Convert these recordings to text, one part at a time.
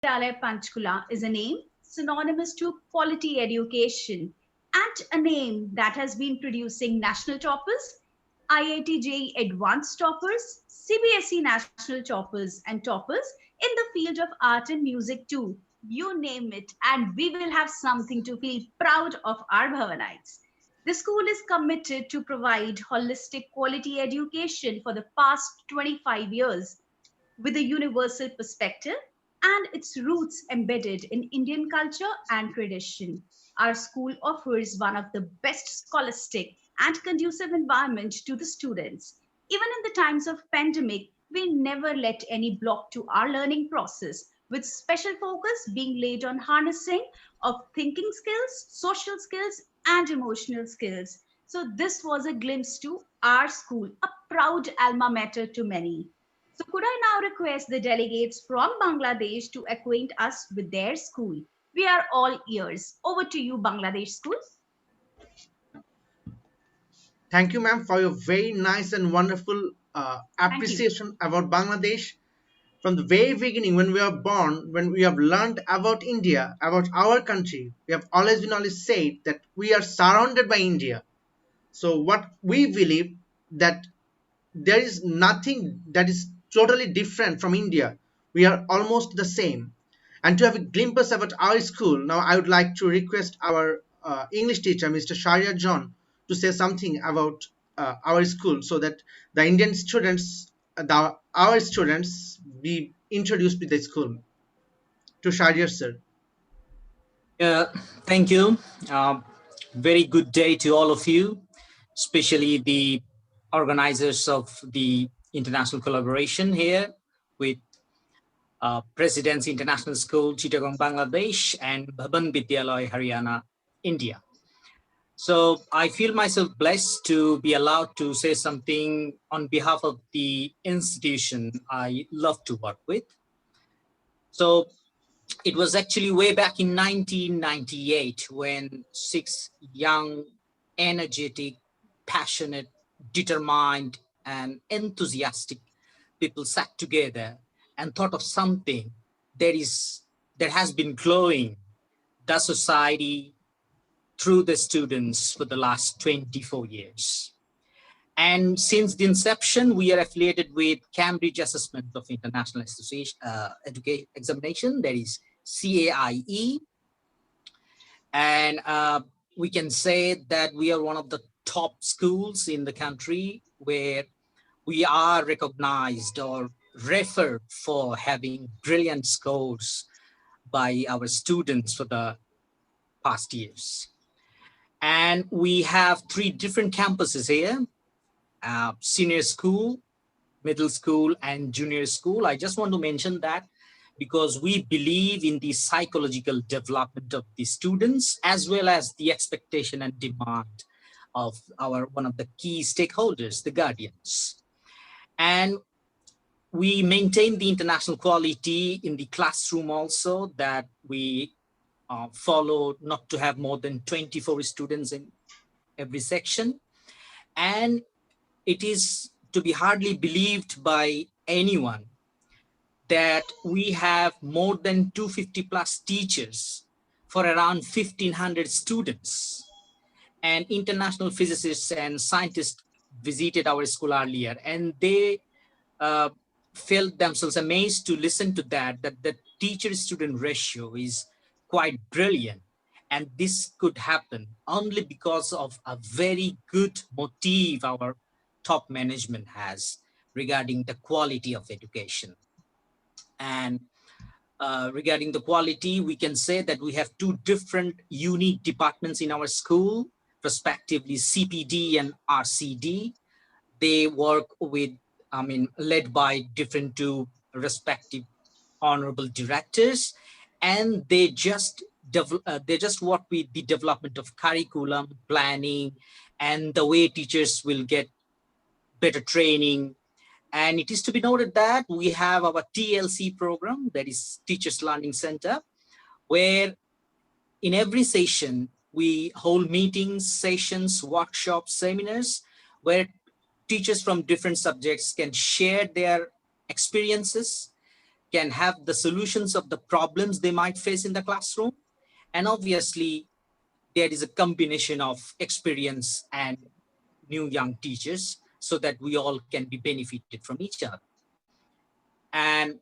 Vidyalaya Panchkula is a name synonymous to quality education and a name that has been producing national toppers, IIT JEE advanced toppers, CBSE national toppers, and toppers in the field of art and music too. You name it, and we will have something to feel proud of our Bhavanites. The school is committed to provide holistic quality education for the past 25 years with a universal perspective and its roots embedded in Indian culture and tradition. Our school offers one of the best scholastic and conducive environment to the students. Even in the times of pandemic, we never let any block to our learning process, with special focus being laid on harnessing of thinking skills, social skills, and emotional skills. So this was a glimpse to our school, a proud alma mater to many. So could I now request the delegates from Bangladesh to acquaint us with their school? We are all ears. Over to you, Bangladesh School. Thank you, ma'am, for your very nice and wonderful Thank you. appreciation about Bangladesh. From the very beginning, when we are born, when we have learned about India, about our country, we have always said that we are surrounded by India. So what we believe that there is nothing that is totally different from India. We are almost the same. And to have a glimpse about our school, now I would like to request our English teacher, Mr. Sharia John, to say something about our school so that the Indian students, our students, be introduced to the school. To Sharia, sir. Uh, Thank you. Very good day to all of you, especially the organizers of the international collaboration here with Presidency International School, Chittagong, Bangladesh, and Bhavan Vidyalaya, Haryana, India. So I feel myself blessed to be allowed to say something on behalf of the institution I love to work with. So it was actually way back in 1998 when six young, energetic, passionate, determined, and enthusiastic people sat together and thought of something that has been growing the society through the students for the last 24 years. And since the inception, we are affiliated with Cambridge Assessment of International Association, Education Examination, that is CAIE. And we can say that we are one of the top schools in the country where we are recognized or referred for having brilliant scores by our students for the past years. And we have three different campuses here, senior school, middle school, and junior school. I just want to mention that because we believe in the psychological development of the students as well as the expectation and demand of our one of the key stakeholders, the guardians. And we maintain the international quality in the classroom also, that we follow not to have more than 24 students in every section. And it is to be hardly believed by anyone that we have more than 250 plus teachers for around 1,500 students. And international physicists and scientists visited our school earlier, and they uh, felt themselves amazed to listen to that the teacher-student ratio is quite brilliant. And this could happen only because of a very good motive our top management has regarding the quality of education. And regarding the quality, we can say that we have two different unique departments in our school, respectively CPD and RCD. They work with, led by different two respective honorable directors, and they just work with the development of curriculum, planning, and the way teachers will get better training. And it is to be noted that we have our TLC program, that is Teachers Learning Center, where in every session we hold meetings, sessions, workshops, seminars, where teachers from different subjects can share their experiences, can have the solutions of the problems they might face in the classroom. And obviously, there is a combination of experience and new young teachers so that we all can be benefited from each other. And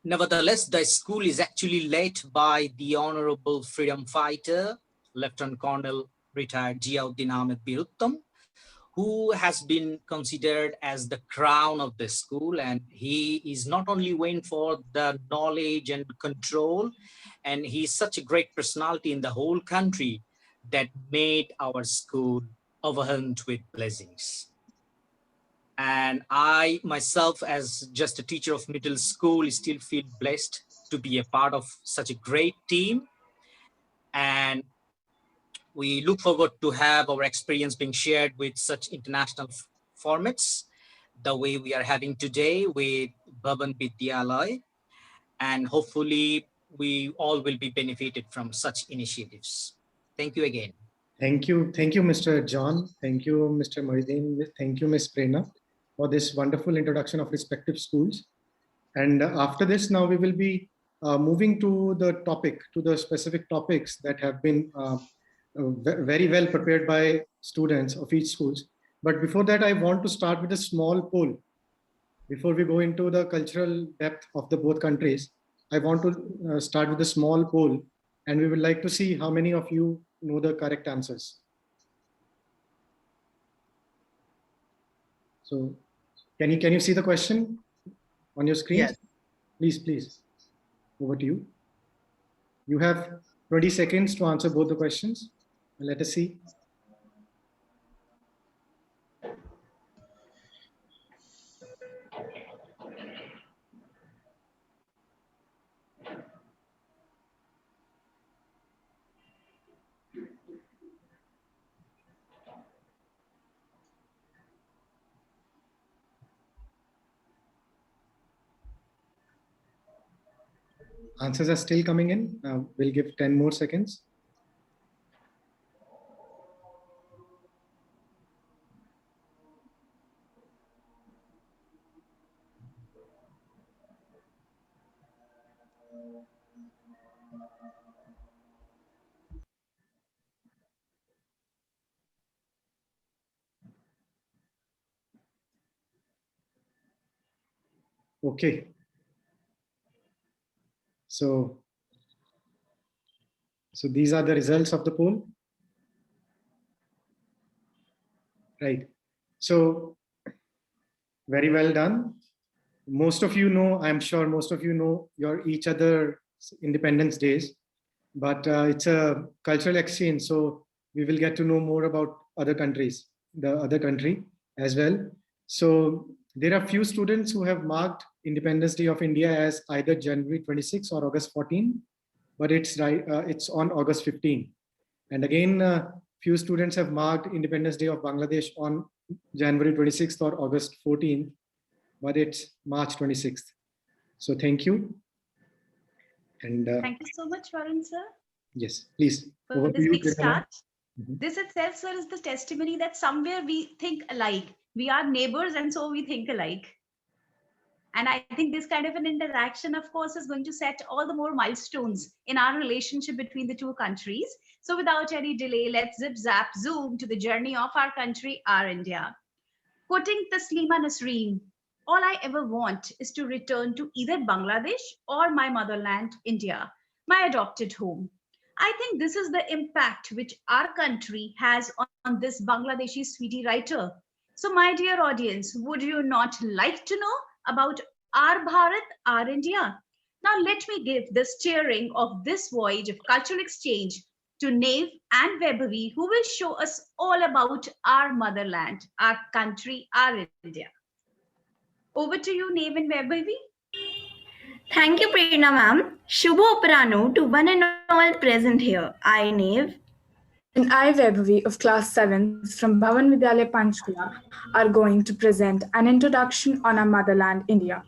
nevertheless, the school is actually led by the Honorable Freedom Fighter, Lieutenant Colonel retired Ziauddin Ahmed Biruttam, who has been considered as the crown of the school. And he is not only known for the knowledge and control, and he's such a great personality in the whole country that made our school overwhelmed with blessings. And I myself, as just a teacher of middle school, still feel blessed to be a part of such a great team. And we look forward to have our experience being shared with such international formats, the way we are having today with Bhavan Vidyalaya. And hopefully we all will be benefited from such initiatives. Thank you again. Thank you, Mr. John. Thank you, Mr. Mohiddin. Thank you, Ms. Prerna, for this wonderful introduction of respective schools. And after this, now we will be moving to the topic, to the specific topics that have been very well prepared by students of each schools. But before that, I want to start with a small poll. Before we go into the cultural depth of the both countries, I want to start with a small poll, and we would like to see how many of you know the correct answers. So can you see the question on your screen? Yes. Please. Over to you. You have 20 seconds to answer both the questions. Let us see. Answers are still coming in. We'll give 10 more seconds. Okay. So these are the results of the poll. Right. So very well done. Most of you know, I'm sure most of you know your each other Independence Days, but it's a cultural exchange. So we will get to know more about other countries, the other country as well. So there are few students who have marked Independence Day of India as either January 26 or August 14, but it's right. It's on August 15. And again, few students have marked Independence Day of Bangladesh on January 26th or August 14th, but it's March 26th. So thank you. And thank you so much, Varun sir. Yes, please. For this big start. This itself, sir, is the testimony that somewhere we think alike. We are neighbors, and so we think alike. And I think this kind of an interaction, of course, is going to set all the more milestones in our relationship between the two countries. So without any delay, let's zip zap zoom to the journey of our country, our India. Quoting Taslima Nasreen, all I ever want is to return to either Bangladesh or my motherland, India, my adopted home. I think this is the impact which our country has on this Bangladeshi sweetie writer. So my dear audience, would you not like to know about our Bharat, our India? Now let me give the steering of this voyage of cultural exchange to Nave and Vaibhavi, who will show us all about our motherland, our country, our India. Over to you, Nave and Vaibhavi. Thank you, Prerna ma'am. Shubho Operano to one and all present here. I, Nave. And I, Vaibhavi of class 7th from Bhavan Vidyalaya Panchkula, are going to present an introduction on our motherland, India.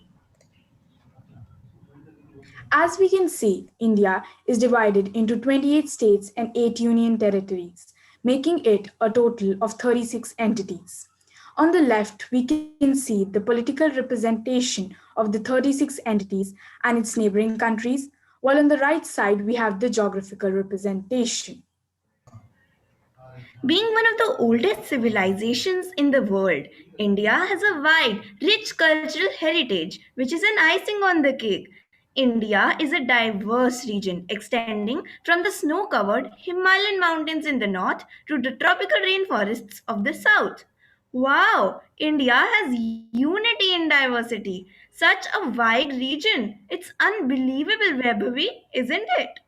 As we can see, India is divided into 28 states and 8 union territories, making it a total of 36 entities. On the left, we can see the political representation of of the 36 entities and its neighboring countries, while on the right side we have the geographical representation. Being one of the oldest civilizations in the world, India has a wide, rich cultural heritage, which is an icing on the cake. India is a diverse region extending from the snow covered Himalayan mountains in the north to the tropical rainforests of the south. Wow, India has unity in diversity. Such a wide region. It's unbelievable, Vaibhavi, isn't it?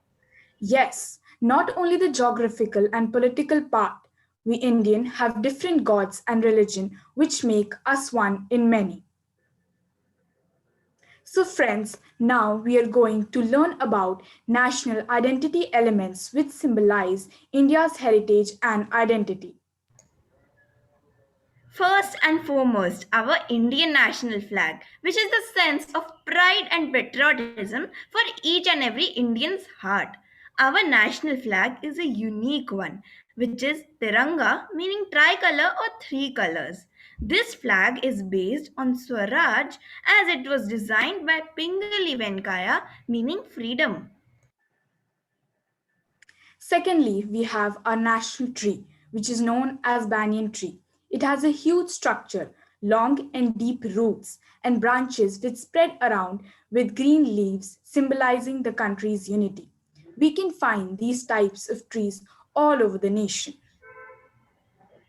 Yes, not only the geographical and political part, we Indian have different gods and religion which make us one in many. So friends, now we are going to learn about national identity elements which symbolize India's heritage and identity. First and foremost, our Indian national flag, which is the sense of pride and patriotism for each and every Indian's heart. Our national flag is a unique one, which is Tiranga, meaning tricolor or three colors. This flag is based on Swaraj as it was designed by Pingali Venkaya, meaning freedom. Secondly, we have our national tree, which is known as banyan tree. It has a huge structure, long and deep roots, and branches which spread around with green leaves symbolizing the country's unity. We can find these types of trees all over the nation.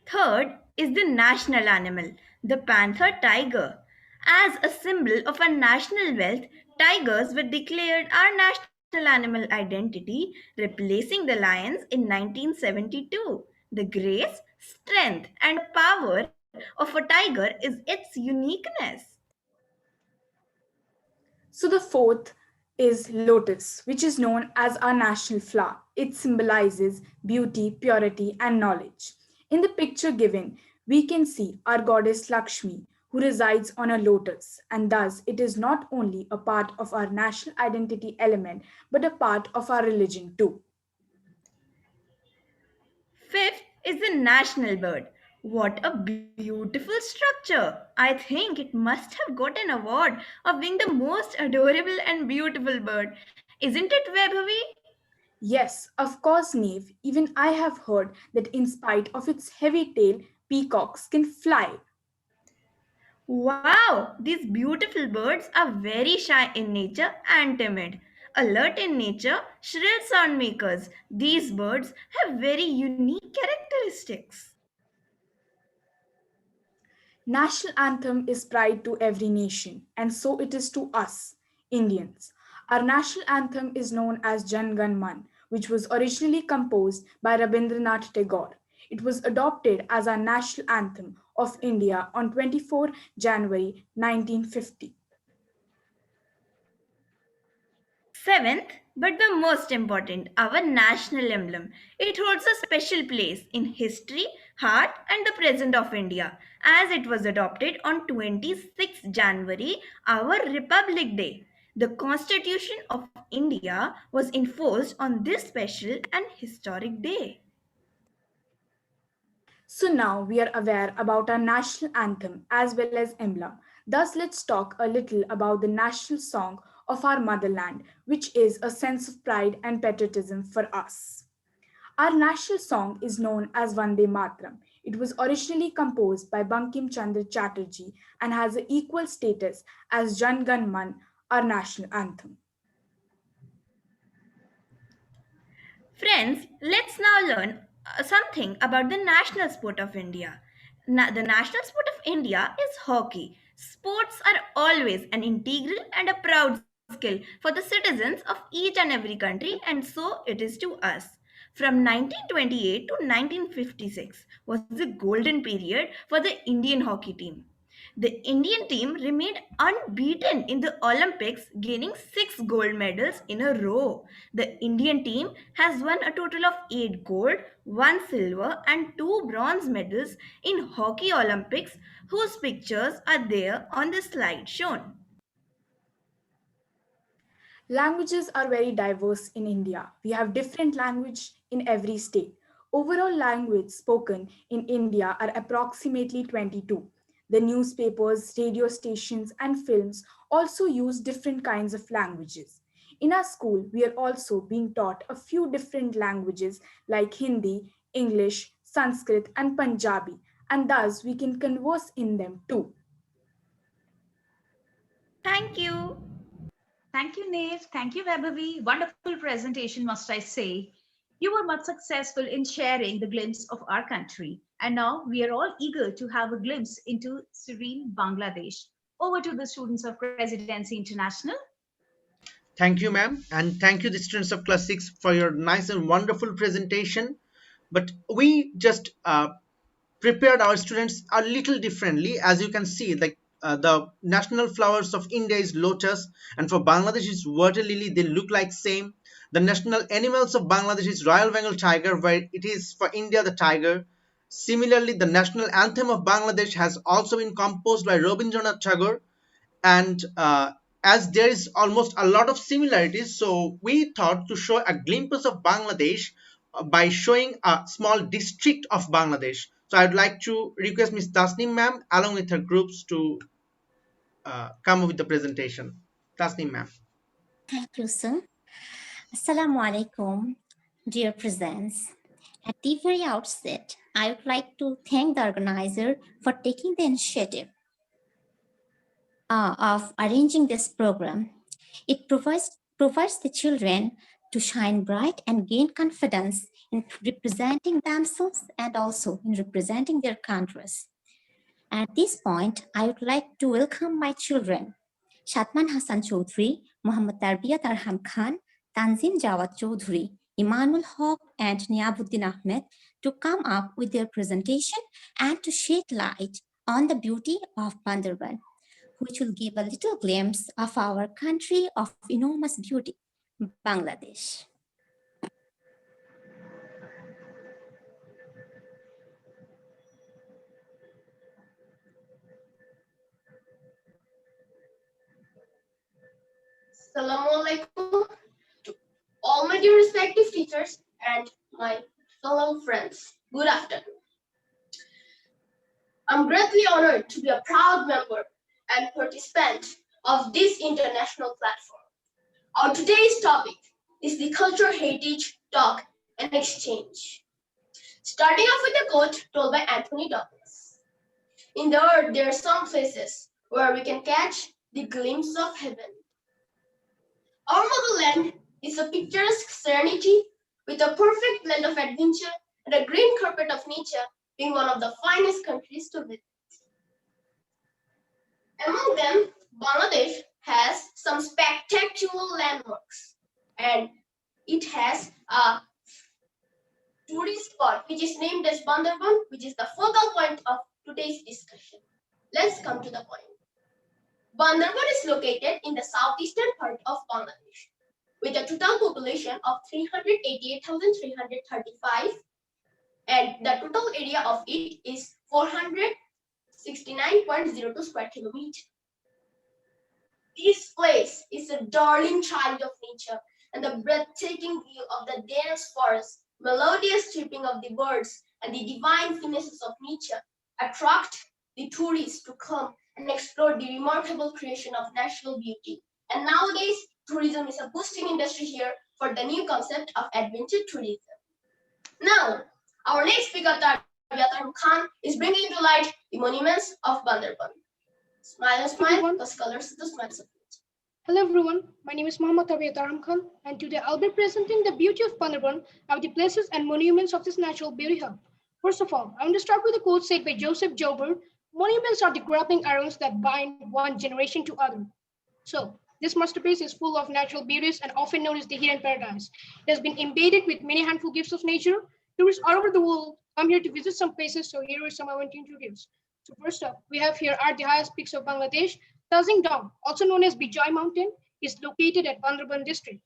Third is the national animal, the panther tiger. As a symbol of our national wealth, tigers were declared our national animal identity, replacing the lions in 1972. The grace, strength, and power of a tiger is its uniqueness. So the fourth is lotus, which is known as our national flower. It symbolizes beauty, purity, and knowledge. In the picture given, we can see our goddess Lakshmi, who resides on a lotus, and thus it is not only a part of our national identity element, but a part of our religion too. Fifth is the national bird. What a beautiful structure! I think it must have got an award of being the most adorable and beautiful bird. Isn't it, Vaibhavi? Yes, of course, Neve. Even I have heard that in spite of its heavy tail, peacocks can fly. Wow, these beautiful birds are very shy in nature and timid. Alert in nature, shrill sound makers. These birds have very unique characteristics. National anthem is pride to every nation, and so it is to us, Indians. Our national anthem is known as Jan Gan Man, which was originally composed by Rabindranath Tagore. It was adopted as our national anthem of India on 24 January 1950. Seventh, but the most important, our national emblem. It holds a special place in history, heart, and the present of India, as it was adopted on 26 January, our Republic Day. The Constitution of India was enforced on this special and historic day. So now we are aware about our national anthem as well as emblem. Thus, let's talk a little about the national song of our motherland, which is a sense of pride and patriotism for us. Our national song is known as Vande Mataram. It was originally composed by Bankim Chandra Chatterjee and has an equal status as Jan Gan Man, our national anthem. Friends, let's now learn something about the national sport of India. The national sport of India is hockey. Sports are always an integral and a proud skill for the citizens of each and every country, and so it is to us. From 1928 to 1956 was the golden period for the Indian hockey team. The Indian team remained unbeaten in the Olympics, gaining 6 gold medals in a row. The Indian team has won a total of 8 gold, 1 silver, and 2 bronze medals in Hockey Olympics, whose pictures are there on the slide shown. Languages are very diverse in India. We have different language in every state. Overall language spoken in India are approximately 22. The newspapers, radio stations and films also use different kinds of languages. In our school, we are also being taught a few different languages like Hindi, English, Sanskrit, and Punjabi, and thus we can converse in them too. Thank you. Thank you, Nave. Thank you, Vaibhavi. Wonderful presentation, must I say. You were much successful in sharing the glimpse of our country. And now we are all eager to have a glimpse into serene Bangladesh. Over to the students of Presidency International. Thank you, ma'am, and thank you, the students of Class 6, for your nice and wonderful presentation. But we just prepared our students a little differently. As you can see, like the national flowers of India is lotus, and for Bangladesh is water lily. They look like same. The national animals of Bangladesh is Royal Bengal tiger, where it is for India the tiger. Similarly, the national anthem of Bangladesh has also been composed by Rabindranath Tagore, and as there is almost a lot of similarities, so we thought to show a glimpse of Bangladesh by showing a small district of Bangladesh. So I'd like to request Ms. Tasneem ma'am along with her groups to come up with the presentation. Tasneem ma'am. Thank you, sir. Assalamu alaikum, dear presents. At the very outset, I would like to thank the organizer for taking the initiative of arranging this program. It provides the children to shine bright and gain confidence in representing themselves and also in representing their countries. At this point, I would like to welcome my children, Shatman Hassan Chaudhry, Muhammad Tarbiyat Arham Khan, Tanzim Jawad Chaudhry, Imanul Haq, and Niabuddin Ahmed to come up with their presentation and to shed light on the beauty of Bandarban, which will give a little glimpse of our country of enormous beauty, Bangladesh. Assalamu alaikum to all my dear respective teachers and my fellow friends. Good afternoon. I'm greatly honored to be a proud member and participant of this international platform. Our today's topic is the Cultural Heritage Talk and Exchange. Starting off with a quote told by Anthony Douglas. In the earth, there are some places where we can catch the glimpse of heaven. Our motherland is a picturesque serenity with a perfect blend of adventure and a green carpet of nature, being one of the finest countries to visit. Among them, Bangladesh has some spectacular landmarks, and it has a tourist spot which is named as Bandarban, which is the focal point of today's discussion. Let's come to the point. Bandarban is located in the southeastern part of Bangladesh, with a total population of 388,335, and the total area of it is 469.02 square kilometers. This place is a darling child of nature, and the breathtaking view of the dense forest, melodious chirping of the birds, and the divine finesses of nature attract the tourists to come and explore the remarkable creation of natural beauty. And nowadays, tourism is a boosting industry here for the new concept of adventure tourism. Now, our next speaker, Tarbiyat Khan, is bringing to light the monuments of Bandarban. Smile and smile, because colors the smiles of it. Hello everyone, my name is Mohammad Tarbiyat Khan, and today I'll be presenting the beauty of Bandarban of the places and monuments of this natural beauty hub. First of all, I want to start with a quote said by Joseph Joubert: "Monuments are the grappling irons that bind one generation to other." So, this masterpiece is full of natural beauties and often known as the hidden paradise. It has been embedded with many handful gifts of nature. Tourists all over the world come here to visit some places, so here is some I want to introduce. So first up, we have here are the highest peaks of Bangladesh. Tazingdong, also known as Bijay Mountain, is located at Bandarban district.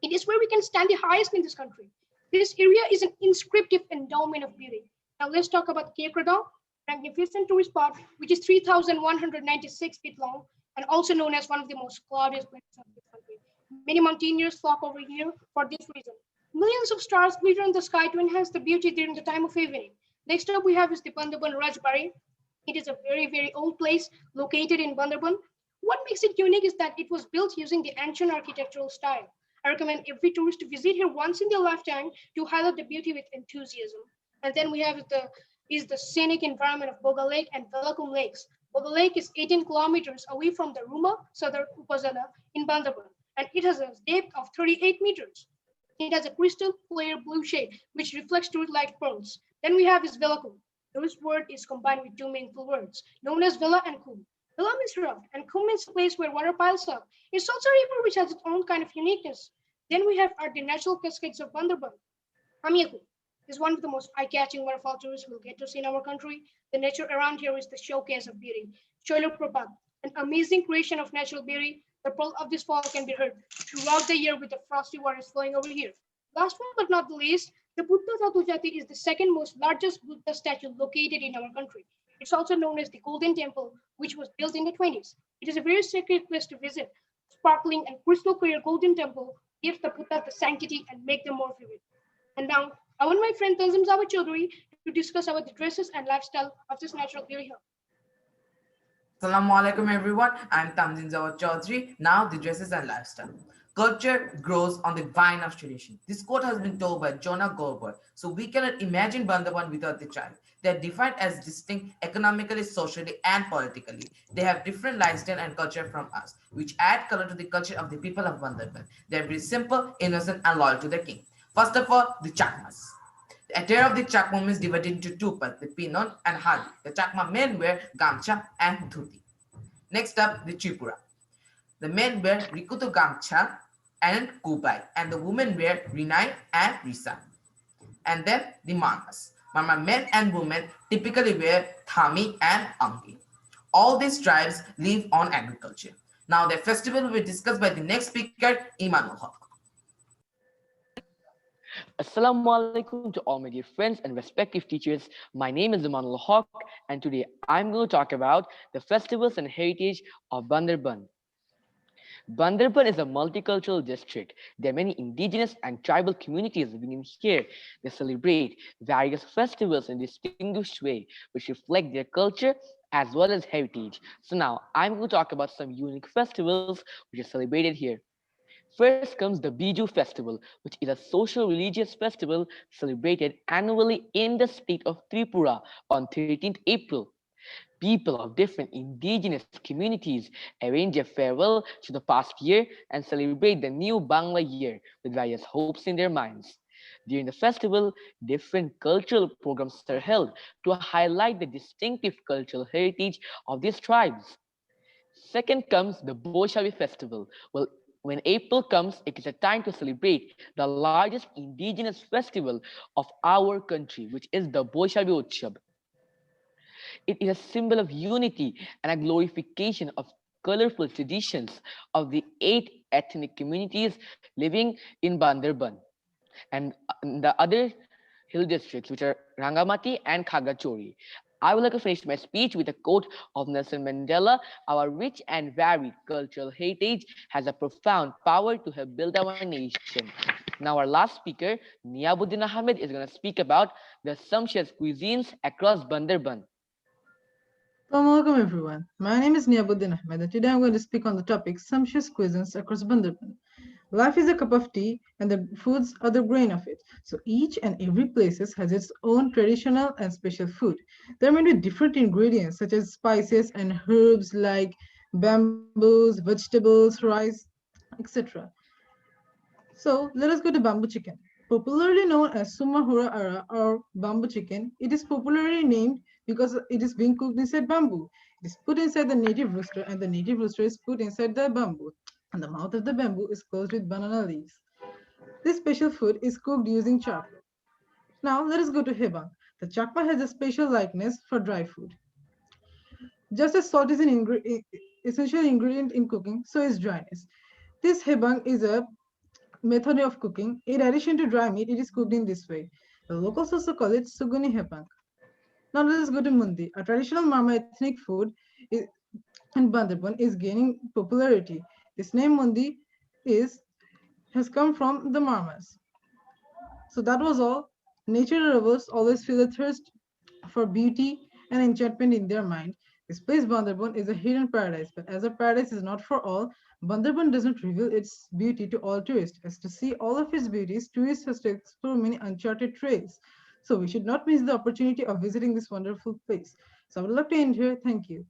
It is where we can stand the highest in this country. This area is an inscriptive endowment of beauty. Now let's talk about Kekradong, magnificent tourist spot, which is 3,196 feet long and also known as one of the most cloudiest places of this country. Many mountaineers flock over here for this reason. Millions of stars glitter in the sky to enhance the beauty during the time of evening. Next up we have is the Bandarban Rajbari. It is a very, very old place located in Bandarban. What makes it unique is that it was built using the ancient architectural style. I recommend every tourist to visit here once in their lifetime to highlight the beauty with enthusiasm. And then we have the scenic environment of Boga Lake and Velakum Lakes. Boga Lake is 18 kilometers away from the Ruma, southern Upazila in Bandarbhan, and it has a depth of 38 meters. It has a crystal clear blue shade, which reflects truth like pearls. Then we have is Velakum. This word is combined with two meaningful words, known as Vela and Kum. Vela means rough, and Kum means a place where water piles up. It's also a river which has its own kind of uniqueness. Then we have the natural cascades of Bandarbhan. Amiyaku is one of the most eye-catching waterfall tourists will get to see in our country. The nature around here is the showcase of beauty. Choilo Prapat, an amazing creation of natural beauty. The pearl of this fall can be heard throughout the year with the frosty waters flowing over here. Last one but not the least, the Buddha Tatujati is the second most largest Buddha statue located in our country. It's also known as the Golden Temple, which was built in the 20s. It is a very sacred place to visit. Sparkling and crystal clear Golden Temple gives the Buddha the sanctity and make them more vivid. And now, I want my friend Tanzim Zawad Chaudhary to discuss about the dresses and lifestyle of this natural beauty hub. Assalamu alaikum everyone, I'm Tamzin Zawad Chaudhary. Now the dresses and lifestyle. Culture grows on the vine of tradition. This quote has been told by Jonah Goldberg. So we cannot imagine Bandarbhan without the tribe. They are defined as distinct economically, socially, and politically. They have different lifestyle and culture from us, which add color to the culture of the people of Bandarbhan. They are very simple, innocent, and loyal to their king. First of all, the Chakmas. The attire of the Chakma is divided into two parts, the Pinon and Hari. The Chakma men wear Gamcha and Dhuti. Next up, the Tripura. The men wear Rikutu Gamcha and Kubai, and the women wear Rinai and Risa. And then the Marmas. Marma men and women typically wear Thami and Angi. All these tribes live on agriculture. Now the festival will be discussed by the next speaker, Imanul Haq. Assalamu alaikum to all my dear friends and respective teachers. My name is Imanul Haq, and today I'm going to talk about the festivals and heritage of Bandarbhan. Bandarbhan is a multicultural district. There are many indigenous and tribal communities living in here. They celebrate various festivals in a distinguished way, which reflect their culture as well as heritage. So now I'm going to talk about some unique festivals which are celebrated here. First comes the Biju Festival, which is a social religious festival celebrated annually in the state of Tripura on 13th April. People of different indigenous communities arrange a farewell to the past year and celebrate the new Bangla year with various hopes in their minds. During the festival, different cultural programs are held to highlight the distinctive cultural heritage of these tribes. Second comes the Boshabi Festival. Well, when April comes, it is a time to celebrate the largest indigenous festival of our country, which is the Boshabi Utshab. It is a symbol of unity and a glorification of colorful traditions of the 8 ethnic communities living in Bandarbhan and the other hill districts, which are Rangamati and Khagachori. I would like to finish my speech with a quote of Nelson Mandela: "Our rich and varied cultural heritage has a profound power to help build our nation." Now our last speaker, Niabuddin Ahmed, is going to speak about the sumptuous cuisines across Bandarbhan. Welcome everyone. My name is Niabuddin Ahmed, and today I'm going to speak on the topic sumptuous cuisines across Bandarbhan. Life is a cup of tea, and the foods are the grain of it. So each and every place has its own traditional and special food. There are many different ingredients such as spices and herbs like bamboos, vegetables, rice, etc. So let us go to bamboo chicken. Popularly known as Sumahura Ara or bamboo chicken, it is popularly named because it is being cooked inside bamboo. It is put inside the native rooster, and the native rooster is put inside the bamboo, and the mouth of the bamboo is closed with banana leaves. This special food is cooked using charcoal. Now let us go to hebang. The chakma has a special likeness for dry food. Just as salt is an essential ingredient in cooking, so is dryness. This hebang is a method of cooking. In addition to dry meat, it is cooked in this way. The locals also call it suguni hebang. Now let us go to mundi. A traditional Marma ethnic food in Bandarbhan is gaining popularity. This name mundi has come from the Marmas. So that was all. Nature lovers always feel a thirst for beauty and enchantment in their mind. His place Bandarban is a hidden paradise, but as a paradise is not for all, Bandarban does not reveal its beauty to all tourists. As to see all of its beauties, tourists have to explore many uncharted trails. So we should not miss the opportunity of visiting this wonderful place. So I would love to end here. Thank you.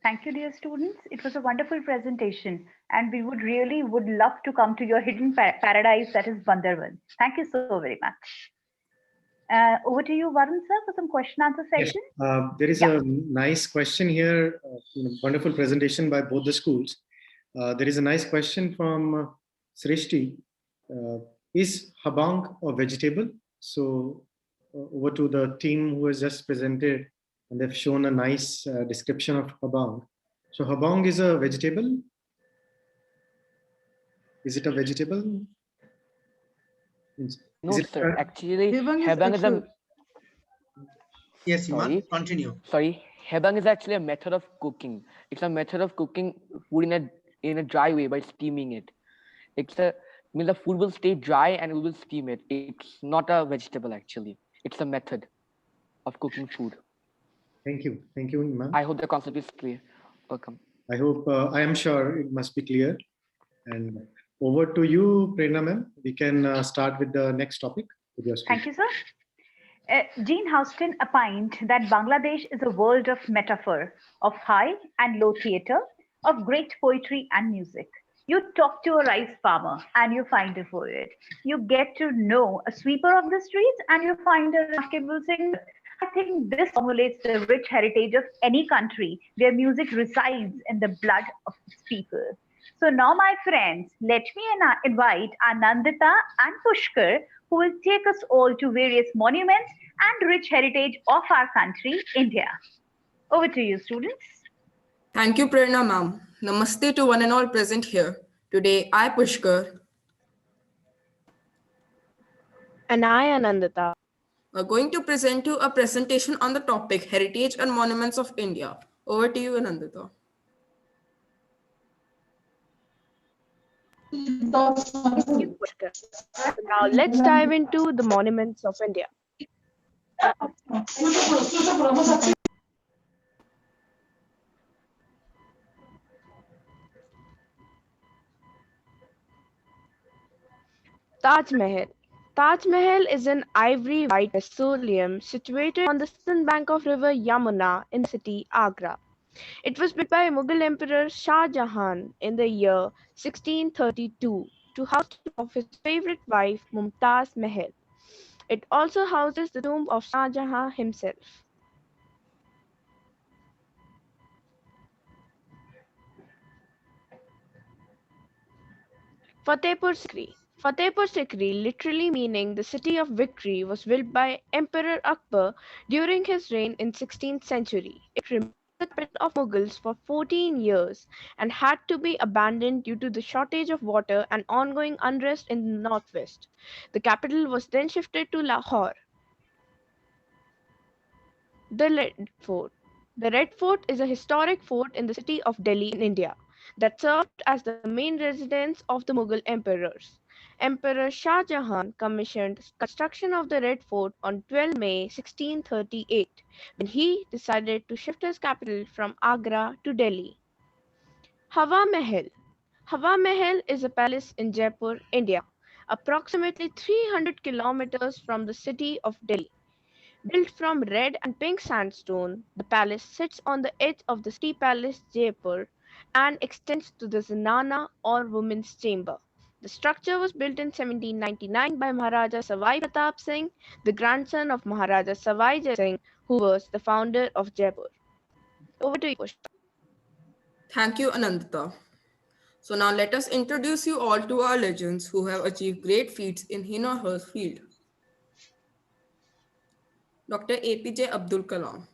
Thank you, dear students. It was a wonderful presentation, and we would love to come to your hidden paradise that is Bandarban. Thank you so very much. Over to you, Varun sir, for some question answer Yes, session. there is a nice question here. Wonderful presentation by both the schools. There is a nice question from Srishti. Is habang a vegetable? So over to the team who has just presented, and they've shown a nice description of habang. So habang is a vegetable. Is it a vegetable? No, sir. Actually, habang is a Yes, Iman, continue. Sorry, habang is actually a method of cooking. It's a method of cooking food in a dry way by steaming it. The food will stay dry and we will steam it. It's not a vegetable actually. It's a method of cooking food. Thank you, Iman. I hope the concept is clear. Welcome. I hope I am sure it must be clear. And over to you, Prerna ma'am. We can start with the next topic. With your Thank you, sir. Jean Houston opined that Bangladesh is a world of metaphor, of high and low theatre, of great poetry and music. You talk to a rice farmer and you find a poet. You get to know a sweeper of the streets and you find a remarkable singer. I think this formulates the rich heritage of any country where music resides in the blood of its people. So now, my friends, let me invite Anandita and Pushkar, who will take us all to various monuments and rich heritage of our country, India. Over to you, students. Thank you, Prerna ma'am. Namaste to one and all present here. Today, I, Pushkar, and I, Anandita, are going to present you a presentation on the topic Heritage and Monuments of India. Over to you, Anandita. Now let's dive into the monuments of India. Taj Mahal. Taj Mahal is an ivory white mausoleum situated on the southern bank of river Yamuna in the city Agra. It was built by Mughal Emperor Shah Jahan in the year 1632 to house the tomb of his favorite wife Mumtaz Mahal. It also houses the tomb of Shah Jahan himself. Fatehpur Sikri. Fatehpur Sikri, literally meaning the city of victory, was built by Emperor Akbar during his reign in 16th century. It remained the capital of Mughals for 14 years and had to be abandoned due to the shortage of water and ongoing unrest in the northwest. The capital was then shifted to Lahore. The Red Fort. The Red Fort is a historic fort in the city of Delhi in India that served as the main residence of the Mughal emperors. Emperor Shah Jahan commissioned construction of the Red Fort on 12 May 1638 when he decided to shift his capital from Agra to Delhi. Hawa Mahal. Hawa Mahal is a palace in Jaipur, India, approximately 300 kilometers from the city of Delhi. Built from red and pink sandstone, the palace sits on the edge of the city palace Jaipur and extends to the Zenana or women's chamber. The structure was built in 1799 by Maharaja Savai Pratap Singh, the grandson of Maharaja Savai Jai Singh, who was the founder of Jaipur. Over to you, Pushpa. Thank you, Anandita. So now let us introduce you all to our legends who have achieved great feats in his or her field. Dr. APJ Abdul Kalam.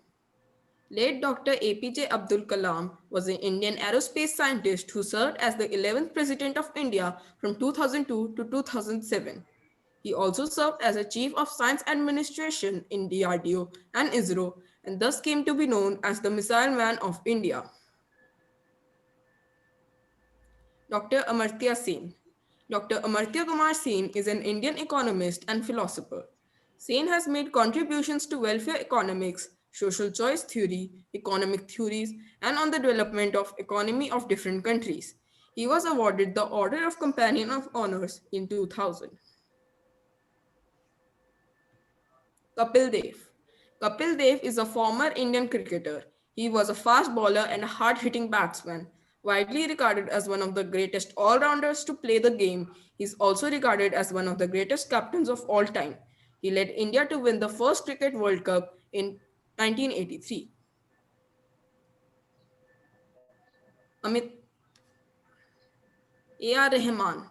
Late Dr. APJ Abdul Kalam was an Indian aerospace scientist who served as the 11th President of India from 2002 to 2007. He also served as a Chief of Science Administration in DRDO and ISRO and thus came to be known as the Missile Man of India. Dr. Amartya Sen. Dr. Amartya Kumar Sen is an Indian economist and philosopher. Sen has made contributions to welfare economics, social choice theory, economic theories, and on the development of economy of different countries. He was awarded the Order of Companion of Honors in 2000. Kapil Dev. Kapil Dev is a former Indian cricketer. He was a fast bowler and a hard-hitting batsman. Widely regarded as one of the greatest all-rounders to play the game, he is also regarded as one of the greatest captains of all time. He led India to win the first Cricket World Cup in 1983. Amit A.R. Rahman.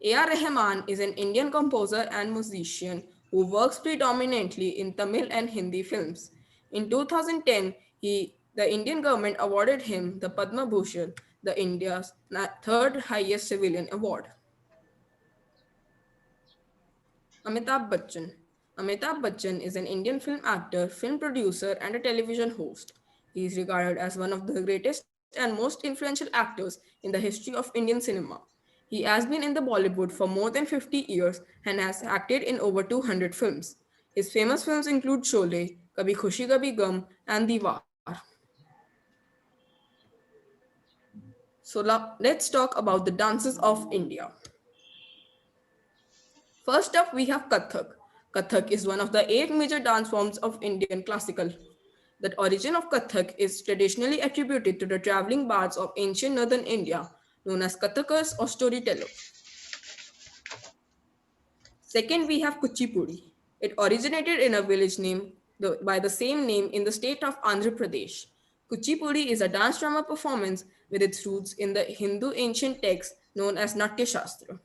A.R. Rahman is an Indian composer and musician who works predominantly in Tamil and Hindi films. In 2010, the Indian government awarded him the Padma Bhushan, the India's third highest civilian award. Amitabh Bachchan. Amitabh Bachchan is an Indian film actor, film producer, and a television host. He is regarded as one of the greatest and most influential actors in the history of Indian cinema. He has been in the Bollywood for more than 50 years and has acted in over 200 films. His famous films include Sholay, Kabhi Khushi Kabhi Gum, and Diwar. So let's talk about the dances of India. First up, we have Kathak. Kathak is one of the 8 major dance forms of Indian classical. The origin of Kathak is traditionally attributed to the traveling bards of ancient northern India, known as Kathakars or storytellers. Second, we have Kuchipudi. It originated in a village named by the same name in the state of Andhra Pradesh. Kuchipudi is a dance drama performance with its roots in the Hindu ancient text known as Natya Shastra.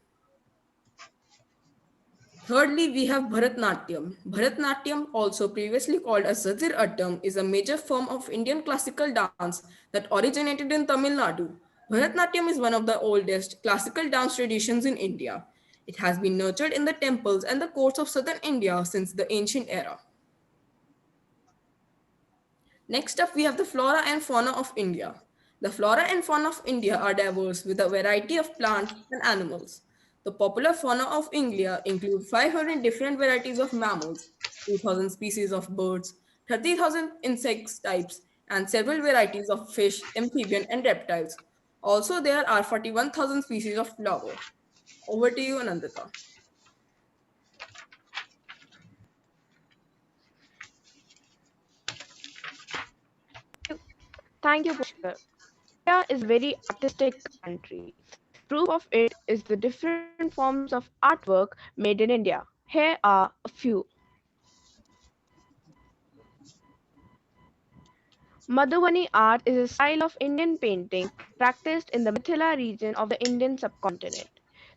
Thirdly, we have Bharatnatyam. Bharatnatyam, also previously called as Zadir Attam, is a major form of Indian classical dance that originated in Tamil Nadu. Bharatnatyam is one of the oldest classical dance traditions in India. It has been nurtured in the temples and the courts of southern India since the ancient era. Next up, we have the flora and fauna of India. The flora and fauna of India are diverse with a variety of plants and animals. The popular fauna of India include 500 different varieties of mammals, 2,000 species of birds, 30,000 insect types, and several varieties of fish, amphibian, and reptiles. Also, there are 41,000 species of flower. Over to you, Anandita. Thank you, Pushkar. India is a very artistic country. Proof of it is the different forms of artwork made in India. Here are a few. Madhubani art is a style of Indian painting practiced in the Mithila region of the Indian subcontinent.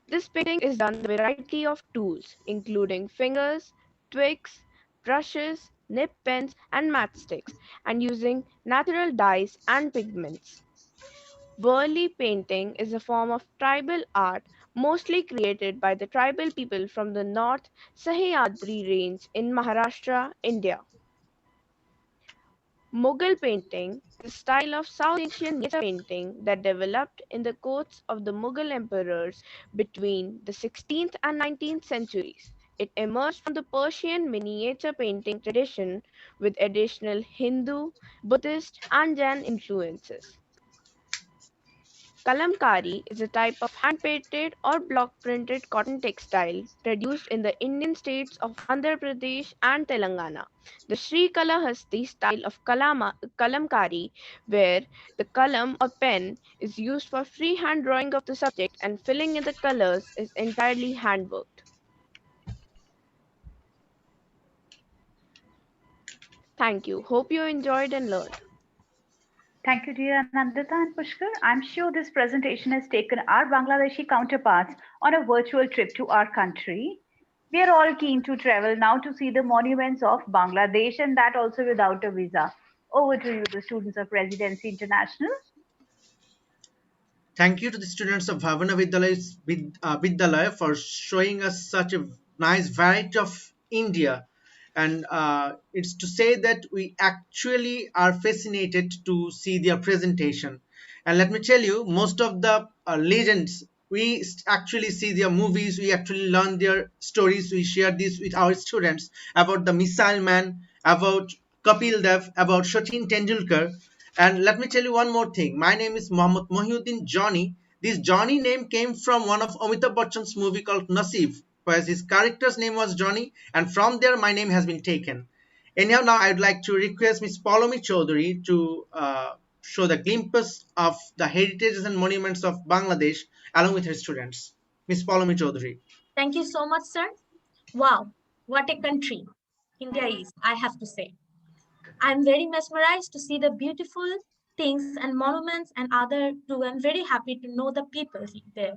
This painting is done with a variety of tools, including fingers, twigs, brushes, nib pens, and matchsticks, and using natural dyes and pigments. Burli painting is a form of tribal art mostly created by the tribal people from the North Sahyadri range in Maharashtra, India. Mughal painting is a style of South Asian miniature painting that developed in the courts of the Mughal emperors between the 16th and 19th centuries. It emerged from the Persian miniature painting tradition with additional Hindu, Buddhist, and Jain influences. Kalamkari is a type of hand-painted or block-printed cotton textile produced in the Indian states of Andhra Pradesh and Telangana. The Sri Kalahasti style of Kalamkari, where the kalam or pen is used for freehand drawing of the subject and filling in the colors, is entirely handworked. Thank you. Hope you enjoyed and learned. Thank you, dear Anandita and Pushkar. I'm sure this presentation has taken our Bangladeshi counterparts on a virtual trip to our country. We are all keen to travel now to see the monuments of Bangladesh, and that also without a visa. Over to you, the students of Presidency International. Thank you to the students of Bhavana Vidyalaya for showing us such a nice variety of India. And it's to say that we actually are fascinated to see their presentation. And let me tell you, most of the legends, we actually see their movies, we actually learn their stories, we share this with our students about the missile man, about Kapil Dev, about Sachin Tendulkar. And let me tell you one more thing. My name is Mohammad Mohiuddin Johnny. This Johnny name came from one of Amitabh Bachchan's movie called Naseeb, where his character's name was Johnny, and from there my name has been taken. Anyhow, now I'd like to request Ms. Palomi Chaudhary to show the glimpse of the heritages and monuments of Bangladesh along with her students. Ms. Palomi Chaudhary. Thank you so much, sir. Wow, what a country India is, I have to say. I'm very mesmerized to see the beautiful things and monuments and other too. I'm very happy to know the people there.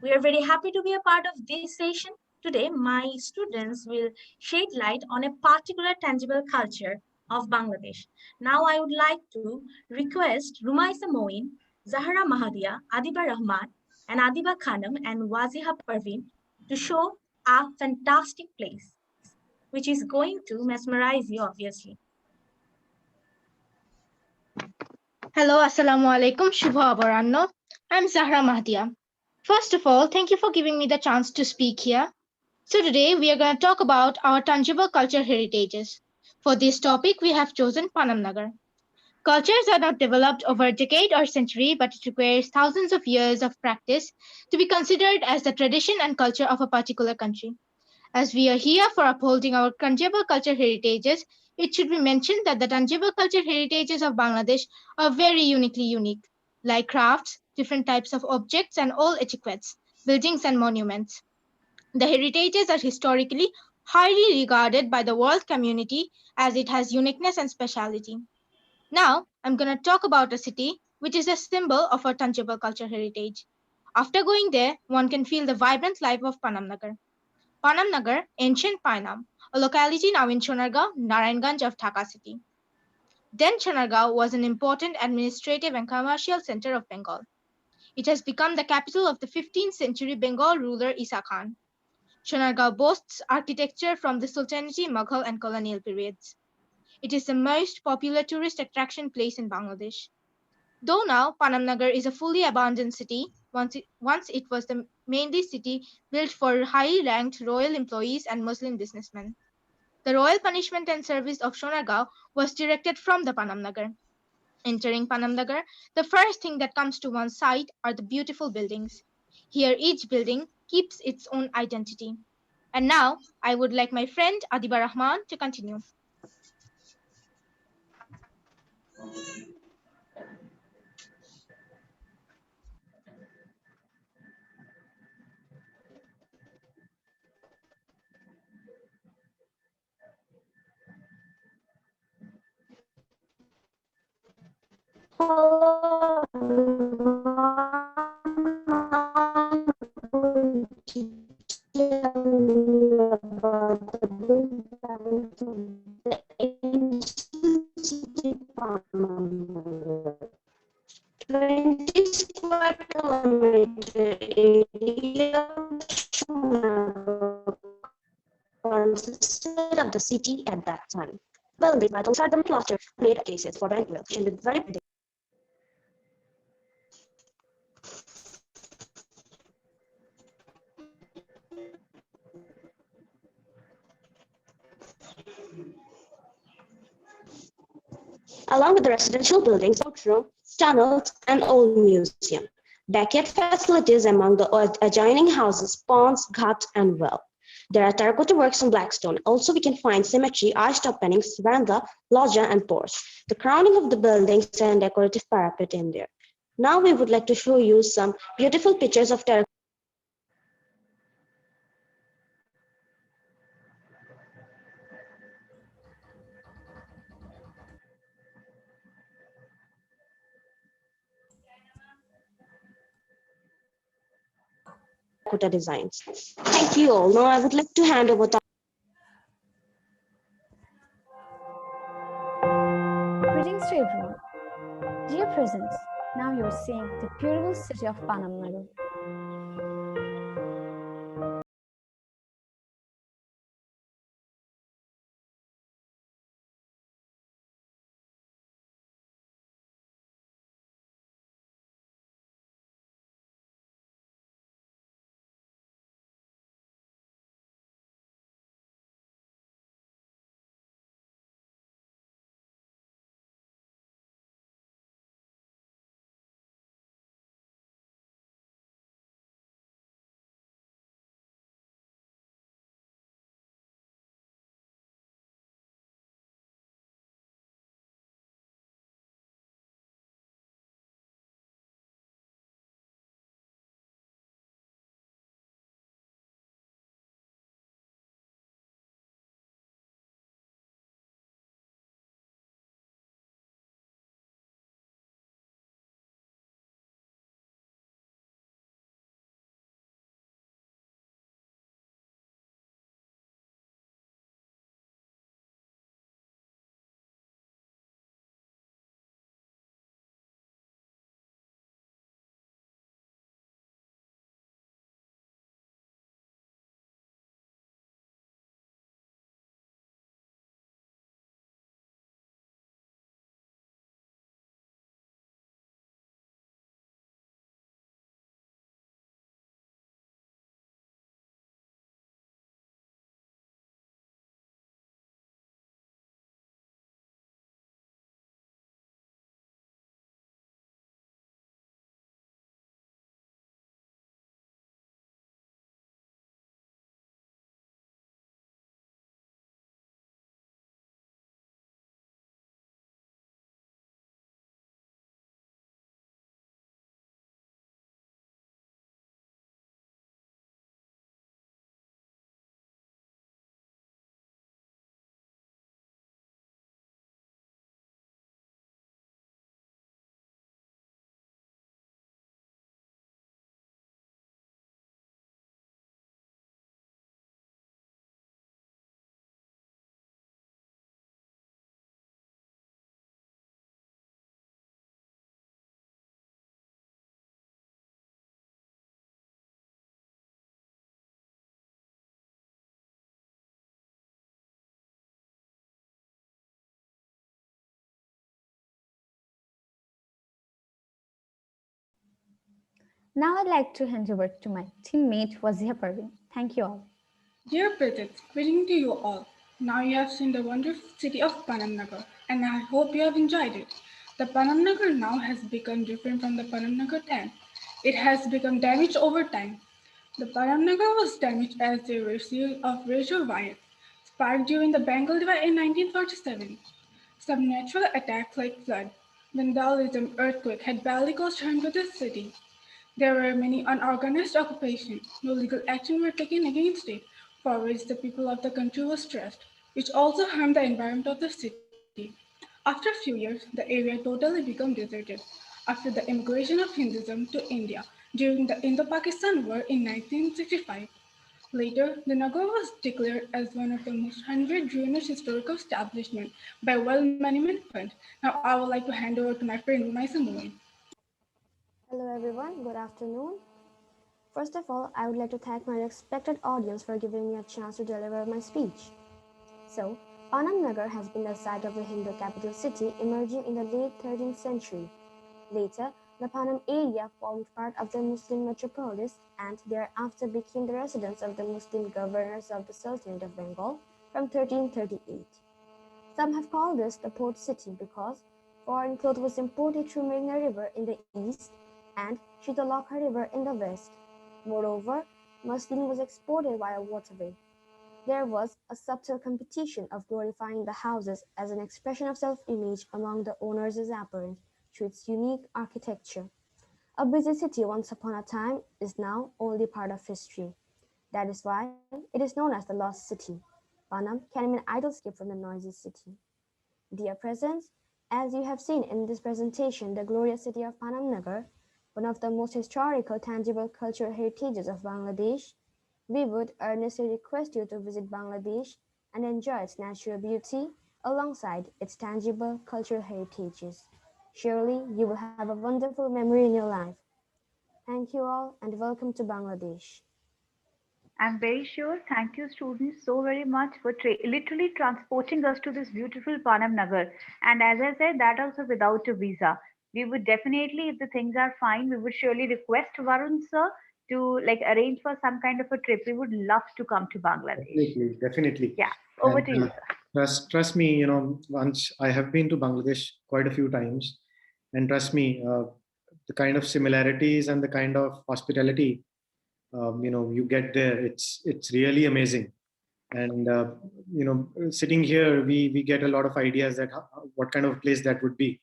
We are very happy to be a part of this session. Today, my students will shed light on a particular tangible culture of Bangladesh. Now, I would like to request Rumaisa Moin, Zahra Mahadia, Adiba Rahman, and Adiba Khanam and Waziha Parveen to show a fantastic place, which is going to mesmerize you, obviously. Hello, Assalamu alaikum, Shubha Abaranno. I'm Zahra Mahdia. First of all, thank you for giving me the chance to speak here. So today we are going to talk about our tangible culture heritages. For this topic, we have chosen Panamnagar. Cultures are not developed over a decade or century, but it requires thousands of years of practice to be considered as the tradition and culture of a particular country. As we are here for upholding our tangible culture heritages, it should be mentioned that the tangible culture heritages of Bangladesh are very uniquely unique, like crafts, different types of objects, and all etiquettes, buildings, and monuments. The heritages are historically highly regarded by the world community as it has uniqueness and speciality. Now, I'm going to talk about a city which is a symbol of our tangible culture heritage. After going there, one can feel the vibrant life of Panamnagar. Panamnagar, ancient Painam, a locality now in Sonargaon, Narayanganj of Dhaka city. Then Sonargaon was an important administrative and commercial center of Bengal. It has become the capital of the 15th century Bengal ruler Isa Khan. Sonargaon boasts architecture from the Sultanate, Mughal, and colonial periods. It is the most popular tourist attraction place in Bangladesh. Though now Panamnagar is a fully abandoned city, once it was the mainly city built for highly ranked royal employees and Muslim businessmen. The royal punishment and service of Sonargaon was directed from the Panamnagar. Entering Panamnagar, the first thing that comes to one's sight are the beautiful buildings. Here each building keeps its own identity. And now I would like my friend Adiba Rahman to continue. Hello, I'm going to tell you about the buildings of the ancient city Panama. 20 square kilometer area consisted of the city at that time. Well, these metals are the cluster made cases for banquets and with very along with the residential buildings, courtroom, tunnels, and old museum. Backyard facilities among the adjoining houses, ponds, ghats, and well. There are terracotta works on blackstone. Also, we can find symmetry, arched openings, veranda, loggia, and porch. The crowning of the buildings and decorative parapet in there. Now we would like to show you some beautiful pictures of terracotta. Designs. Thank you all. Now I would like to hand over to Greetings to everyone. Dear presents, now you're seeing the beautiful city of Panamnagar. Now I'd like to hand over to my teammate Wazia Parveen. Thank you all. Dear Prithit, greeting to you all. Now you have seen the wonderful city of Panamnagar, and I hope you have enjoyed it. The Panamnagar now has become different from the Panamnagar then. It has become damaged over time. The Panamnagar was damaged as a result of racial riots sparked during the Bengal divide in 1947. Some natural attacks like flood, vandalism, earthquake had badly caused harm to the city. There were many unorganized occupations. No legal action were taken against it, for which the people of the country was stressed, which also harmed the environment of the city. After a few years, the area totally became deserted. After the immigration of Hinduism to India during the Indo-Pakistan War in 1965, later, the Nagar was declared as one of the most 100 ruinous historical establishments by World Monument Fund. Now, I would like to hand over to my friend Umaisa Moin. Hello everyone, good afternoon. First of all, I would like to thank my respected audience for giving me a chance to deliver my speech. So, Panam Nagar has been the site of the Hindu capital city emerging in the late 13th century. Later, the Panam area formed part of the Muslim metropolis and thereafter became the residence of the Muslim governors of the Sultanate of Bengal from 1338. Some have called this the port city because foreign cloth was imported through Meghna River in the east and Shitalakha River in the west. Moreover, muslin was exported via waterway. There was a subtle competition of glorifying the houses as an expression of self-image among the owners is apparent through its unique architecture. A busy city once upon a time is now only part of history. That is why it is known as the Lost City. Panam can mean idle escape from the noisy city. Dear presents, as you have seen in this presentation, the glorious city of Panam Nagar, one of the most historical tangible cultural heritages of Bangladesh, we would earnestly request you to visit Bangladesh and enjoy its natural beauty alongside its tangible cultural heritages. Surely you will have a wonderful memory in your life. Thank you all and welcome to Bangladesh. I'm very sure. Thank you, students, so very much for literally transporting us to this beautiful Panam Nagar. And as I said, that also without a visa. We would definitely, if the things are fine, we would surely request Varun sir to like arrange for some kind of a trip. We would love to come to Bangladesh. Definitely, definitely. Yeah, over And, to you, sir. trust me, you know, once I have been to Bangladesh quite a few times, and trust me, the kind of similarities and the kind of hospitality you know you get there, it's really amazing. And you know, sitting here, we get a lot of ideas that what kind of place that would be.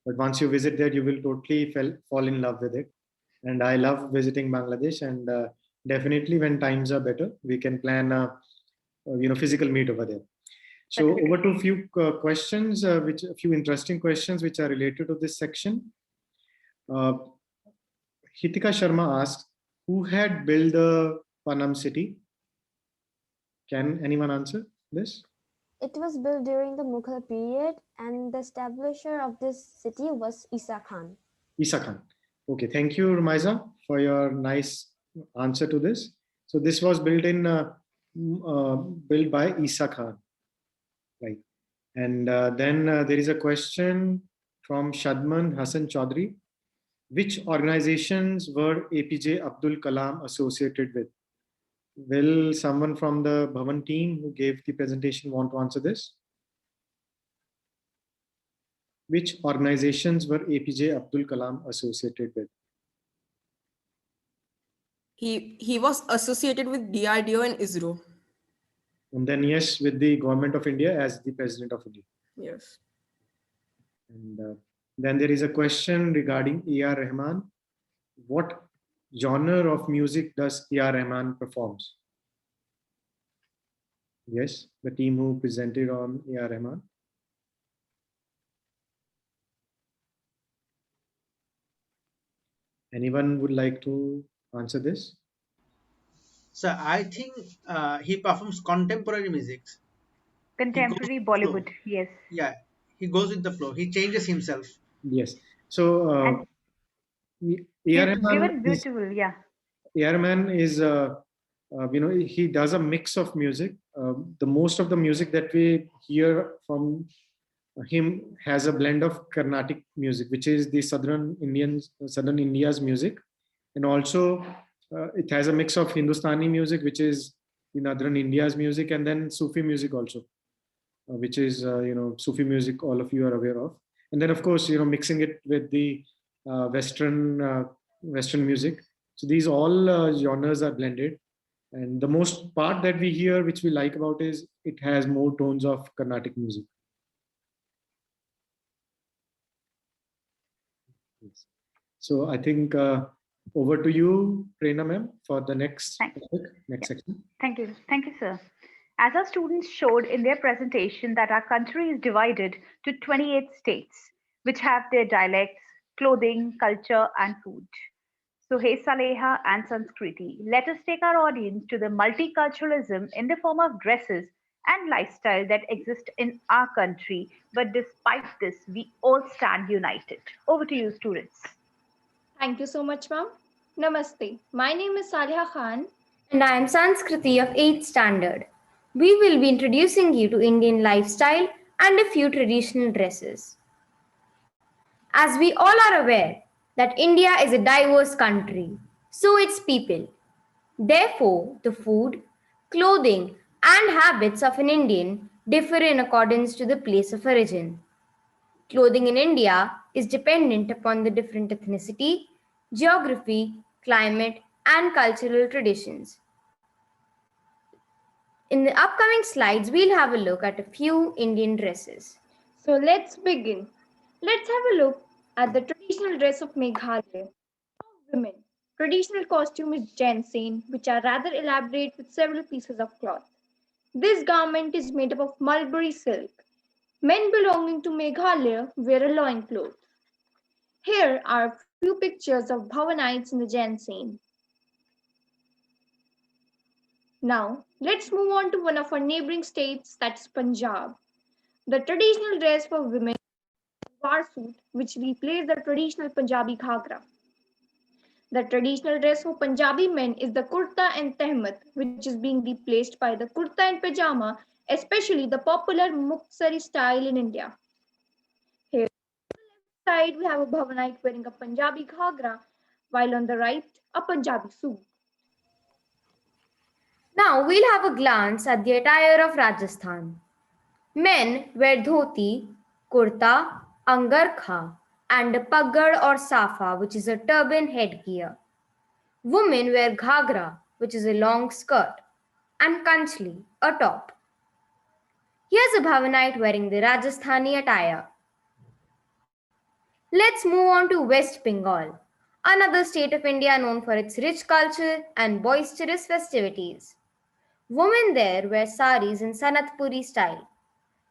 But once you visit there, you will totally fall in love with it. And I love visiting Bangladesh, and definitely when times are better, we can plan you know, physical meet over there. So over to a few questions, which a few interesting questions which are related to this section. Hitika Sharma asks, who had built the Panam city? Can anyone answer this? It was built during the Mughal period and the establisher of this city was Isa Khan. Isa Khan. Okay, thank you, Rumaiza, for your nice answer to this. So this was built built by Isa Khan, right? And then there is a question from Shadman Hassan Chaudhary. Which organizations were APJ Abdul Kalam associated with? Will someone from the Bhavan team who gave the presentation want to answer this? Which organizations were APJ Abdul Kalam associated with? He was associated with DRDO and ISRO. And then yes, with the government of India as the president of India. Yes. And then there is a question regarding A.R. Rahman. What genre of music does A.R. Rahman performs? Yes, the team who presented on A.R. Rahman. Anyone would like to answer this? So I think he performs contemporary music. Contemporary Bollywood, yes. Yeah, he goes with the flow. He changes himself. Yes. So A.R. Rahman beautiful, yeah. A.R. Rahman is, you know, he does a mix of music. The most of the music that we hear from him has a blend of Carnatic music, which is the southern India's music, And also it has a mix of Hindustani music, which is in northern India's music, and then Sufi music also, which is, Sufi music, all of you are aware of. And then, of course, mixing it with the Western music. So these all genres are blended. And the most part that we hear, which we like about, is it has more tones of Carnatic music. Yes. So I think over to you, Prerna ma'am, for the next section. Thank you. Thank you, sir. As our students showed in their presentation that our country is divided to 28 states, which have their dialects, clothing, culture, and food. So, hey Saleha and Sanskriti, let us take our audience to the multiculturalism in the form of dresses and lifestyle that exist in our country. But despite this, we all stand united. Over to you, students. Thank you so much, ma'am. Namaste. My name is Saliha Khan. And I am Sanskriti of 8th Standard. We will be introducing you to Indian lifestyle and a few traditional dresses. As we all are aware that India is a diverse country, so its people. Therefore, the food, clothing, and habits of an Indian differ in accordance to the place of origin. Clothing in India is dependent upon the different ethnicity, geography, climate, and cultural traditions. In the upcoming slides, we'll have a look at a few Indian dresses. So let's begin. Let's have a look at the traditional dress of Meghalaya. Women. Traditional costume is Jansen, which are rather elaborate with several pieces of cloth. This garment is made up of mulberry silk. Men belonging to Meghalaya wear a loincloth. Here are a few pictures of Bhavanites in the Jansen. Now, let's move on to one of our neighboring states, that's Punjab. The traditional dress for women is war suit, which replaces the traditional Punjabi ghagra. The traditional dress for Punjabi men is the kurta and tehmat, which is being replaced by the kurta and pajama, especially the popular Muksari style in India. Here on the left side, we have a Bhavanite wearing a Punjabi ghagra, while on the right, a Punjabi suit. Now we'll have a glance at the attire of Rajasthan. Men wear dhoti, kurta, angarkha, and a paggad or safa, which is a turban headgear. Women wear ghagra, which is a long skirt, and kanchli, a top. Here's a Bhavanite wearing the Rajasthani attire. Let's move on to West Bengal, another state of India known for its rich culture and boisterous festivities. Women there wear saris in Sanatpuri style.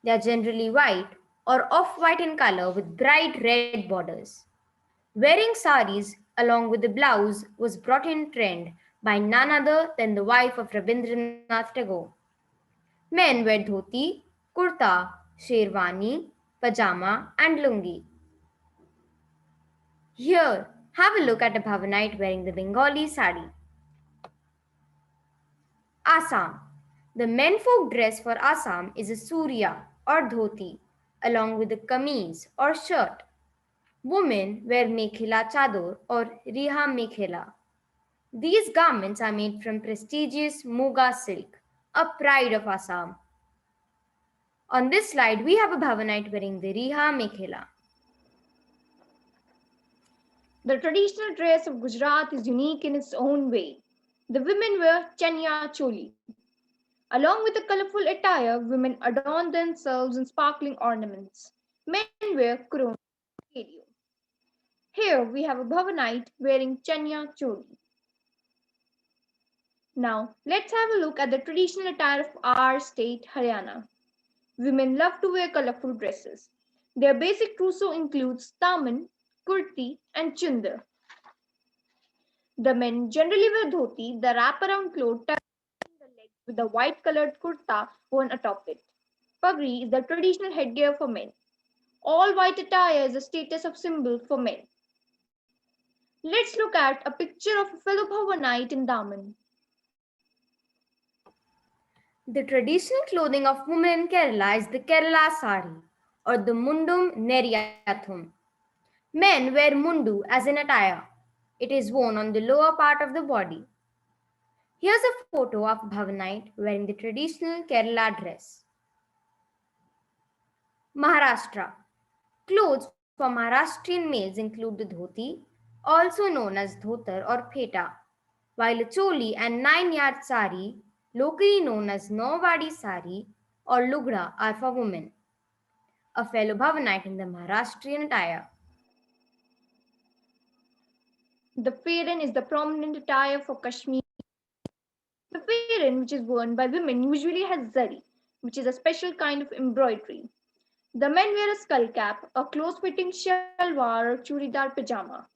They are generally white or off-white in color with bright red borders. Wearing saris along with the blouse was brought in trend by none other than the wife of Rabindranath Tagore. Men wear dhoti, kurta, sherwani, pajama and lungi. Here, have a look at a Bhavanite wearing the Bengali sari. Assam. The menfolk dress for Assam is a surya or dhoti, along with a kameez or shirt. Women wear mekhela chador or riha mekhela. These garments are made from prestigious Muga silk, a pride of Assam. On this slide, we have a Bhavanite wearing the riha mekhela. The traditional dress of Gujarat is unique in its own way. The women wear chanya choli. Along with the colorful attire, women adorn themselves in sparkling ornaments. Men wear kurun. Here we have a Bhavanite wearing chanya choli. Now let's have a look at the traditional attire of our state, Haryana. Women love to wear colorful dresses. Their basic trousseau includes taman, kurti, and chundar. The men generally wear dhoti, the wraparound cloth tucked in the leg with a white colored kurta worn atop it. Pagri is the traditional headgear for men. All white attire is a status of symbol for men. Let's look at a picture of a fellow Bhavanite in Daman. The traditional clothing of women in Kerala is the Kerala sari or the mundum neriyathum. Men wear mundu as an attire. It is worn on the lower part of the body. Here's a photo of Bhavanite wearing the traditional Kerala dress. Maharashtra. Clothes for Maharashtrian males include the dhoti, also known as dhotar or pheta, while a choli and 9-yard sari, locally known as Novadi sari or lugra, are for women. A fellow Bhavanite in the Maharashtrian attire. The fairan is the prominent attire for Kashmir. The fairan, which is worn by women, usually has zari, which is a special kind of embroidery. The men wear a skull cap, a close-fitting shalwar or churidar pajama.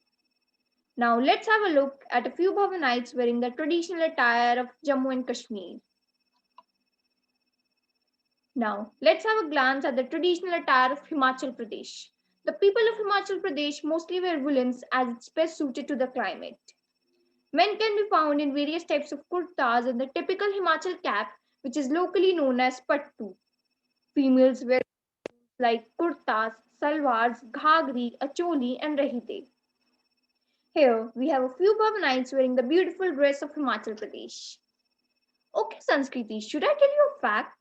Now let's have a look at a few Bhavanites wearing the traditional attire of Jammu and Kashmir. Now let's have a glance at the traditional attire of Himachal Pradesh. The people of Himachal Pradesh mostly wear woolens as it's best suited to the climate. Men can be found in various types of kurtas and the typical Himachal cap, which is locally known as pattu. Females wear like kurtas, salwars, ghagri, a choli, and rahite. Here we have a few Bhavanites wearing the beautiful dress of Himachal Pradesh. Okay, Sanskriti, should I tell you a fact?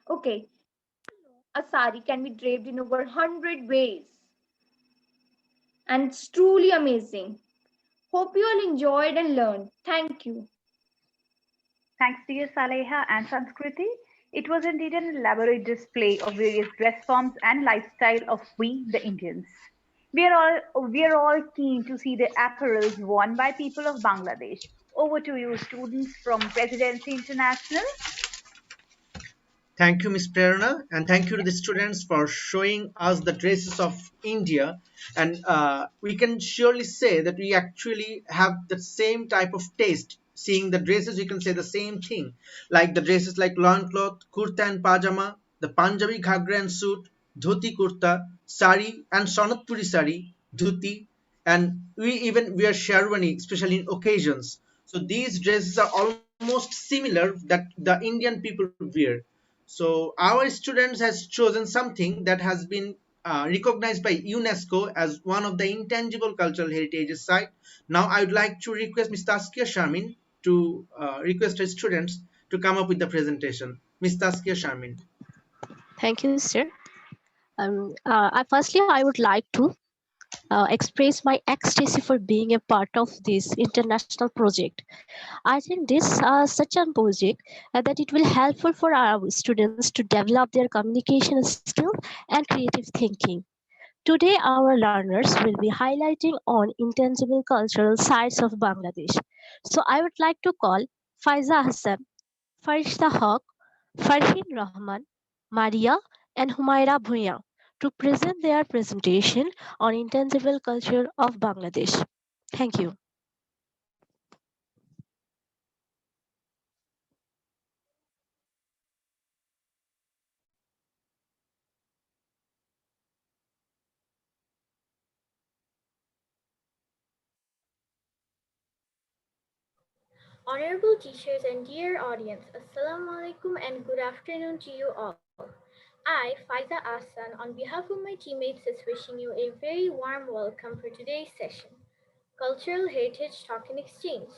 Okay, a sari can be draped in over 100 ways. And it's truly amazing. Hope you all enjoyed and learned. Thank you. Thanks dear Saleha and Sanskriti. It was indeed an elaborate display of various dress forms and lifestyle of we, the Indians. We are all keen to see the apparels worn by people of Bangladesh. Over to you, students from Presidency International. Thank you, Ms. Prerna, and thank you to the students for showing us the dresses of India. And we can surely say that we actually have the same type of taste. Seeing the dresses, we can say the same thing. Like the dresses like loincloth, kurta and pajama, the Punjabi ghagra and suit, dhoti kurta, sari and sonatpuri sari, dhuti, and we even wear sherwani, especially in occasions. So these dresses are almost similar that the Indian people wear. So our students has chosen something that has been recognized by UNESCO as one of the intangible cultural heritages site. Now I would like to request Ms. Taskia Sharmin to request her students to come up with the presentation. Ms. Taskia Sharmin. Thank you, sir. Firstly, I would like to express my ecstasy for being a part of this international project. I think this such a project that it will helpful for our students to develop their communication skill and creative thinking. Today, our learners will be highlighting on intangible cultural sites of Bangladesh. So I would like to call Faiza Hassan, Farishta Haq, Farhin Rahman, Maria, and Humaira Bhuya to present their presentation on intangible culture of Bangladesh. Thank you. Honorable teachers and dear audience, Assalamu alaikum and good afternoon to you all. I, Faiza Ahsan, on behalf of my teammates, is wishing you a very warm welcome for today's session, Cultural Heritage Talk and Exchange.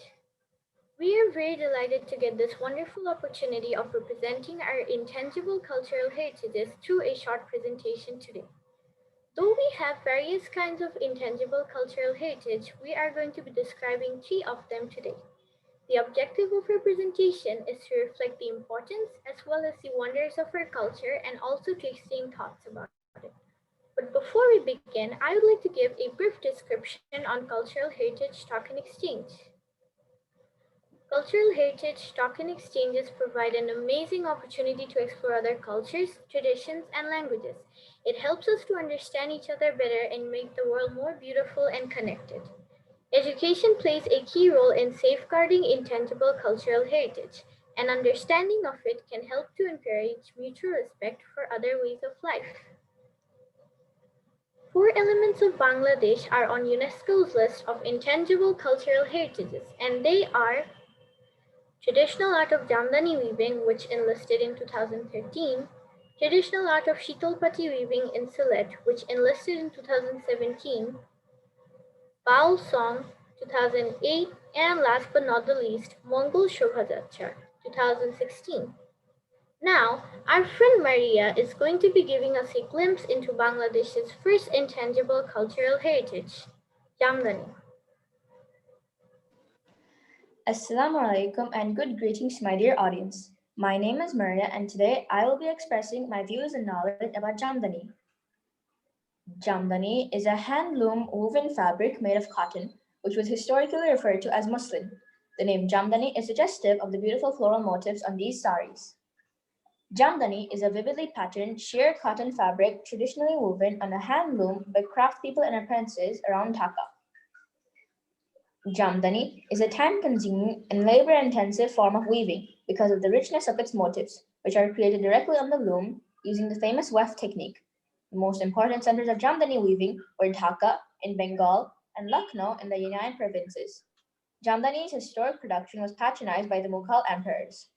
We are very delighted to get this wonderful opportunity of representing our intangible cultural heritages through a short presentation today. Though we have various kinds of intangible cultural heritage, we are going to be describing 3 of them today. The objective of our presentation is to reflect the importance as well as the wonders of our culture and also to exchange thoughts about it. But before we begin, I would like to give a brief description on cultural heritage talk and exchange. Cultural heritage talk and exchanges provide an amazing opportunity to explore other cultures, traditions, and languages. It helps us to understand each other better and make the world more beautiful and connected. Education plays a key role in safeguarding intangible cultural heritage. An understanding of it can help to encourage mutual respect for other ways of life. Four elements of Bangladesh are on UNESCO's list of Intangible Cultural Heritages, and they are traditional art of Jamdani weaving, which enlisted in 2013, traditional art of Shitalpati weaving in Sylhet, which enlisted in 2017, Baul Song, 2008, and last but not the least, Mongol Shobhajatra, 2016. Now, our friend Maria is going to be giving us a glimpse into Bangladesh's first intangible cultural heritage, Jamdani. Assalamu alaikum and good greetings, my dear audience. My name is Maria, and today I will be expressing my views and knowledge about Jamdani. Jamdani is a handloom woven fabric made of cotton, which was historically referred to as muslin. The name Jamdani is suggestive of the beautiful floral motifs on these saris. Jamdani is a vividly patterned sheer cotton fabric traditionally woven on a hand loom by craftspeople and apprentices around Dhaka. Jamdani is a time-consuming and labor-intensive form of weaving because of the richness of its motifs, which are created directly on the loom using the famous weft technique. The most important centers of Jamdani weaving were Dhaka in Bengal and Lucknow in the United Provinces. Jamdani's historic production was patronized by the Mughal emperors.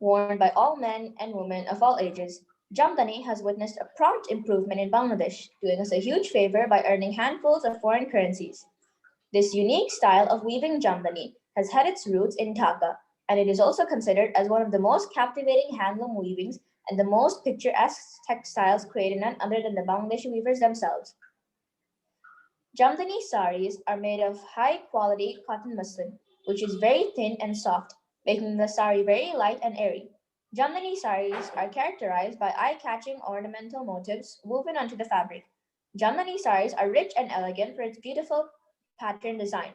Worn by all men and women of all ages, Jamdani has witnessed a prompt improvement in Bangladesh, doing us a huge favor by earning handfuls of foreign currencies. This unique style of weaving Jamdani has had its roots in Dhaka, and it is also considered as one of the most captivating handloom weavings and the most picturesque textiles created none other than the Bangladeshi weavers themselves. Jamdani saris are made of high-quality cotton muslin, which is very thin and soft, making the sari very light and airy. Jamdani saris are characterized by eye-catching ornamental motifs woven onto the fabric. Jamdani saris are rich and elegant for its beautiful pattern design.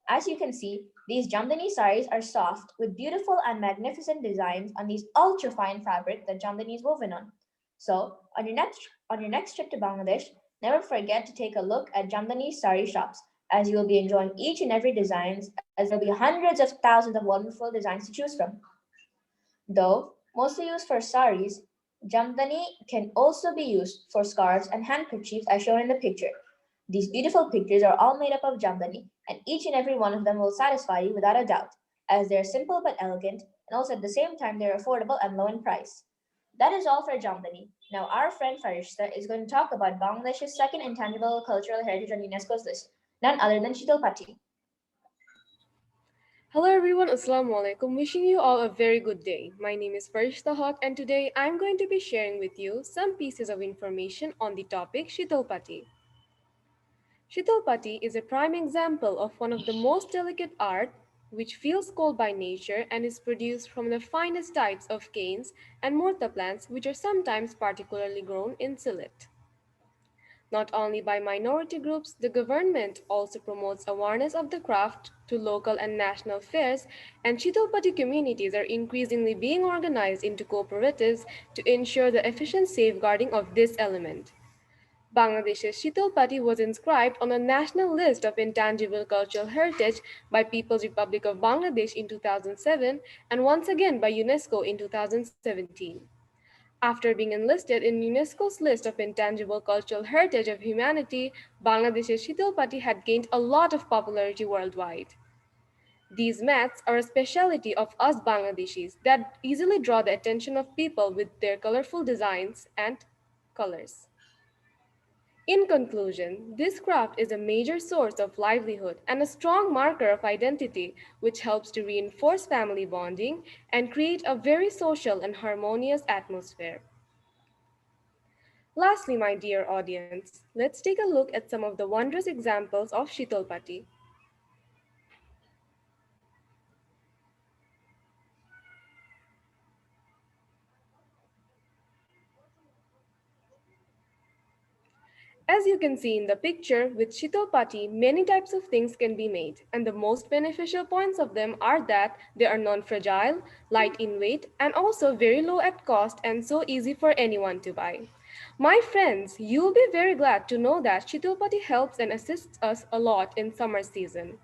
As you can see, these Jamdani saris are soft with beautiful and magnificent designs on these ultra-fine fabric that Jamdani is woven on. So, on your next trip to Bangladesh, never forget to take a look at Jamdani sari shops, as you will be enjoying each and every designs, as there will be hundreds of thousands of wonderful designs to choose from. Though mostly used for saris, Jamdani can also be used for scarves and handkerchiefs as shown in the picture. These beautiful pictures are all made up of Jamdani, and each and every one of them will satisfy you without a doubt, as they are simple but elegant, and also at the same time they are affordable and low in price. That is all for Jamdani. Now our friend Farishta is going to talk about Bangladesh's second intangible cultural heritage on UNESCO's list, none other than Shitalpati. Hello everyone, Assalamu alaikum. Wishing you all a very good day. My name is Farishta Haq, and today I'm going to be sharing with you some pieces of information on the topic Shitalpati. Shitalpati is a prime example of one of the most delicate art which feels cold by nature and is produced from the finest types of canes and morta plants which are sometimes particularly grown in Sylhet. Not only by minority groups, the government also promotes awareness of the craft to local and national fairs, and Shitalpati communities are increasingly being organized into cooperatives to ensure the efficient safeguarding of this element. Bangladesh's Shitalpati was inscribed on a national list of intangible cultural heritage by People's Republic of Bangladesh in 2007 and once again by UNESCO in 2017. After being enlisted in UNESCO's list of Intangible Cultural Heritage of Humanity, Bangladesh's Shitalpati had gained a lot of popularity worldwide. These mats are a specialty of us Bangladeshis that easily draw the attention of people with their colorful designs and colors. In conclusion, this craft is a major source of livelihood and a strong marker of identity, which helps to reinforce family bonding and create a very social and harmonious atmosphere. Lastly, my dear audience, let's take a look at some of the wondrous examples of Shitalpati. As you can see in the picture, with Shitalpati, many types of things can be made, and the most beneficial points of them are that they are non-fragile, light in weight, and also very low at cost and so easy for anyone to buy. My friends, you'll be very glad to know that Shitalpati helps and assists us a lot in summer season,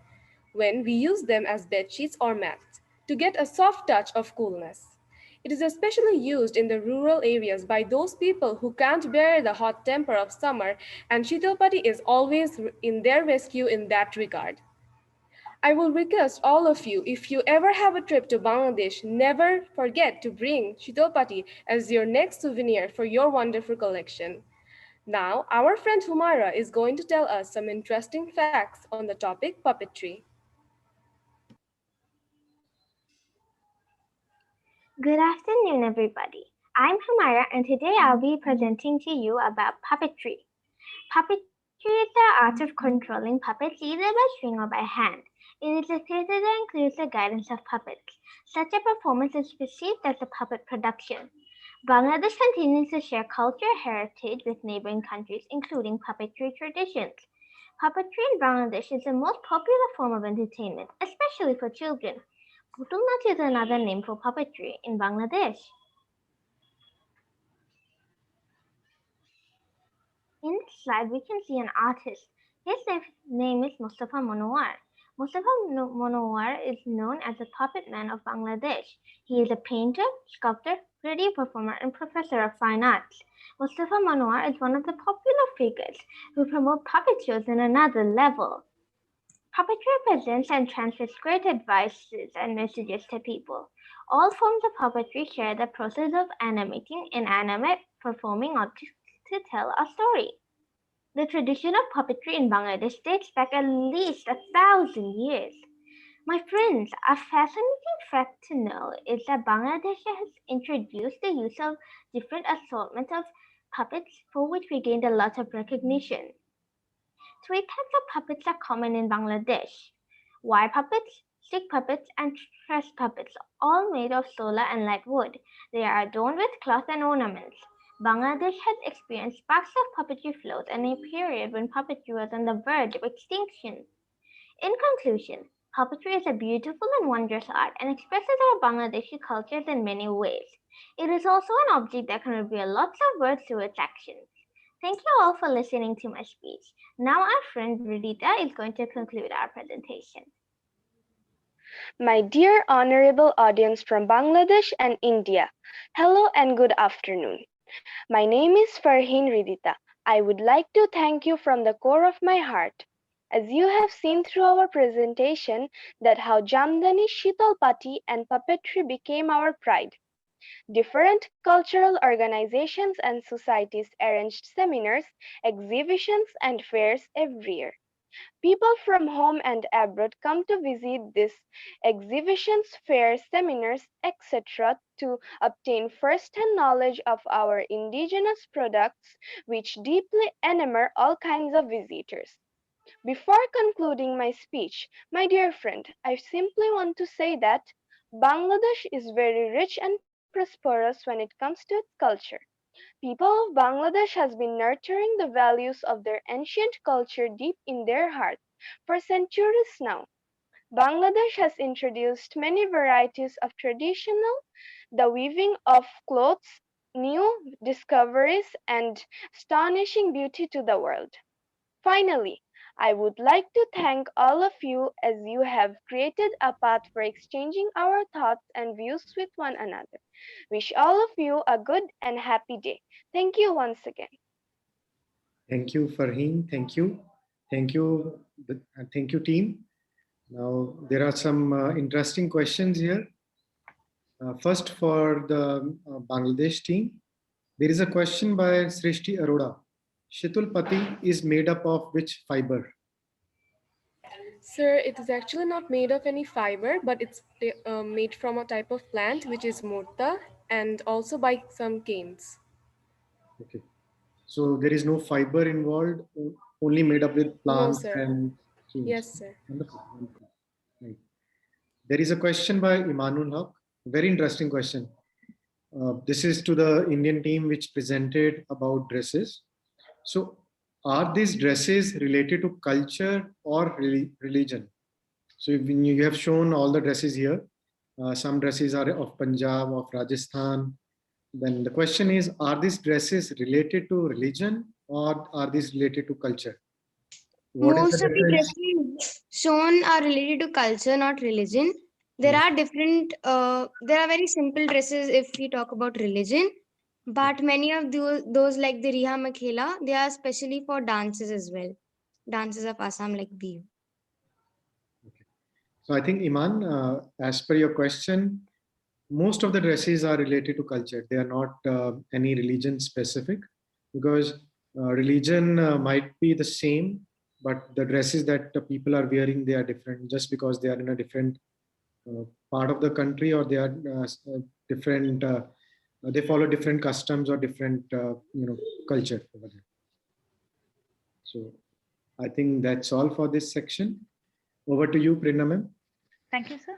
when we use them as bed sheets or mats. to get a soft touch of coolness. It is especially used in the rural areas by those people who can't bear the hot temper of summer, and Shitalpati is always in their rescue in that regard. I will request all of you, if you ever have a trip to Bangladesh, never forget to bring Shitalpati as your next souvenir for your wonderful collection. Now, our friend Humara is going to tell us some interesting facts on the topic puppetry. Good afternoon, everybody. I'm Hamara, and today I'll be presenting to you about puppetry. Puppetry is the art of controlling puppets either by string or by hand. It is a theater that includes the guidance of puppets. Such a performance is perceived as a puppet production. Bangladesh continues to share cultural heritage with neighboring countries, including puppetry traditions. Puppetry in Bangladesh is the most popular form of entertainment, especially for children. Putul Nach is another name for puppetry in Bangladesh. In this slide, we can see an artist. His name is Mustafa Monowar. Mustafa Monowar is known as the puppet man of Bangladesh. He is a painter, sculptor, radio performer, and professor of fine arts. Mustafa Monowar is one of the popular figures who promote puppet shows in another level. Puppetry presents and transfers great advices and messages to people. All forms of puppetry share the process of animating inanimate performing objects to tell a story. The tradition of puppetry in Bangladesh dates back at least 1,000 years. My friends, a fascinating fact to know is that Bangladesh has introduced the use of different assortments of puppets for which we gained a lot of recognition. 3 types of puppets are common in Bangladesh: wire puppets, stick puppets, and truss puppets, all made of solar and light wood. They are adorned with cloth and ornaments. Bangladesh has experienced sparks of puppetry flows and a period when puppetry was on the verge of extinction. In conclusion, puppetry is a beautiful and wondrous art and expresses our Bangladeshi cultures in many ways. It is also an object that can reveal lots of words through its actions. Thank you all for listening to my speech. Now our friend Ridita is going to conclude our presentation. My dear honorable audience from Bangladesh and India, hello and good afternoon. My name is Farheen Ridita. I would like to thank you from the core of my heart. As you have seen through our presentation that how Jamdani, Shitalpati and puppetry became our pride. Different cultural organizations and societies arranged seminars, exhibitions and fairs every year. People from home and abroad come to visit these exhibitions, fairs, seminars, etc. to obtain first-hand knowledge of our indigenous products, which deeply enamor all kinds of visitors. Before concluding my speech, my dear friend, I simply want to say that Bangladesh is very rich and prosperous when it comes to its culture. People of Bangladesh has been nurturing the values of their ancient culture deep in their hearts for centuries now. Bangladesh has introduced many varieties of traditional, the weaving of clothes, new discoveries, and astonishing beauty to the world. Finally, I would like to thank all of you as you have created a path for exchanging our thoughts and views with one another. Wish all of you a good and happy day. Thank you once again. Thank you, Farheen. Thank you. Thank you. Thank you, team. Now, there are some interesting questions here. First, for the Bangladesh team, there is a question by Srishti Arora. Shitulpati is made up of which fiber? Sir, it is actually not made of any fiber, but it's made from a type of plant which is murta and also by some canes. Okay. So there is no fiber involved, only made up with plants No, sir. and canes. Yes, sir. Wonderful. Wonderful. Right. There is a question by Imanul Haq. Very interesting question. This is to the Indian team which presented about dresses. So are these dresses related to culture or religion? So you have shown all the dresses here. Some dresses are of Punjab, of Rajasthan. Then the question is, are these dresses related to religion or are these related to culture? What is Most the of the difference? dresses shown are related to culture, not religion. There are there are very simple dresses if we talk about religion, but many of those like the Riha Makhela, they are specially for dances as well. Dances of Assam like Bihu. So I think Iman, as per your question, most of the dresses are related to culture. They are not any religion specific, because religion might be the same, but the dresses that the people are wearing, they are different just because they are in a different part of the country, or they are different. They follow different customs or different culture over there. So I think that's all for this section. Over to you, Prerna ma'am. Thank you, sir.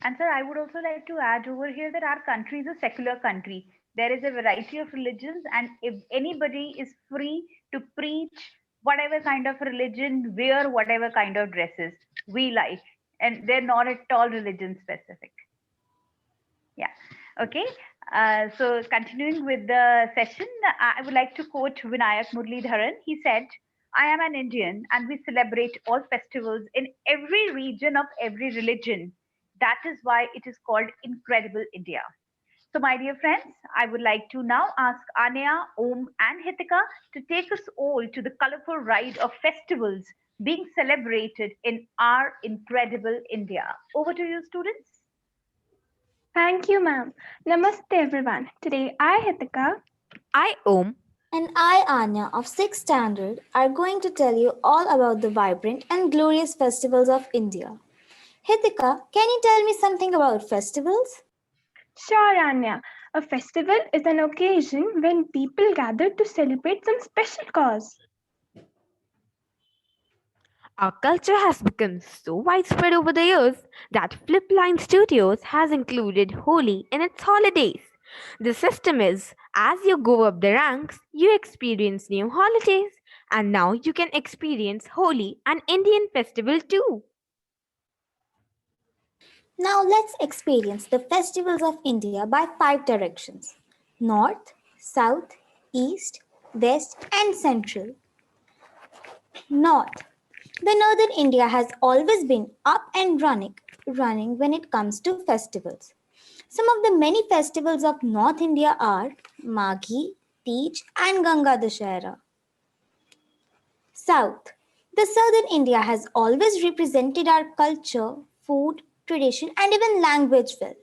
And sir, I would also like to add over here that our country is a secular country. There is a variety of religions, and if anybody is free to preach whatever kind of religion, wear whatever kind of dresses we like, and they're not at all religion specific. Yeah. Okay. So continuing with the session, I would like to quote Vinayak Muralidharan. He said, "I am an Indian and we celebrate all festivals in every region of every religion. That is why it is called Incredible India." So my dear friends, I would like to now ask Anya, Om and Hitika to take us all to the colorful ride of festivals being celebrated in our incredible India. Over to you, students. Thank you, ma'am. Namaste, everyone. Today, I, Hitika, I, Om, and I, Anya, of 6th standard, are going to tell you all about the vibrant and glorious festivals of India. Hitika, can you tell me something about festivals? Sure, Anya. A festival is an occasion when people gather to celebrate some special cause. Our culture has become so widespread over the years that Flipline Studios has included Holi in its holidays. The system is, as you go up the ranks, you experience new holidays, and now you can experience Holi, an Indian festival too. Now let's experience the festivals of India by 5 directions: North, South, East, West, and Central. North. The Northern India has always been up and running when it comes to festivals. Some of the many festivals of North India are Maghi, Teej, and Ganga Dashera. South. The Southern India has always represented our culture, food, tradition, and even language well.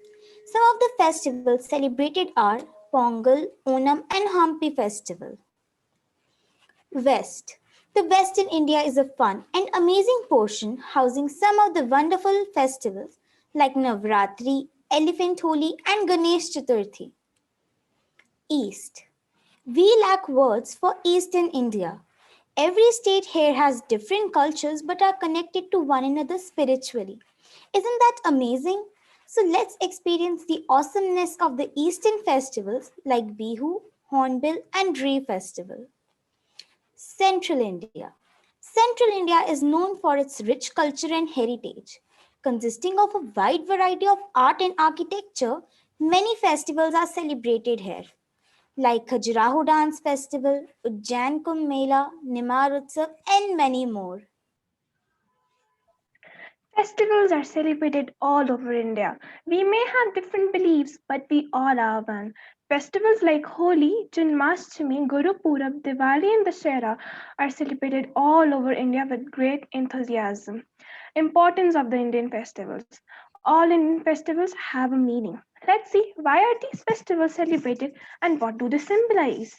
Some of the festivals celebrated are Pongal, Onam, and Hampi festival. West. The Western India is a fun and amazing portion housing some of the wonderful festivals like Navratri, Elephant Holi, and Ganesh Chaturthi. East. We lack words for Eastern India. Every state here has different cultures but are connected to one another spiritually. Isn't that amazing? So let's experience the awesomeness of the Eastern festivals like Bihu, Hornbill, and Ree Festival. Central India. Central India is known for its rich culture and heritage. Consisting of a wide variety of art and architecture, many festivals are celebrated here, like Khajuraho Dance Festival, Ujjain Kumbh Mela, Nimar Utsav, and many more. Festivals are celebrated all over India. We may have different beliefs, but we all are one. Festivals like Holi, Janmashtami, Guru Purab, Diwali, and Dashera are celebrated all over India with great enthusiasm. Importance of the Indian festivals. All Indian festivals have a meaning. Let's see, why are these festivals celebrated and what do they symbolize?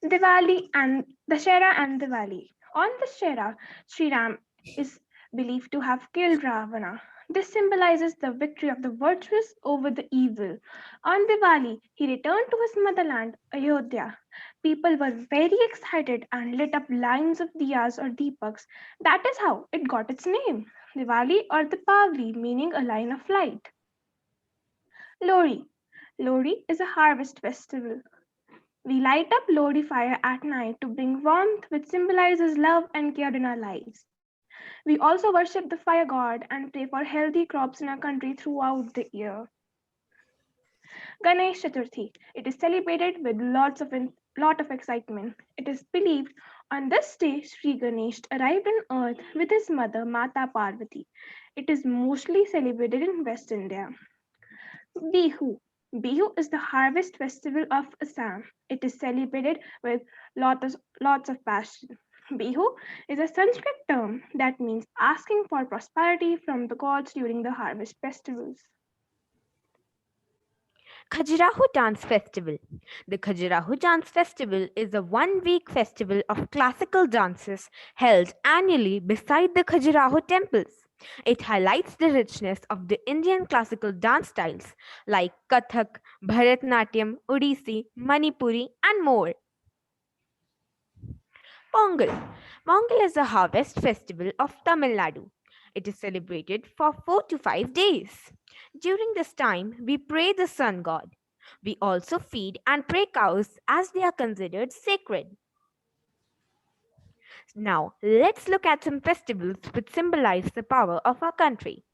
Diwali and Dashera and Diwali. On Dashera, Sri Ram is believed to have killed Ravana. This symbolizes the victory of the virtuous over the evil. On Diwali, he returned to his motherland, Ayodhya. People were very excited and lit up lines of diyas or deepaks. That is how it got its name, Diwali or Dipavali, meaning a line of light. Lori. Lori is a harvest festival. We light up Lodi fire at night to bring warmth, which symbolizes love and care in our lives. We also worship the fire god and pray for healthy crops in our country throughout the year. Ganesh Chaturthi. It is celebrated with lot of excitement. It is believed On this day, Sri Ganesh arrived on earth with his mother Mata Parvati. It is mostly celebrated in West India. Bihu. Bihu is the harvest festival of Assam. It is celebrated with lots of passion. Bihu is a Sanskrit term that means asking for prosperity from the gods during the harvest festivals. Khajuraho Dance Festival. The Khajuraho Dance Festival is a one-week festival of classical dances held annually beside the Khajuraho temples. It highlights the richness of the Indian classical dance styles like Kathak, Bharatanatyam, Odissi, Manipuri, and more. Pongal. Pongal is a harvest festival of Tamil Nadu. It is celebrated for 4 to 5 days. During this time, we pray the sun god. We also feed and pray cows as they are considered sacred. Now, let's look at some festivals which symbolize the power of our country.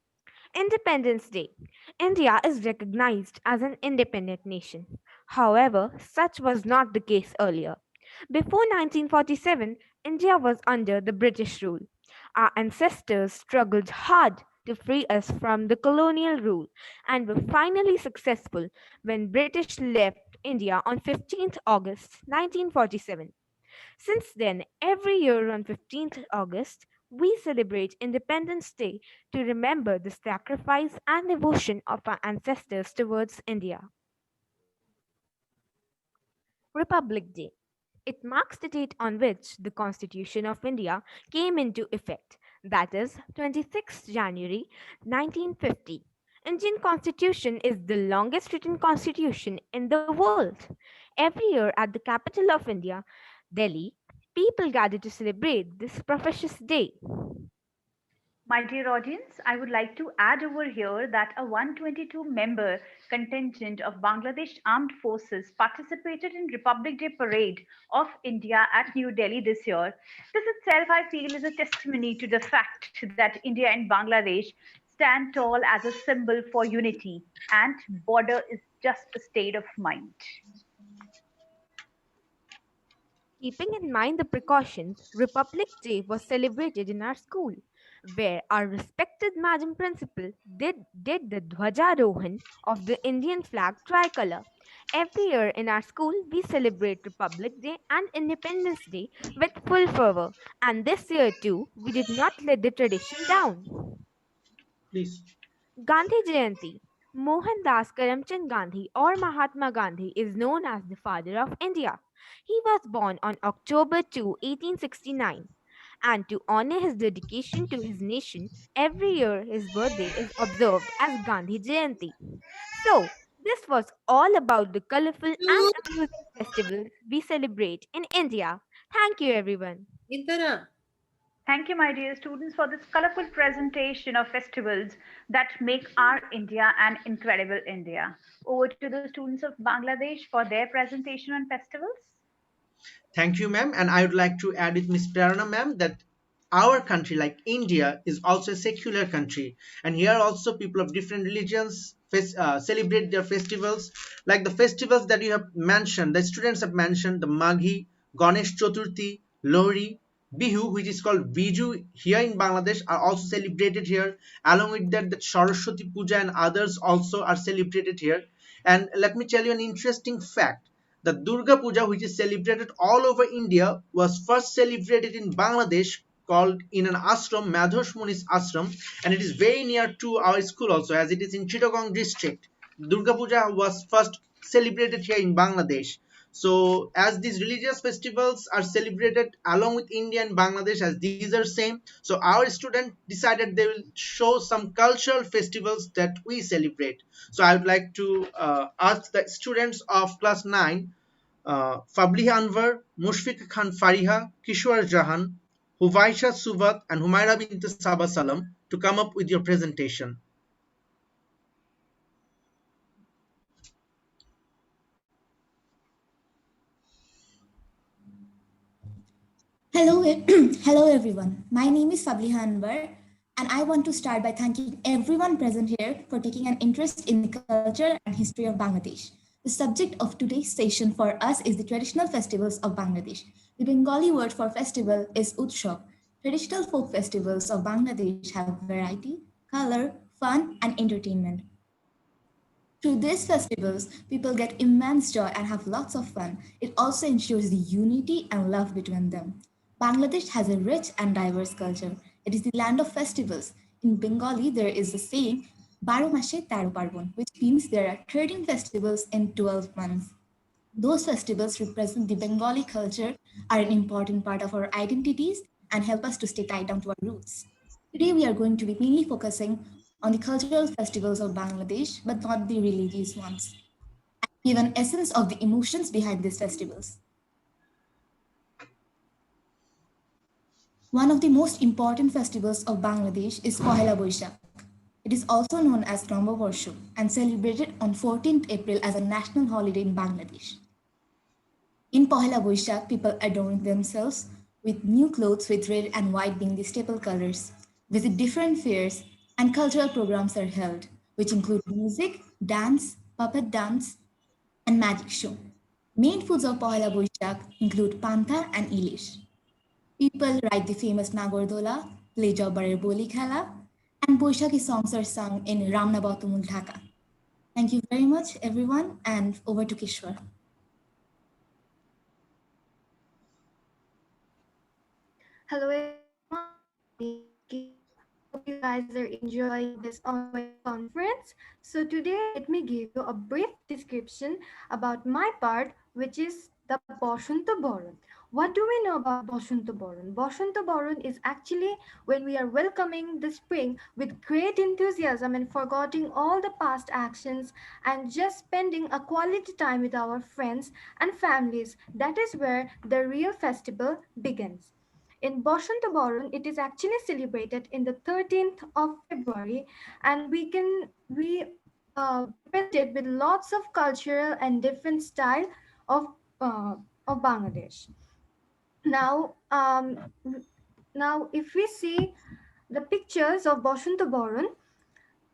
Independence Day. India is recognized as an independent nation. However, such was not the case earlier. Before 1947, India was under the British rule. Our ancestors struggled hard to free us from the colonial rule and were finally successful when British left India on 15th August 1947. Since then, every year on 15th August, we celebrate Independence Day to remember the sacrifice and devotion of our ancestors towards India. Republic Day. It marks the date on which the Constitution of India came into effect, that is 26th January 1950. Indian Constitution is the longest written constitution in the world. Every year at the capital of India, Delhi, people gather to celebrate this precious day. My dear audience, I would like to add over here that a 122-member contingent of Bangladesh Armed Forces participated in Republic Day Parade of India at New Delhi this year. This itself, I feel, is a testimony to the fact that India and Bangladesh stand tall as a symbol for unity, and border is just a state of mind. Keeping in mind the precautions, Republic Day was celebrated in our school, where our respected Madam Principal did the Dhwajarohan of the Indian flag tricolor. Every year in our school, we celebrate Republic Day and Independence Day with full fervor, and this year too, we did not let the tradition down. Please. Gandhi Jayanti. Mohandas Karamchand Gandhi or Mahatma Gandhi is known as the father of India. He was born on October 2, 1869. And to honor his dedication to his nation, every year his birthday is observed as Gandhi Jayanti. So, this was all about the colorful and amusing festivals we celebrate in India. Thank you, everyone. Thank you, my dear students, for this colorful presentation of festivals that make our India an incredible India. Over to the students of Bangladesh for their presentation on festivals. Thank you, ma'am. And I would like to add with Miss Prerana, ma'am, that our country, like India, is also a secular country. And here also people of different religions celebrate their festivals. Like the festivals that you have mentioned, the students have mentioned, the Maghi, Ganesh Chaturthi, Lohri, Bihu, which is called Biju here in Bangladesh, are also celebrated here. Along with that, the Saraswati Puja and others also are celebrated here. And let me tell you an interesting fact. The Durga Puja, which is celebrated all over India, was first celebrated in Bangladesh, called in an ashram, Madhosh Muni's ashram, and it is very near to our school also, as it is in Chittagong district. Durga Puja was first celebrated here in Bangladesh. So as these religious festivals are celebrated along with India and Bangladesh, as these are same, so our student decided they will show some cultural festivals that we celebrate. So I would like to ask the students of class 9, Fabliha Anwar, Mushfiq Khan Fariha, Kishwar Jahan, Huvaisha Suvat, and Humaira bint Saba Salam to come up with your presentation. Hello, hello everyone. My name is Fabliha Anwar, and I want to start by thanking everyone present here for taking an interest in the culture and history of Bangladesh. The subject of today's session for us is the traditional festivals of Bangladesh. The Bengali word for festival is Utshab. Traditional folk festivals of Bangladesh have variety, color, fun, and entertainment. Through these festivals, people get immense joy and have lots of fun. It also ensures the unity and love between them. Bangladesh has a rich and diverse culture. It is the land of festivals. In Bengali, there is a saying, Baro Mashe Taro Parbon, which means there are 13 festivals in 12 months. Those festivals represent the Bengali culture, are an important part of our identities, and help us to stay tied down to our roots. Today, we are going to be mainly focusing on the cultural festivals of Bangladesh, but not the religious ones, and give an essence of the emotions behind these festivals. One of the most important festivals of Bangladesh is Pohela Boishakh. It is also known as Navabarsho and celebrated on 14th April as a national holiday in Bangladesh. In Pohela Boishakh, people adorn themselves with new clothes with red and white being the staple colors, visit different fairs, and cultural programs are held, which include music, dance, puppet dance, and magic show. Main foods of Pohela Boishakh include pantha and ilish. People ride the famous Nagardola, play Jabbarer Boli Khela, and Boishakhi songs are sung in Ramna Batumul Dhaka. Thank you very much, everyone, and over to Kishwar. Hello everyone, my name is Kishore. Hope you guys are enjoying this ongoing conference. So today let me give you a brief description about my part, which is the Bosanta Boron. What do we know about Bosanta Boron? Bosanta Boron is actually when we are welcoming the spring with great enthusiasm and forgetting all the past actions and just spending a quality time with our friends and families. That is where the real festival begins. In Boshantabaran, it is actually celebrated in the 13th of February, and we represent it with lots of cultural and different style of uh, of Bangladesh. Now, now if we see the pictures of Boshantabaran,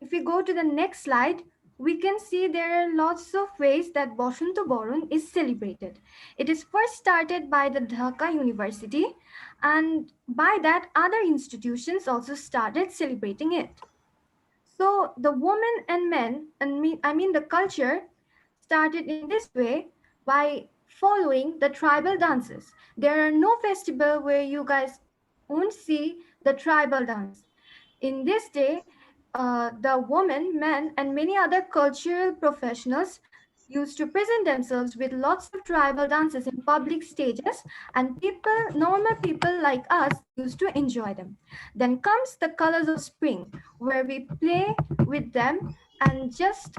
if we go to the next slide, we can see there are lots of ways that Bosanta Boron is celebrated. It is first started by the Dhaka University, and by that, other institutions also started celebrating it. So the women and men, I mean the culture, started in this way by following the tribal dances. There are no festival where you guys won't see the tribal dance. In this day, the women, men, and many other cultural professionals used to present themselves with lots of tribal dances in public stages, and normal people like us, used to enjoy them. Then comes the colors of spring, where we play with them and just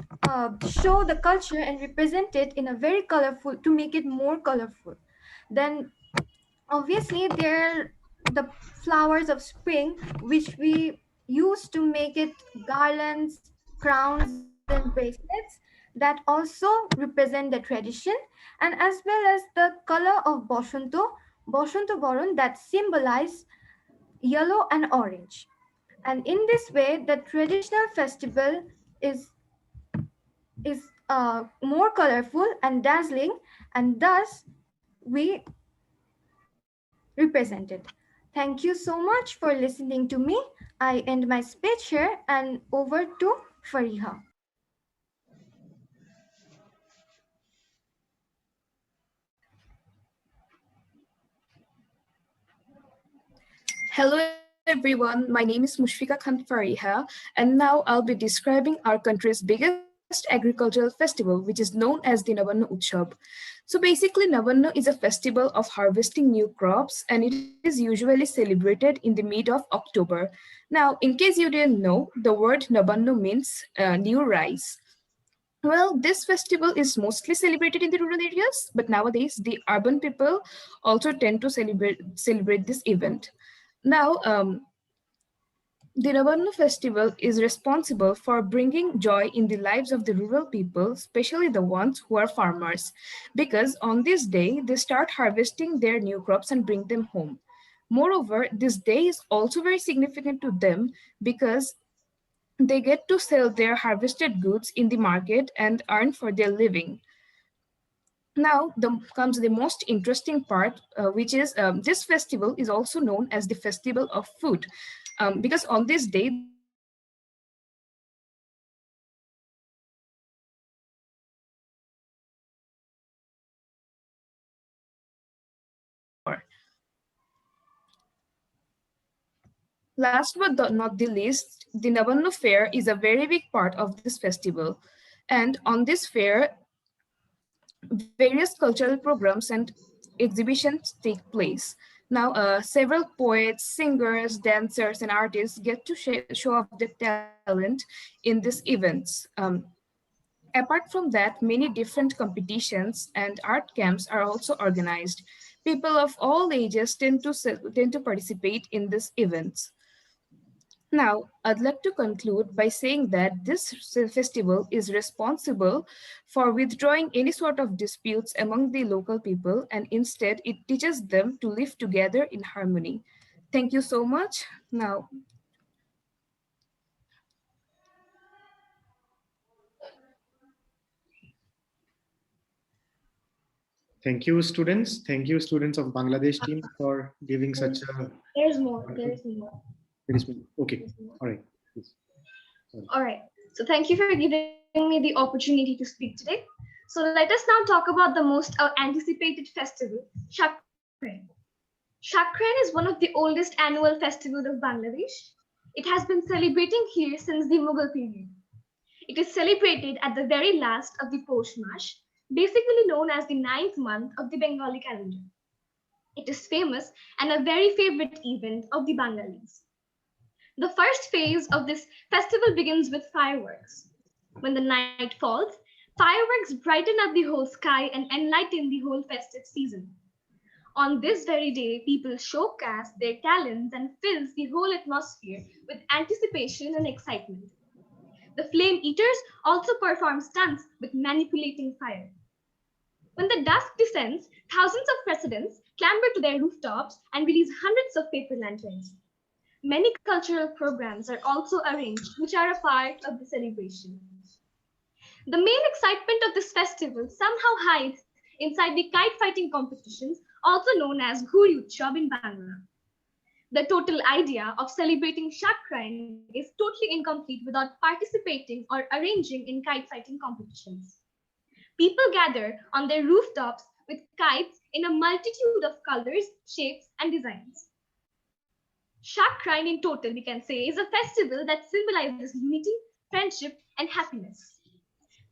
show the culture and represent it in a very colorful to make it more colorful. Then obviously there are the flowers of spring which we use to make it garlands, crowns, and bracelets that also represent the tradition, and as well as the color of boshanto boron, that symbolize yellow and orange. And in this way the traditional festival is more colorful and dazzling, and thus we represented. Thank you so much for listening to me. I end my speech here and over to Fariha. Hello everyone, my name is Mushfika Khan Fariha, and now I'll be describing our country's biggest agricultural festival, which is known as the Navanna Utsav. So basically, Navanna is a festival of harvesting new crops, and it is usually celebrated in the mid of October. Now, in case you didn't know, the word Navanna means new rice. Well, this festival is mostly celebrated in the rural areas, but nowadays the urban people also tend to celebrate this event. Now, the Ravanna festival is responsible for bringing joy in the lives of the rural people, especially the ones who are farmers, because on this day they start harvesting their new crops and bring them home. Moreover, this day is also very significant to them because they get to sell their harvested goods in the market and earn for their living. Now comes the most interesting part, which is this festival is also known as the Festival of Food, because on this day the Navaratri celebrations begins with fireworks, celebrating Shakra and Untitled Chapter, more. Last but not the least, the Navannu Fair is a very big part of this festival. And on this fair, various cultural programs and exhibitions take place. Now, several poets, singers, dancers, and artists get to show off their talent in these events. Apart from that, many different competitions and art camps are also organized. People of all ages tend to participate in these events. Now, I'd like to conclude by saying that this festival is responsible for withdrawing any sort of disputes among the local people, and instead it teaches them to live together in harmony. Thank you so much. Now, Thank you, students. Thank you, students of Bangladesh team, for giving such a There's more. wonderful. There's more. Okay, There's more. all right. Please. Sorry. All right. So thank you for giving me the opportunity to speak today. So let us now talk about the most anticipated festival, Shakran. Shakran is one of the oldest annual festivals of Bangladesh. It has been celebrating here since the Mughal period. It is celebrated at the very last of the Posh Mash, basically known as the ninth month of the Bengali calendar. It is famous and a very favorite event of the Bengalis. The first phase of this festival begins with fireworks. When the night falls, fireworks brighten up the whole sky and enlighten the whole festive season. On this very day, people showcase their talents and fills the whole atmosphere with anticipation and excitement. The flame eaters also perform stunts with manipulating fire. When the dusk descends, thousands of residents clamber to their rooftops and release hundreds of paper lanterns. Many cultural programs are also arranged, which are a part of the celebration. The main excitement of this festival somehow hides inside the kite fighting competitions, also known as Ghuri Utshab in Bangla. The total idea of celebrating Shakran is totally incomplete without participating or arranging in kite fighting competitions. People gather on their rooftops with kites in a multitude of colors, shapes, and designs. Shakran in total, we can say, is a festival that symbolizes unity, friendship, and happiness.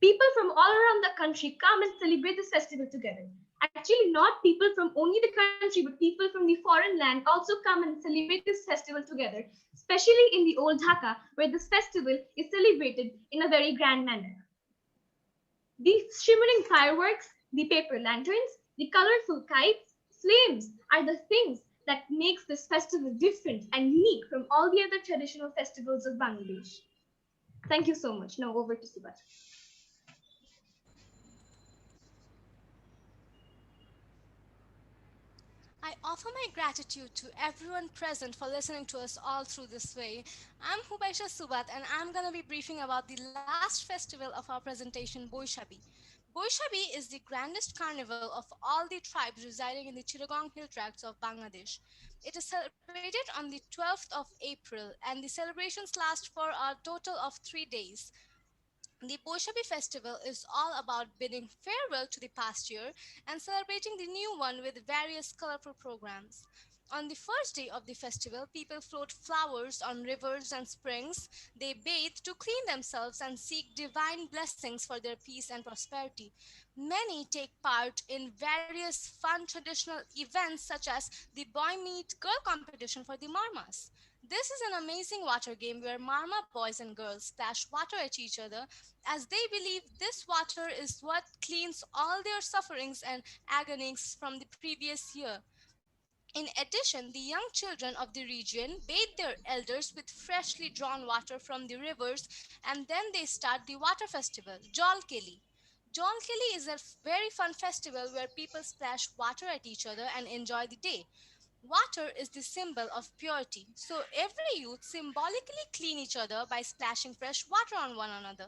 People from all around the country come and celebrate this festival together. Actually, not people from only the country, but people from the foreign land also come and celebrate this festival together, especially in the old Dhaka, where this festival is celebrated in a very grand manner. The shimmering fireworks, the paper lanterns, the colorful kites, flames are the things that makes this festival different and unique from all the other traditional festivals of Bangladesh. Thank you so much. Now over to Subhat. I offer my gratitude to everyone present for listening to us all through this way. I'm Hubaisha Subat and I'm going to be briefing about the last festival of our presentation, Boishabi. Boishabi is the grandest carnival of all the tribes residing in the Chittagong hill tracts of Bangladesh. It is celebrated on the 12th of April and the celebrations last for a total of 3 days. The Boishabi festival is all about bidding farewell to the past year and celebrating the new one with various colorful programs. On the first day of the festival, people float flowers on rivers and springs. They bathe to clean themselves and seek divine blessings for their peace and prosperity. Many take part in various fun traditional events such as the boy meet girl competition for the marmas. This is an amazing water game where Marma boys and girls splash water at each other as they believe this water is what cleans all their sufferings and agonies from the previous year. In addition, the young children of the region bathe their elders with freshly drawn water from the rivers and then they start the water festival, Jol Keli. Jol Keli is a very fun festival where people splash water at each other and enjoy the day. Water is the symbol of purity, so every youth symbolically clean each other by splashing fresh water on one another.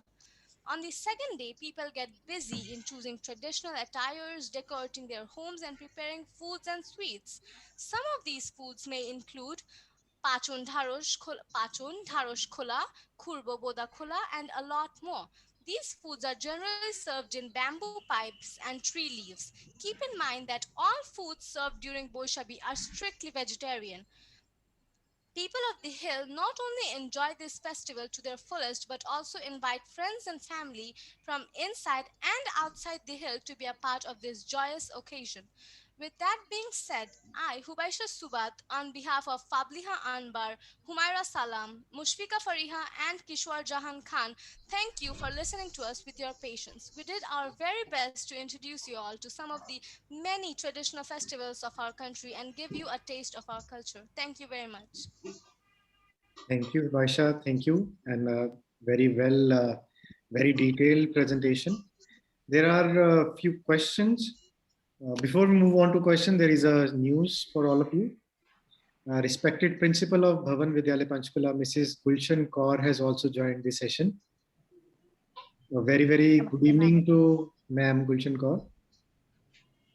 On the second day, people get busy in choosing traditional attires, decorating their homes, and preparing foods and sweets. Some of these foods may include pachon, dharosh khola, khurbo boda khola, and a lot more. These foods are generally served in bamboo pipes and tree leaves. Keep in mind that all foods served during Boishabi are strictly vegetarian. People of the hill not only enjoy this festival to their fullest but also invite friends and family from inside and outside the hill to be a part of this joyous occasion. With that being said, I, Hubaisha Subat, on behalf of Fabliha Anbar, Humaira Salam, Mushfika Fariha, and Kishwar Jahan Khan, thank you for listening to us with your patience. We did our very best to introduce you all to some of the many traditional festivals of our country and give you a taste of our culture. Thank you very much. Thank you, Vaisha. Thank you. And very well, very detailed presentation. There are a few questions. Before we move on to question, there is a news for all of you. Respected Principal of Bhavan Vidyalaya Panchkula, Mrs. Gulshan Kaur has also joined this session. A very, very good evening to Ma'am Gulshan Kaur.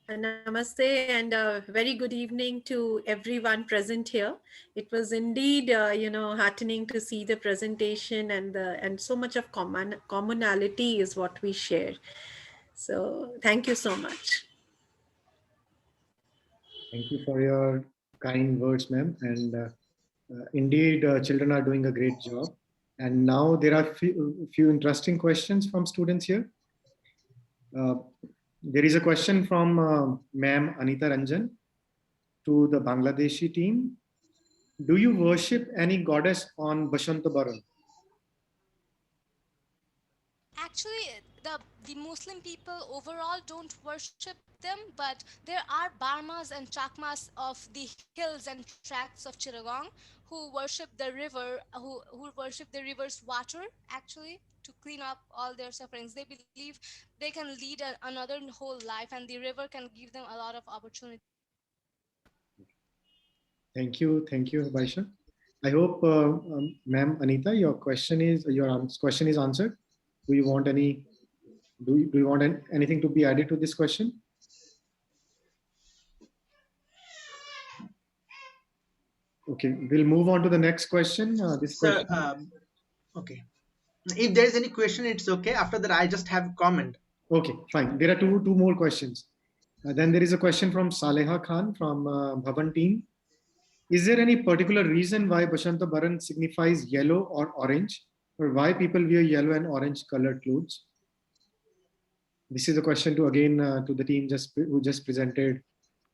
Namaste and a very good evening to everyone present here. It was indeed, heartening to see the presentation and so much of commonality is what we share. So thank you so much. Thank you for your kind words, ma'am. And indeed, children are doing a great job. And now there are few interesting questions from students here. There is a question from Ma'am Anita Ranjan to the Bangladeshi team. Do you worship any goddess on Bashanta Baran? Actually, the Muslim people overall don't worship them, but there are Barmas and Chakmas of the hills and tracts of Chittagong who worship the river, who worship the river's water actually to clean up all their sufferings. They believe they can lead another whole life, and the river can give them a lot of opportunity. Thank you, Baisha. I hope, Ma'am Anita, your question is answered. Do you want anything to be added to this question? Okay, we'll move on to the next question. Sir, okay. If there is any question, it's okay. After that, I just have a comment. Okay, fine. There are two more questions. Then there is a question from Saleha Khan from Bhavan team. Is there any particular reason why Bashanta Baran signifies yellow or orange, or why people wear yellow and orange colored clothes? This is a question to the team who just presented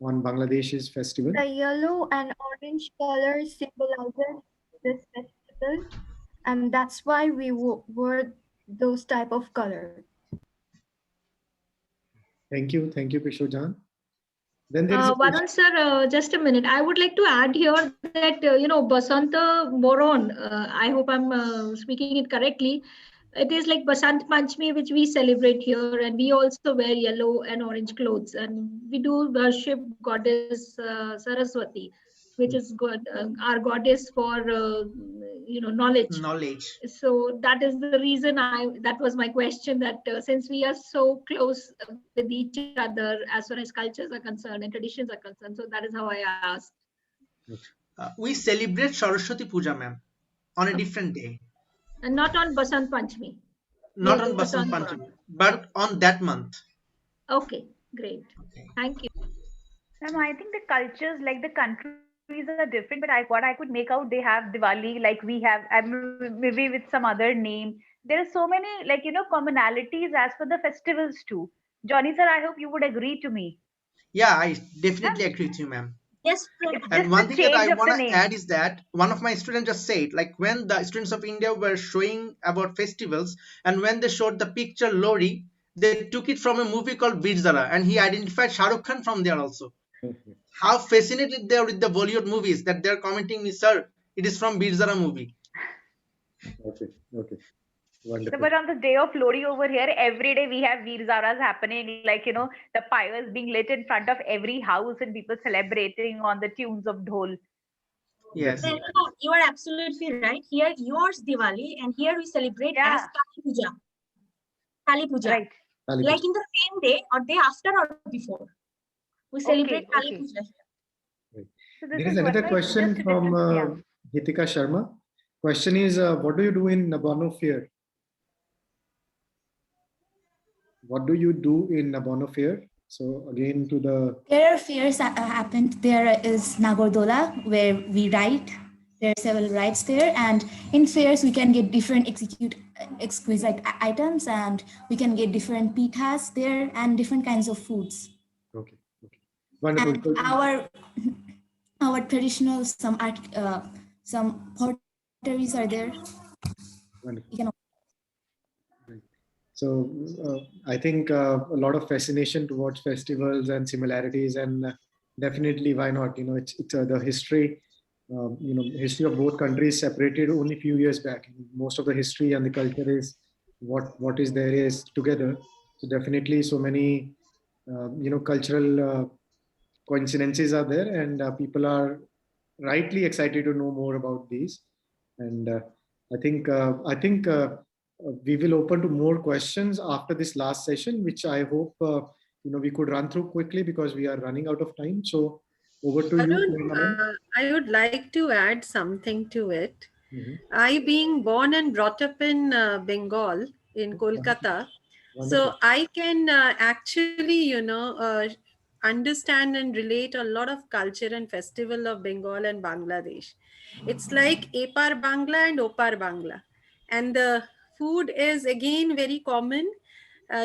on Bangladesh's festival. The yellow and orange color symbolizes this festival, and that's why we wore those type of color. Thank you, Pishojan. Then there is Varun sir, just a minute. I would like to add here that Basanta Moron. I hope I'm speaking it correctly. It is like Basant Panchami, which we celebrate here, and we also wear yellow and orange clothes, and we do worship goddess Saraswati, which is our goddess for knowledge. So that is the reason that was my question, that since we are so close with each other as far as cultures are concerned and traditions are concerned, so that is how I asked. We celebrate Saraswati Puja, ma'am, on a different day. And not on Basant Panchami. Not on Basant Panchami, but on that month. Okay, great. Okay. Thank you. Ma'am, I think the cultures, like the countries are different, but what I could make out, they have Diwali, like we have, maybe with some other name. There are so many, commonalities as for the festivals too. Johnny sir, I hope you would agree to me. Yeah, I definitely agree with you, ma'am. Yes, and one thing that I want to add is that one of my students just said, like when the students of India were showing about festivals, and when they showed the picture Lori, they took it from a movie called Birzara, and he identified Shah Rukh Khan from there also. How fascinated they are with the Bollywood movies that they're commenting me, sir, it is from Birzara movie. Okay. So, but on the day of Lodi over here, every day we have Veer Zaras happening, like, the pyres being lit in front of every house and people celebrating on the tunes of dhol. Yes. You are absolutely right. Here, yours Diwali, and here we celebrate as Kali Puja. Kali Puja. Right. Like in the same day or day after or before. We celebrate Okay, Kali okay. Puja. Right. So this There is is what, another like, just question a from different, yeah. Gitika Sharma. Question is, what do you do in Nabono Fair? What do you do in Nabono Fair? So again to the... There are fairs that happened. There is Nagardola, where we ride. There are several rides there, and in fairs we can get different exquisite items, and we can get different pithas there and different kinds of foods. Okay, okay. Wonderful. And our traditional some potteries are there. Wonderful. You can So I think a lot of fascination towards festivals and similarities, and definitely why not? You know, it's the history. You know, history of both countries separated only a few years back. Most of the history and the culture is what is there is together. So definitely, so many you know, cultural coincidences are there, and people are rightly excited to know more about these. And I think we will open to more questions after this last session, which I hope you know, we could run through quickly because we are running out of time. So over to you, Arun, Prerna. I would like to add something to it. Mhm. I, being born and brought up in Bengal, in Kolkata, Wonderful. so I can actually, understand and relate a lot of culture and festival of Bengal and Bangladesh. It's like Epar Bangla and Opar Bangla. And the food is again very common.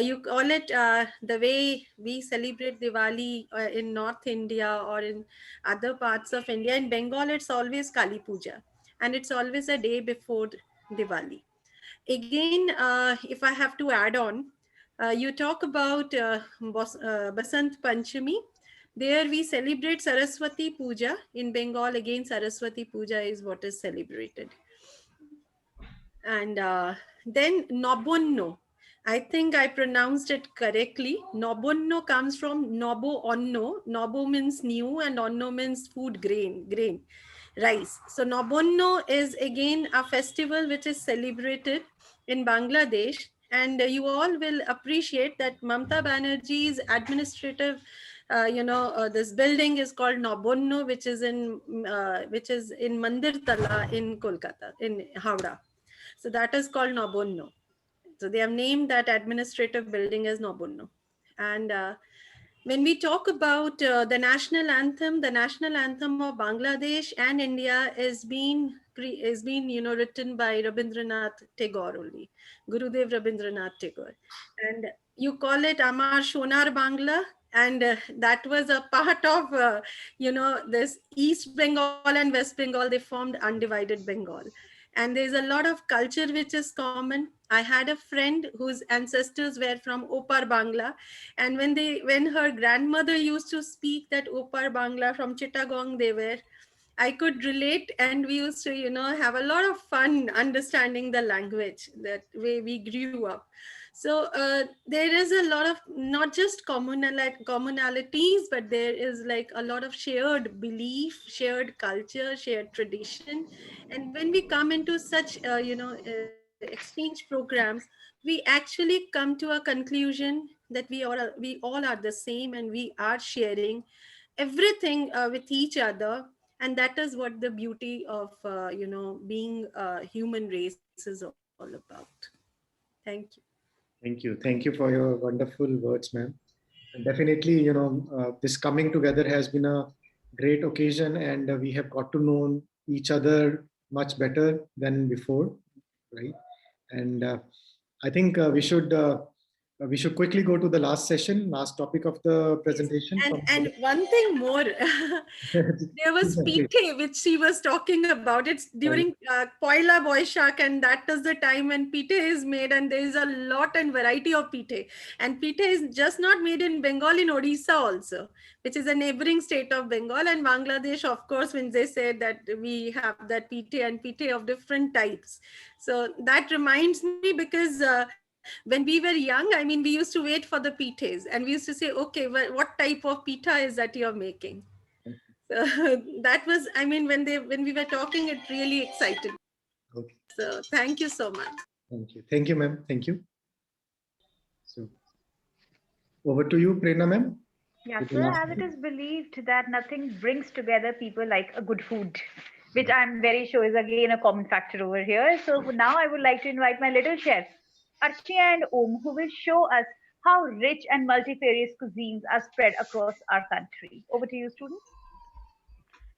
You call it the way we celebrate Diwali in North India or in other parts of India. In Bengal, it's always Kali Puja, and it's always a day before Diwali. Again, if I have to add on, you talk about Basant Panchami. There we celebrate Saraswati Puja. In Bengal, again, Saraswati Puja is what is celebrated. And then Nobonno. I think I pronounced it correctly. Nobonno comes from Nobo Onno. Nobo means new and Onno means food, grain, rice. So Nobonno is again a festival which is celebrated in Bangladesh. And you all will appreciate that Mamta Banerjee's administrative, this building is called Nobonno, which is in Mandir Tala in Kolkata, in Howrah. So that is called Nobonno. So they have named that administrative building as Nobonno. And when we talk about the national anthem of Bangladesh and India is been written by Rabindranath Tagore only, Gurudev Rabindranath Tagore, and you call it Amar Shonar Bangla, and that was a part of this East Bengal and West Bengal. They formed undivided Bengal, and there's a lot of culture which is common. I had a friend whose ancestors were from Opar Bangla, and when her grandmother used to speak that Opar Bangla from Chittagong, I could relate, and we used to have a lot of fun understanding the language that way we grew up. So there is a lot of not just commonalities, but there is like a lot of shared belief, shared culture, shared tradition. And when we come into such exchange programs, we actually come to a conclusion that we all are the same, and we are sharing everything with each other. And that is what the beauty of being a human race is all about. Thank you. Thank you for your wonderful words, ma'am. And definitely, you know, this coming together has been a great occasion, and we have got to know each other much better than before, right? And I think we should quickly go to the last session, last topic of the presentation. And one thing more, there was pite which she was talking about. It's during Poila Boishak, and that is the time when pite is made, and there is a lot and variety of pite. And pite is just not made in Bengal, in Odisha also, which is a neighboring state of Bengal, and Bangladesh, of course, when they say that we have that pite and pite of different types. So that reminds me, because when we were young, I mean, we used to wait for the pites, and we used to say, okay, well, what type of pita is that you're making? So that was, I mean, when we were talking, it really excited. Okay. So thank you so much. Thank you, ma'am. Thank you. Over to you, Prerna ma'am, Yeah, with the sir, last as it word. is believed that nothing brings together people like a good food, which I'm very sure is again a common factor over here. So now I would like to invite my little chefs, Archie and Om, who will show us how rich and multifarious cuisines are spread across our country. Over to you, students.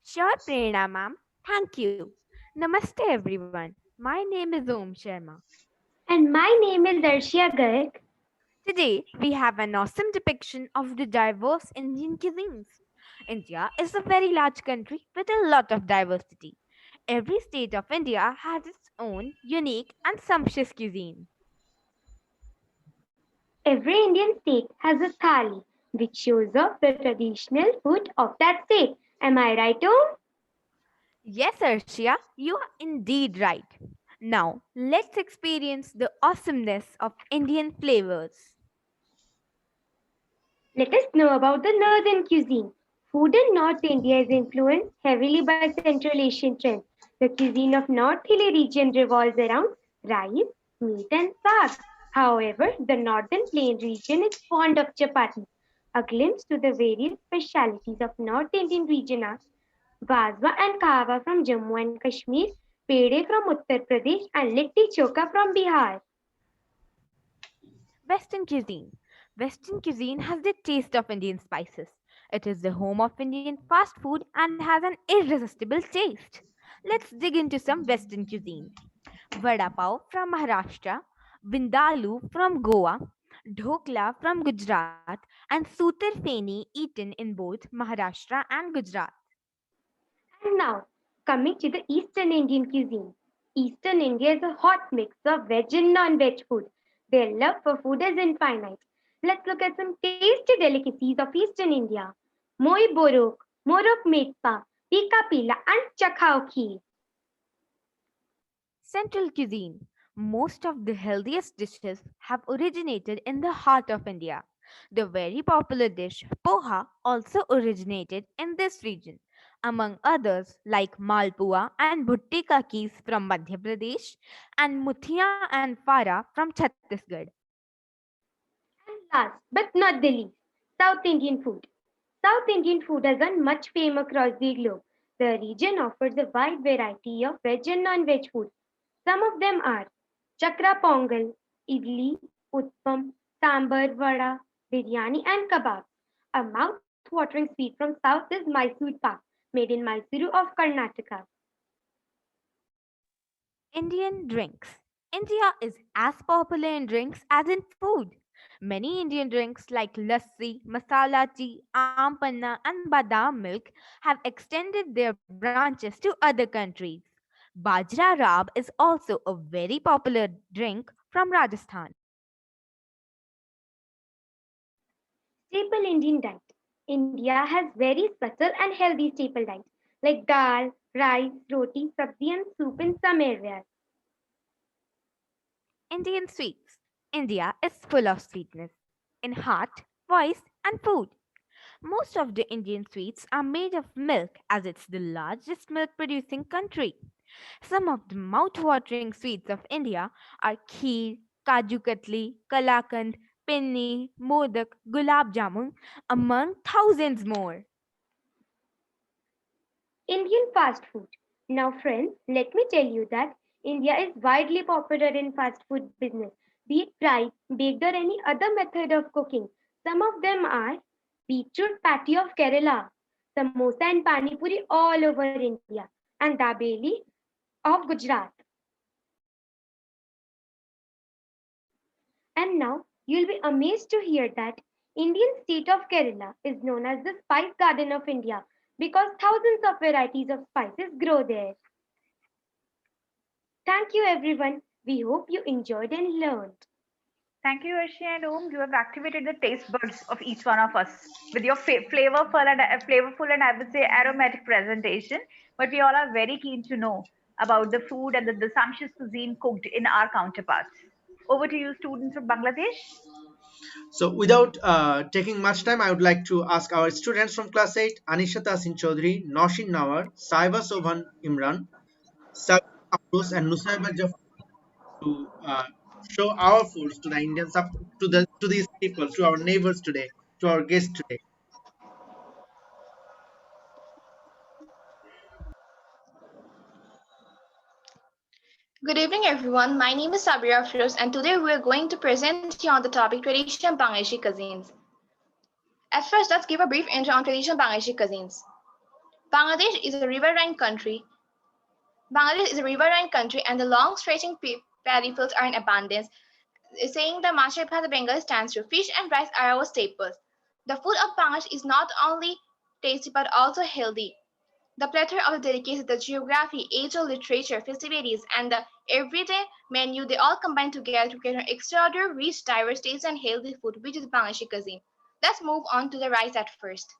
Sure, Prerna ma'am. Thank you. Namaste everyone. My name is Om Sharma. And my name is Darshia Garg. Today, we have an awesome depiction of the diverse Indian cuisines. India is a very large country with a lot of diversity. Every state of India has its own unique and sumptuous cuisine. Every Indian state has a thali, which shows off the traditional food of that state. Am I right, Om? Yes, Arshia, you are indeed right. Now, let's experience the awesomeness of Indian flavors. Let us know about the northern cuisine. Food in North India is influenced heavily by Central Asian trends. The cuisine of North Hilly region revolves around rice, meat, and saag. However, the northern plain region is fond of chapati. A glimpse to the various specialities of North Indian region are Vazwa and Kahwa from Jammu and Kashmir, Pede from Uttar Pradesh, and Litti Choka from Bihar. Western cuisine. Western cuisine has the taste of Indian spices. It is the home of Indian fast food and has an irresistible taste. Let's dig into some Western cuisine. Vada pav from Maharashtra, Vindaloo from Goa, Dhokla from Gujarat, and Sutar feni eaten in both Maharashtra and Gujarat. And now, coming to the Eastern Indian cuisine. Eastern India is a hot mix of veg and non-veg food. Their love for food is infinite. Let's look at some tasty delicacies of Eastern India. Moi borok, morok metpa, pika pila, and chakhao kheer. Central cuisine. Most of the healthiest dishes have originated in the heart of India. The very popular dish poha also originated in this region, among others like malpua and bhutti ka kees from Madhya Pradesh and muthiya and fara from Chhattisgarh. And last but not the least, South Indian food. South Indian food has gone much fame across the globe. The region offers a wide variety of veg and non-veg food. Some of them are chakra pongal, idli, utpam, sambar vada, biryani, and kebab. A mouth-watering sweet from south is Mysore pak, made in Mysuru of Karnataka. Indian drinks. India is as popular in drinks as in food. Many Indian drinks like lassi, masala tea, aam panna, and badam milk have extended their branches to other countries. Bajra Rab is also a very popular drink from Rajasthan. Staple Indian diet. India has very subtle and healthy staple diets like dal, rice, roti, sabzi, and soup in some areas. Indian sweets. India is full of sweetness in heart, voice, and food. Most of the Indian sweets are made of milk as it's the largest milk producing country. Some of the mouth-watering sweets of India are kheer, kaju katli, kalakand, pinni, modak, gulab jamun, among thousands more. Indian fast food. Now, friends, let me tell you that India is widely popular in fast food business, be it fried, baked, or any other method of cooking. Some of them are beetroot patty of Kerala, samosa and pani puri all over India, and dabeli of Gujarat. And now you'll be amazed to hear that Indian state of Kerala is known as the spice garden of India because thousands of varieties of spices grow there. Thank you everyone. We hope you enjoyed and learned. Thank you, Arshi and Om. You have activated the taste buds of each one of us with your flavorful and I would say aromatic presentation. But we all are very keen to know about the food and the sumptuous cuisine cooked in our counterparts. Over to you, students from Bangladesh. So, without taking much time, I would like to ask our students from class 8, Anisha Tasin Chaudhary, Noshin Nawar, Saiba Sobhan Imran, Sabir Afroz, and Nusaiba Jafar to show our foods to the Indians, to these people, to our neighbors today, to our guests today. Good evening, everyone. My name is Sabira Firoz, and today we are going to present you on the topic traditional Bangladeshi cuisines. At first, let's give a brief intro on traditional Bangladeshi cuisines. Bangladesh is a riverine country. Bangladesh is a riverine country, and the long stretching paddy fields are in abundance. Saying the Masha Bhat Bengal stands to fish and rice are our staples. The food of Bangladesh is not only tasty but also healthy. The plethora of the delicacies, the geography, age-old literature, festivities, and the everyday menu, they all combine together to create an extraordinary, rich, diverse, tasty, and healthy food, which is Bangladeshi cuisine. Let's move on to the rice at first.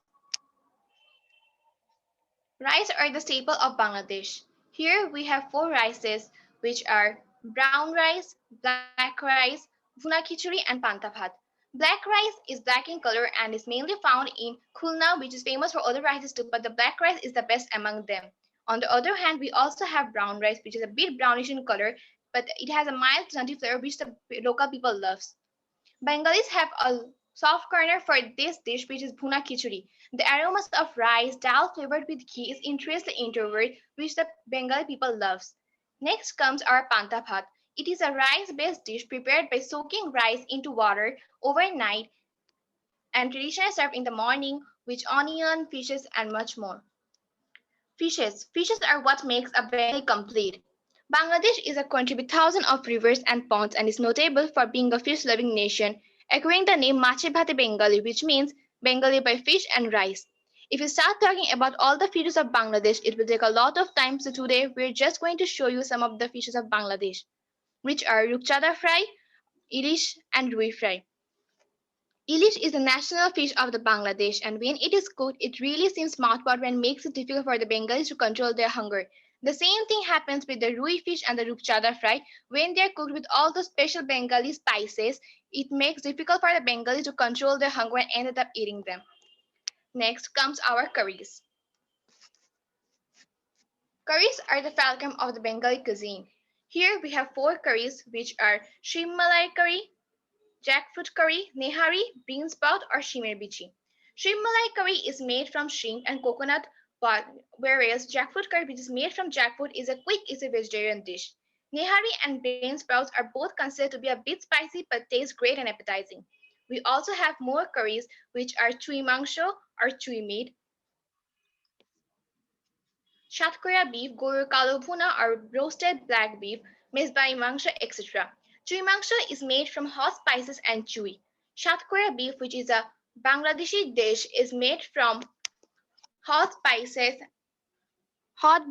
Rice are the staple of Bangladesh. Here we have four rices, which are brown rice, black rice, bhuna khichuri, and panta bhat. Black rice is black in color and is mainly found in Khulna, which is famous for other rices too, but the black rice is the best among them. On the other hand, we also have brown rice, which is a bit brownish in color, but it has a mild, nutty flavor which the local people loves. Bengalis have a soft corner for this dish, which is bhuna khichuri. The aromas of rice, dal flavored with ghee is interesting introvert, which the Bengali people loves. Next comes our panta bhat. It is a rice-based dish prepared by soaking rice into water overnight and traditionally served in the morning with onion, fishes, and much more. Fishes. Fishes are what makes a Bengali complete. Bangladesh is a country with thousands of rivers and ponds and is notable for being a fish-loving nation, acquiring the name Mache Bhate Bengali, which means Bengali by fish and rice. If you start talking about all the fishes of Bangladesh, it will take a lot of time, so today we're just going to show you some of the fishes of Bangladesh, which are Rukchada fry, ilish, and rui fry. Ilish is the national fish of the Bangladesh, and when it is cooked, it really seems mouthwatering and makes it difficult for the Bengalis to control their hunger. The same thing happens with the rui fish and the rupchada fry. When they are cooked with all the special Bengali spices, it makes difficult for the Bengalis to control their hunger and ended up eating them. Next comes our curries. Curries are the fulcrum of the Bengali cuisine. Here we have four curries, which are shrimp malai curry, jackfruit curry, nehari, bean sprout, or shimmer bichi. Shrimp malai curry is made from shrimp and coconut, whereas jackfruit curry, which is made from jackfruit, is a quick, easy vegetarian dish. Nehari and bean sprouts are both considered to be a bit spicy but taste great and appetizing. We also have more curries, which are chui mangsho or chui meat, Shatkoya beef, Guru Kalo Bhuna or roasted black beef, Mezbai Mangsha, etc. Chui Mangsha is made from hot spices and chewy. Shatkoya beef, which is a Bangladeshi dish, is made from hot spices. Hot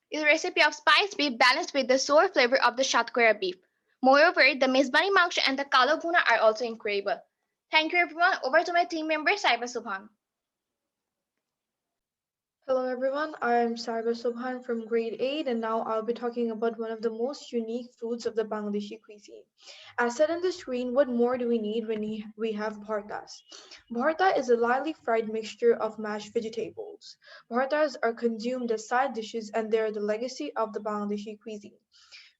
is a recipe of spiced beef balanced with the sour flavor of the Shatkoya beef. Moreover, the Mezbani Mangsha and the Kalo Bhuna are also incredible. Thank you everyone. Over to my team member, Saiba Subhan. Hello everyone, I am Sarba Subhan from grade 8 and now I'll be talking about one of the most unique foods of the Bangladeshi cuisine. As said on the screen, what more do we need when we have bhartas? Bharta is a lightly fried mixture of mashed vegetables. Bhartas are consumed as side dishes and they are the legacy of the Bangladeshi cuisine.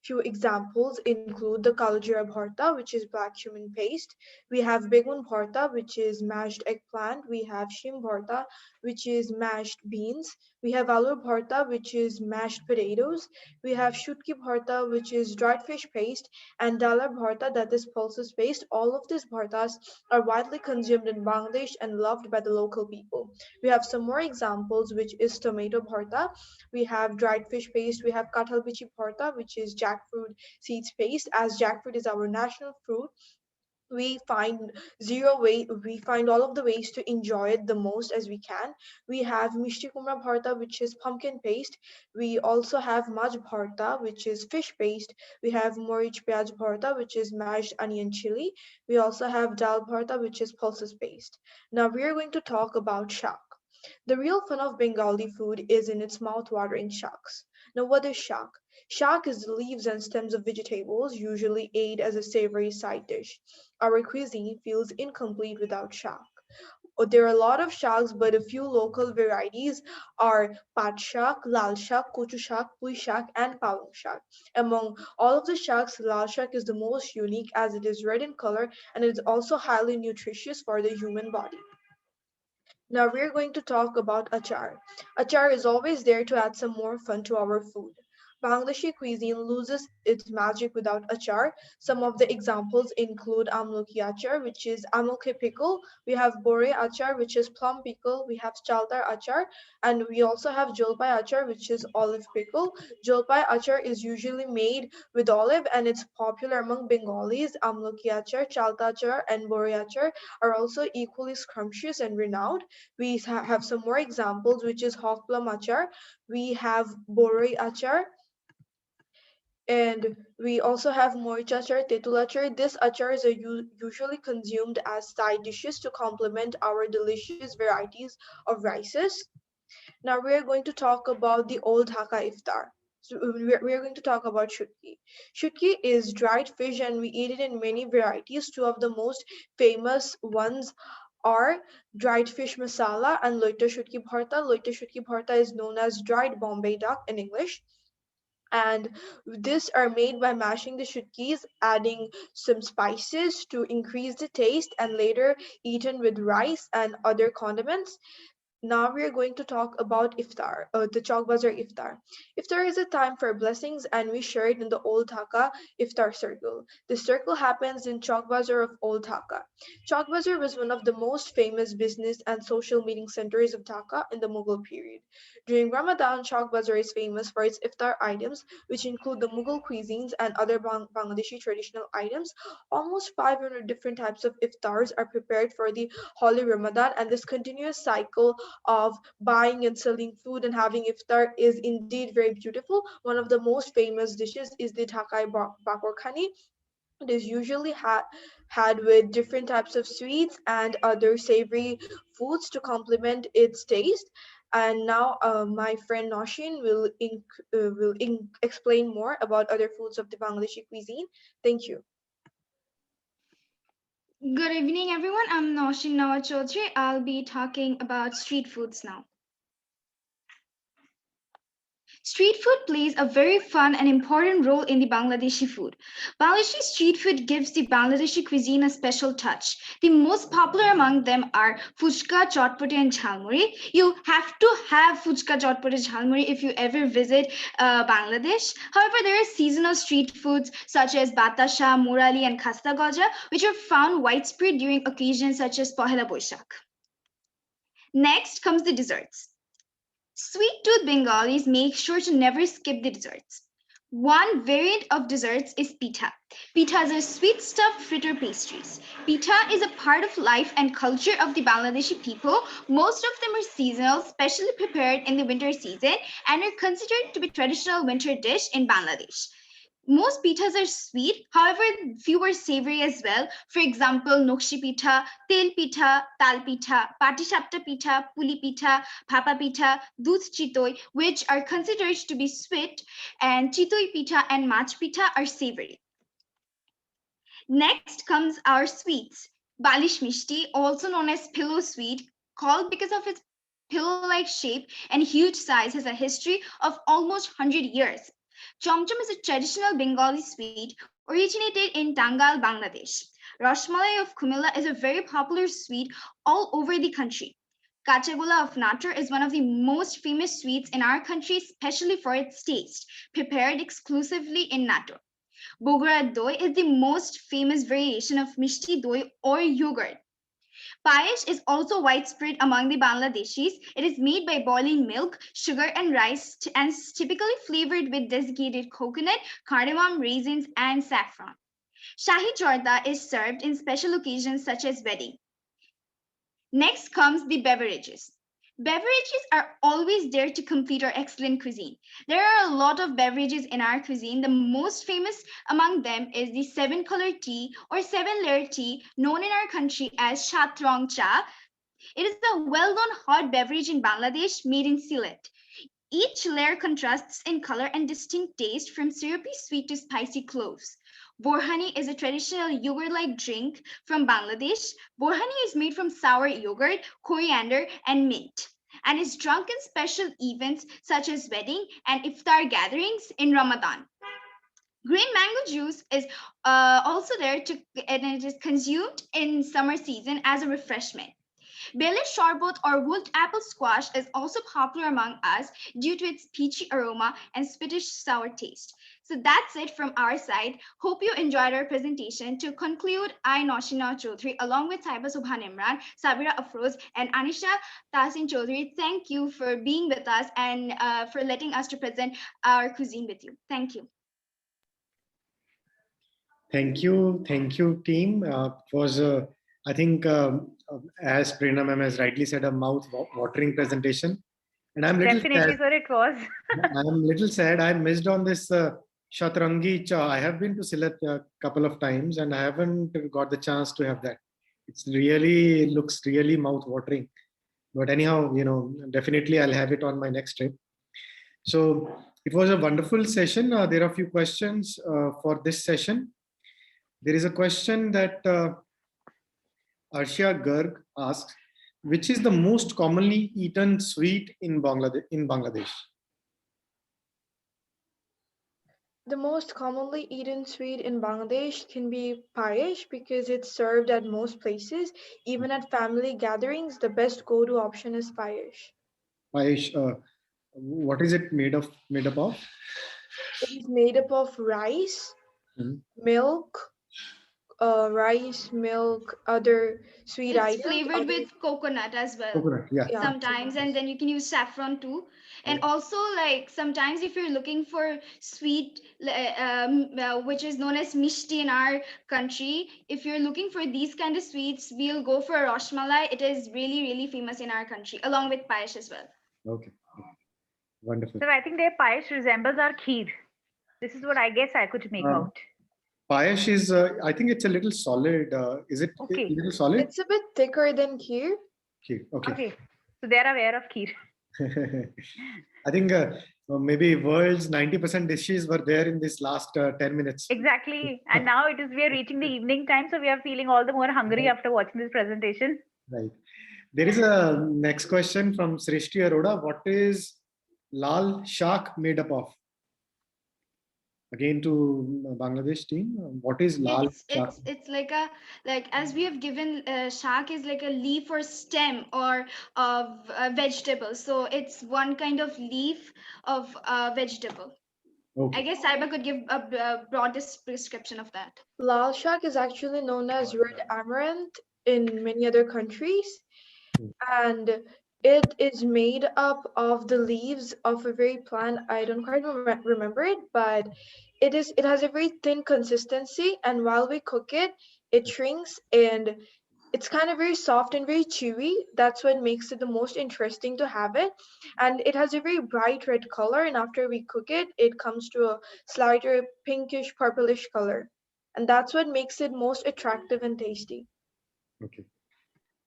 Few examples include the kalajira bharta, which is black cumin paste. We have begun bharta, which is mashed eggplant. We have shim bharta, which is mashed beans. We have aloo bharta, which is mashed potatoes. We have shutki bharta, which is dried fish paste, and dalar bharta, that is pulses paste. All of these bhartas are widely consumed in Bangladesh and loved by the local people. We have some more examples, which is tomato bharta. We have dried fish paste. We have kathal bichi bharta, which is jackfruit seeds paste. As jackfruit is our national fruit, we find we find all of the ways to enjoy it the most as we can. We have mishti kumra bharta, which is pumpkin paste. We also have maj bharta, which is fish paste. We have morich pyaj bharta, which is mashed onion chili. We also have dal bharta, which is pulses paste. Now we are going to talk about shak. The real fun of Bengali food is in its mouth-watering shaks. Now, what is shak? Shak is the leaves and stems of vegetables, usually ate as a savory side dish. Our cuisine feels incomplete without shak. there are a lot of shags, but a few local varieties are pat shak, lal shak, kochu shak, pui shak, and palong shak. Among all of the shaks, lal shak is the most unique as it is red in color and it is also highly nutritious for the human body. Now we're going to talk about achar. Achar is always there to add some more fun to our food. Bangladeshi cuisine loses its magic without achar. Some of the examples include amlaki achar, which is amulke pickle. We have bore achar, which is plum pickle. We have chaltar achar, and we also have jolpai achar, which is olive pickle. Jolpai achar is usually made with olive, and it's popular among Bengalis. Amlaki achar, chalta achar, and bore achar are also equally scrumptious and renowned. We have some more examples, which is hawk plum achar. We have boroi achar, and we also have moich achar, tetul achar. This achar is usually consumed as side dishes to complement our delicious varieties of rices. Now we are going to talk about the old Dhaka iftar. So we are going to talk about shutki. Shutki is dried fish and we eat it in many varieties. Two of the most famous ones are dried fish masala and loita shutki bharta. Loita shutki bharta is known as dried Bombay duck in English. And this are made by mashing the shutkis, adding some spices to increase the taste, and later eaten with rice and other condiments. Now we are going to talk about iftar, the Chowk Bazaar iftar. Iftar is a time for blessings, and we share it in the Old Dhaka iftar circle. The circle happens in Chowk Bazaar of Old Dhaka. Chowk Bazaar was one of the most famous business and social meeting centers of Dhaka in the Mughal period. During Ramadan, Chowk Bazaar is famous for its iftar items, which include the Mughal cuisines and other Bangladeshi traditional items. Almost 500 different types of iftars are prepared for the holy Ramadan, and this continuous cycle of buying and selling food and having iftar is indeed very beautiful. One of the most famous dishes is the Dhakai Bakor Khani. It is usually had with different types of sweets and other savory foods to complement its taste. And now my friend Noshin will explain more about other foods of the Bangladeshi cuisine. Thank you. Good evening, everyone. I'm Noshin Nawaz Chaudhry. I'll be talking about street foods now. Street food plays a very fun and important role in the Bangladeshi food. Bangladeshi street food gives the Bangladeshi cuisine a special touch. The most popular among them are fuchka, chotpoti, and jhalmuri. You have to have fuchka, chotpoti, jhalmuri if you ever visit Bangladesh. However, there are seasonal street foods such as batasha, murali, and khasta gaja, which are found widespread during occasions such as Pohela Boishakh. Next comes the desserts. Sweet tooth Bengalis make sure to never skip the desserts. One variant of desserts is pitha. Pithas are sweet stuffed fritter pastries. Pitha is a part of life and culture of the Bangladeshi people. Most of them are seasonal, specially prepared in the winter season, and are considered to be traditional winter dish in Bangladesh. Most pitas are sweet, however, few are savory as well. For example, nokshi pitha, tel pitha, tal pitha, patishapta pitha, puli pitha, phapa pitha, dudh chitoi, which are considered to be sweet, and chitoi pitha and mach pitha are savory. Next comes our sweets. Balish mishti, also known as pillow sweet, called because of its pillow-like shape and huge size, has a history of almost 100 years. Chomchom is a traditional Bengali sweet originated in Tangal, Bangladesh. Rashmalai of Kumilla is a very popular sweet all over the country. Kachagula of Natur is one of the most famous sweets in our country, especially for its taste, prepared exclusively in Natur. Bogara doi is the most famous variation of mishti doi or yogurt. Payesh is also widespread among the Bangladeshis. It is made by boiling milk, sugar, and rice and is typically flavored with desiccated coconut, cardamom, raisins, and saffron. Shahi Jorda is served in special occasions such as wedding. Next comes the beverages. Beverages are always there to complete our excellent cuisine. There are a lot of beverages in our cuisine. The most famous among them is the 7-color tea or 7-layer tea, known in our country as Shatrong Cha. It is a well-known hot beverage in Bangladesh made in Sylhet. Each layer contrasts in color and distinct taste from syrupy sweet to spicy cloves. Borhani is a traditional yogurt-like drink from Bangladesh. Borhani is made from sour yogurt, coriander, and mint, and is drunk in special events such as wedding and iftar gatherings in Ramadan. Green mango juice is also there and it is consumed in summer season as a refreshment. Bele Sharbot or wood apple squash is also popular among us due to its peachy aroma and sweetish sour taste. So that's it from our side. Hope you enjoyed our presentation. To conclude, I, Noshina Chaudhary, along with Saiba Subhan Imran, Sabira Afroz, and Anisha Tasin Chaudhary, thank you for being with us and for letting us to present our cuisine with you. Thank you. Thank you, team. It was, I think, as Prerna ma'am has rightly said, a mouth-watering presentation. And I'm little Definitely, sad. sir, it was. I'm little sad. I missed on this Shatrangi Cha. I have been to Sylhet a couple of times, and I haven't got the chance to have that. It's really looks really mouth-watering. But anyhow, definitely I'll have it on my next trip. So it was a wonderful session. There are a few questions for this session. There is a question that Arshia Garg asks, which is the most commonly eaten sweet in Bangladesh? The most commonly eaten sweet in Bangladesh can be payesh because it's served at most places. Even at family gatherings, the best go-to option is payesh. Payesh, what is it made up of? It is made up of rice, milk, other sweet It's items. flavored with coconut as well. Coconut, yeah. Sometimes, and then you can use saffron too. And also, like sometimes, if you're looking for sweet, which is known as mishti in our country, if you're looking for these kind of sweets, we'll go for rashmalai. It is really, really famous in our country, along with payesh as well. Okay, wonderful. So I think their payesh resembles our kheer. This is what I guess I could make out. Payesh is, I think it's a little solid. Is it Okay. a little solid? It's a bit thicker than kheer. Kheer, okay. Okay, so they're aware of kheer. I think maybe world's 90% dishes were there in this last 10 minutes. Exactly. And now we are reaching the evening time, so we are feeling all the more hungry after watching this presentation. Right. There is a next question from Srishti Arora. What is lal shak made up of? Again to Bangladesh team. What is lal shak? It's like as we have given shak is like a leaf or stem or of vegetable. So it's one kind of leaf of vegetable. Okay. I guess Saiba could give a broad description of that. Lal shak is actually known as red amaranth in many other countries, and it is made up of the leaves of a very plant. I don't quite remember it, but it has a very thin consistency, and while we cook it, it shrinks and it's kind of very soft and very chewy. That's what makes it the most interesting to have it. And it has a very bright red color, and after we cook it, it comes to a slighter pinkish purplish color. And that's what makes it most attractive and tasty. Okay.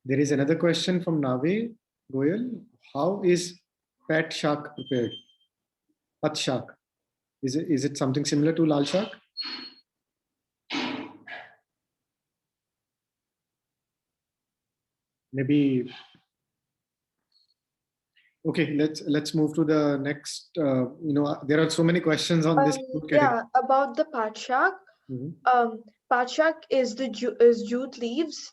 There is another question from Nave Goyal. How is pat shak prepared? Pat shak. Is it something similar to lal shak? Maybe. Okay, let's move to the next. There are so many questions on this. Yeah, about the pat shak. Pat shak is jute leaves.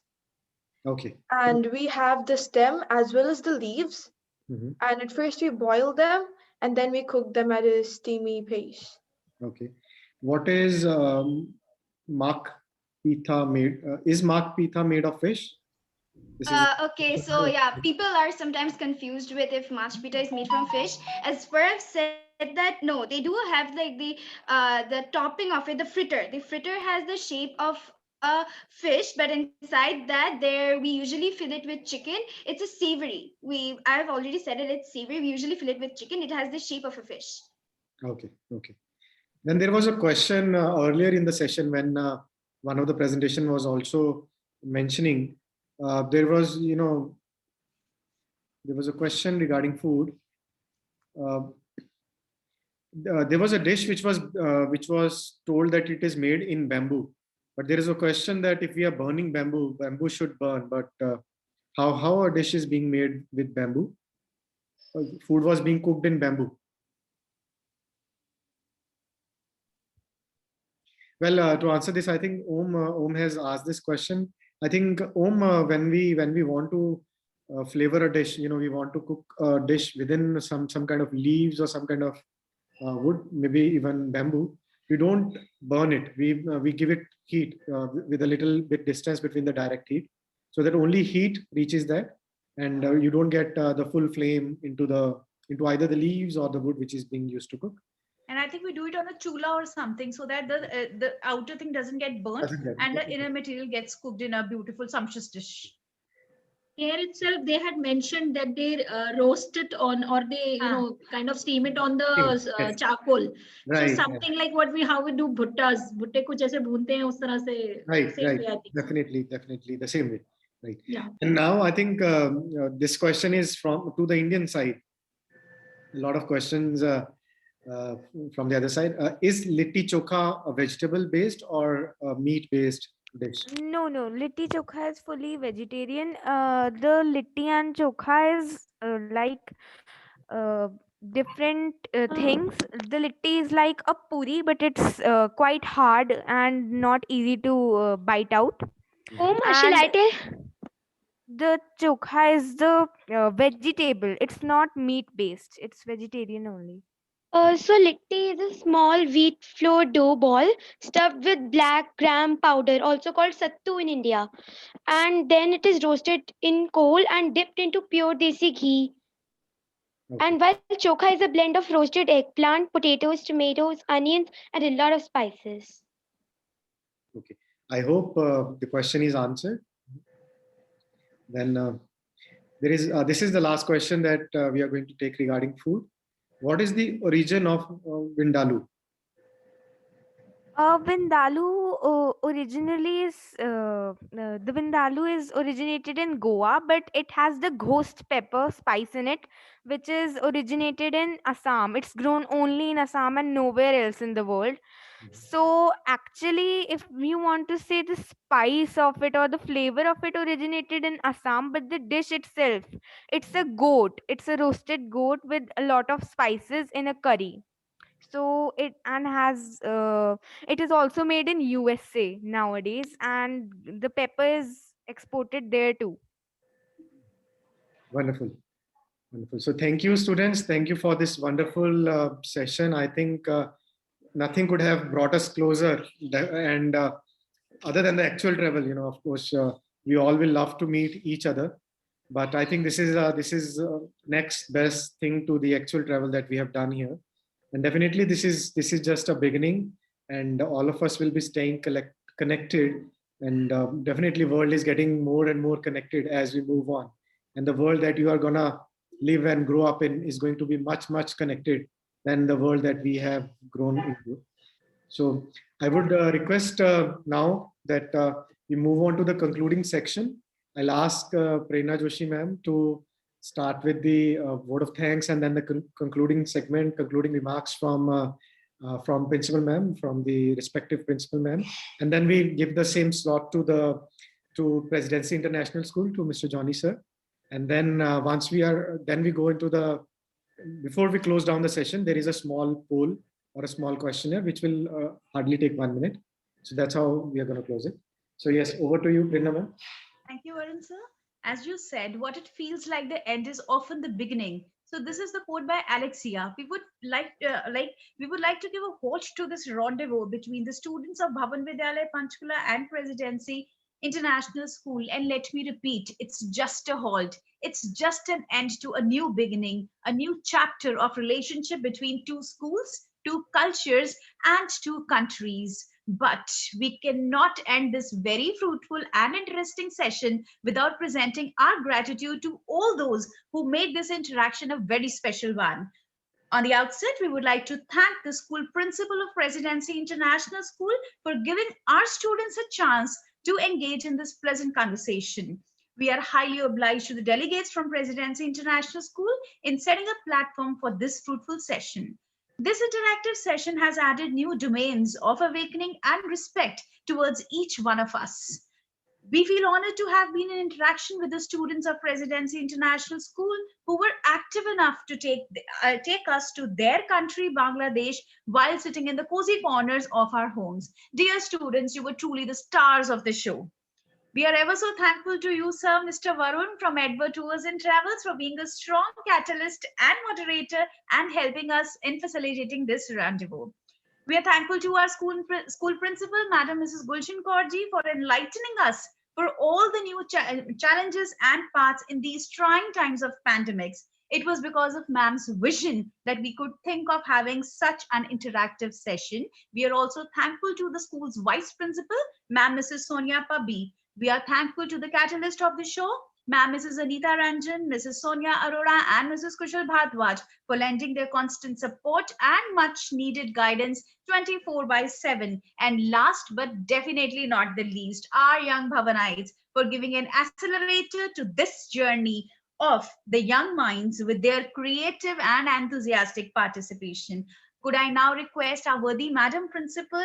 Okay. And we have the stem as well as the leaves. And at first we boil them and then we cook them at a steamy pace. Okay. What is mak pitha made? Is mak pitha made of fish? Okay, so yeah, people are sometimes confused with if mach pita is made from fish. As far I've said that, no, they do have like the topping of it, the fritter. The fritter has the shape of a fish, but inside that we usually fill it with chicken. It's a savory. I've already said it. It's savory. We usually fill it with chicken. It has the shape of a fish. Okay. Then there was a question earlier in the session when one of the presentation was also mentioning. There was a question regarding food. there was a dish which was told that it is made in bamboo, but there is a question that if we are burning bamboo, bamboo should burn. But how a dish is being made with bamboo? Food was being cooked in bamboo. Well, to answer this, I think Om has asked this question. I think Om, when we want to flavor a dish, we want to cook a dish within some kind of leaves or some kind of wood, maybe even bamboo. We don't burn it. We give it heat with a little bit distance between the direct heat, so that only heat reaches that, and you don't get the full flame into either the leaves or the wood which is being used to cook. And I think we do it on a chula or something so that the outer thing doesn't get burnt and the inner material gets cooked in a beautiful sumptuous dish. Here itself, they had mentioned that they roast it on, or they, kind of steam it on the charcoal. Right, so something like how we do bhuttas. Bhutte ko jaise bhoonte hain, us tarah se right, same right. way, I think. Definitely, the same way. Right. Yeah. And now I think this question is to the Indian side. A lot of questions from the other side. Is litti chokha a vegetable based or a meat based dish? No, litti chokha is fully vegetarian. The litti and chokha is different things. The litti is like a puri, but it's quite hard and not easy to bite out. And the chokha is the vegetable. It's not meat based. It's vegetarian only. So litti is a small wheat flour dough ball stuffed with black gram powder, also called sattu in India, and then it is roasted in coal and dipped into pure desi ghee. Okay. And while chokha is a blend of roasted eggplant, potatoes, tomatoes, onions, and a lot of spices. Okay. I hope the question is answered. Then this is the last question that we are going to take regarding food. What is the origin of Vindaloo? Vindaloo originally is the Vindaloo is originated in Goa, but it has the ghost pepper spice in it, which is originated in Assam. It's grown only in Assam and nowhere else in the world. So actually, if you want to say the spice of it or the flavor of it originated in Assam, but the dish itself, it's a goat. It's a roasted goat with a lot of spices in a curry. So it is also made in USA nowadays, and the pepper is exported there too. Wonderful. So thank you, students. Thank you for this wonderful session. I think nothing could have brought us closer, and other than the actual travel, of course, we all will love to meet each other. But I think this is next best thing to the actual travel that we have done here. And definitely this is just a beginning, and all of us will be staying connected, and definitely world is getting more and more connected as we move on, and the world that you are gonna live and grow up in is going to be much connected than the world that we have grown into. So I would request now that we move on to the concluding section. I'll ask Prerna Joshi ma'am to start with the word of thanks, and then the concluding segment, concluding remarks from principal ma'am, from the respective principal ma'am, and then we give the same slot to Presidency International School, to Mr. Johnny sir, and then then we go into before we close down the session, there is a small poll or a small questionnaire which will hardly take 1 minute. So that's how we are going to close it. So yes, over to you, Prerna ma'am. Thank you, Varun sir. As you said, what it feels like the end is often the beginning. So this is the quote by Alexia. We would like to give a halt to this rendezvous between the students of Bhavan Vidyalaya Panchkula and Presidency International School. And let me repeat, it's just a halt. It's just an end to a new beginning, a new chapter of relationship between two schools, two cultures, and two countries. But we cannot end this very fruitful and interesting session without presenting our gratitude to all those who made this interaction a very special one. On the outset, we would like to thank the school principal of Presidency International School for giving our students a chance to engage in this pleasant conversation. We are highly obliged to the delegates from Presidency International School in setting a platform for this fruitful session. This interactive session has added new domains of awakening and respect towards each one of us. We feel honored to have been in interaction with the students of Presidency International School who were active enough to take us to their country, Bangladesh, while sitting in the cozy corners of our homes. Dear students, you were truly the stars of the show. We are ever so thankful to you, sir, Mr. Varun from Edward Tours and Travels, for being a strong catalyst and moderator and helping us in facilitating this rendezvous. We are thankful to our school principal, Madam Mrs. Gulshan Kaurji, for enlightening us for all the new challenges and paths in these trying times of pandemics. It was because of ma'am's vision that we could think of having such an interactive session. We are also thankful to the school's vice principal, ma'am Mrs. Sonia Pabi. We are thankful to the catalyst of the show, ma'am Mrs. Anita Ranjan, Mrs. Sonia Arora, and Mrs. Kushal Bhardwaj for lending their constant support and much needed guidance 24 by 7. And last but definitely not the least, our young Bhavanites for giving an accelerator to this journey of the young minds with their creative and enthusiastic participation. Could I now request our worthy Madam Principal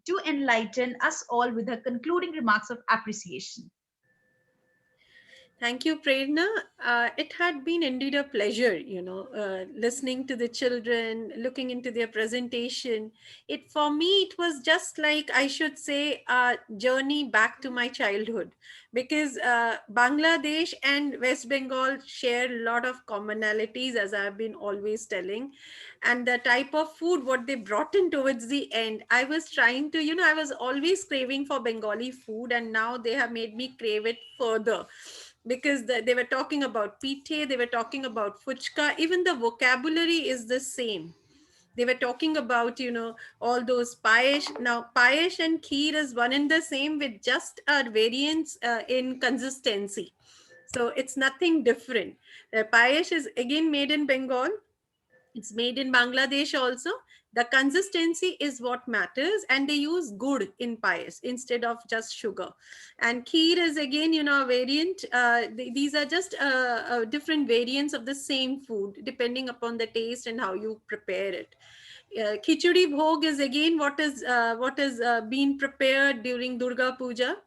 to enlighten us all with her concluding remarks of appreciation? Thank you, Prerna. It had been indeed a pleasure, listening to the children, looking into their presentation. For me, it was just like, I should say, a journey back to my childhood, because Bangladesh and West Bengal share a lot of commonalities, as I've been always telling. And the type of food, what they brought in towards the end, I was trying to, I was always craving for Bengali food, and now they have made me crave it further, because they were talking about pite, they were talking about fuchka, even the vocabulary is the same. They were talking about, all those payesh. Now, payesh and kheer is one and the same, with just a variance in consistency. So it's nothing different. Payesh is again made in Bengal, it's made in Bangladesh also. The consistency is what matters, and they use gur in payas instead of just sugar. And kheer is again, a variant. These are just different variants of the same food, depending upon the taste and how you prepare it. Khichdi bhog is again what is being prepared during Durga Puja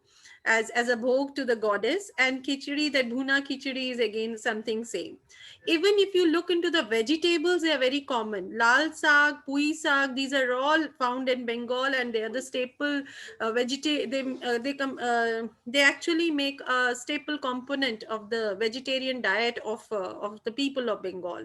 as a bhog to the goddess, and khichdi, that bhuna khichdi, is again something same. Even if you look into the vegetables, they are very common. Lal saag, pui saag, these are all found in Bengal, and they are the staple they actually make a staple component of the vegetarian diet of the people of Bengal.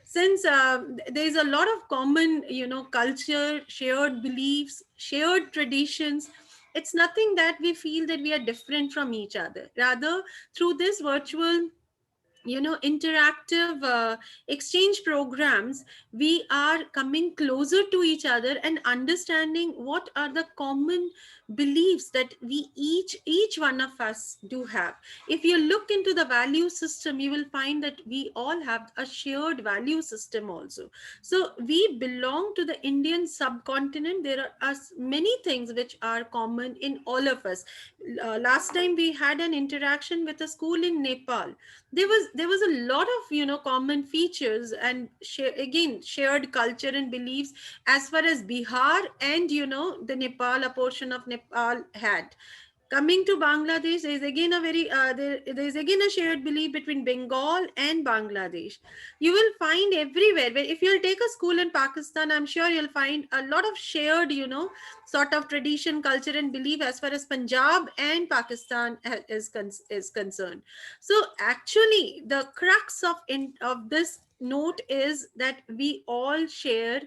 Since there is a lot of common, culture, shared beliefs, shared traditions, it's nothing that we feel that we are different from each other. Rather, through this virtual, interactive exchange programs, we are coming closer to each other and understanding what are the common beliefs that we each one of us do have. If you look into the value system, you will find that we all have a shared value system also. So we belong to the Indian subcontinent. There are many things which are common in all of us. Last time we had an interaction with a school in Nepal. There was a lot of, common features, and again shared culture and beliefs, as far as Bihar and, the Nepal, a portion of Nepal had. Coming to Bangladesh, there is again there is again a shared belief between Bengal and Bangladesh. You will find everywhere. Where if you'll take a school in Pakistan, I'm sure you'll find a lot of shared, sort of tradition, culture, and belief, as far as Punjab and Pakistan is concerned. So actually, the crux of this note is that we all share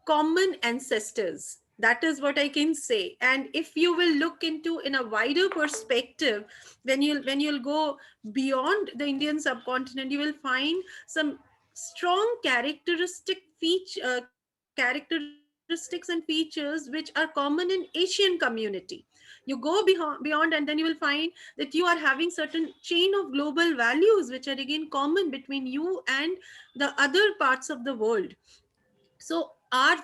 common ancestors. That is what I can say. And if you will look into in a wider perspective, when you'll go beyond the Indian subcontinent, you will find some strong characteristics and features which are common in Asian community. You go beyond, and then you will find that you are having certain chain of global values which are again common between you and the other parts of the world. So our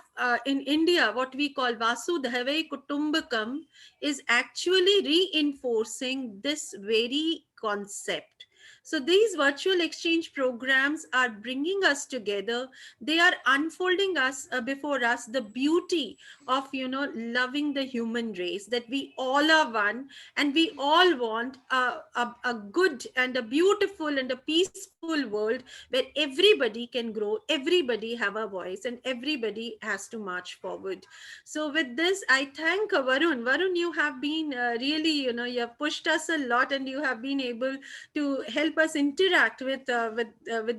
in India, what we call Vasudhaiva Kutumbakam is actually reinforcing this very concept. So these virtual exchange programs are bringing us together. They are unfolding us before us the beauty of, loving the human race, that we all are one, and we all want a good and a beautiful and a peaceful world where everybody can grow, everybody have a voice, and everybody has to march forward. So with this, I thank Varun. Varun, you have been really, you have pushed us a lot, and you have been able to help us interact with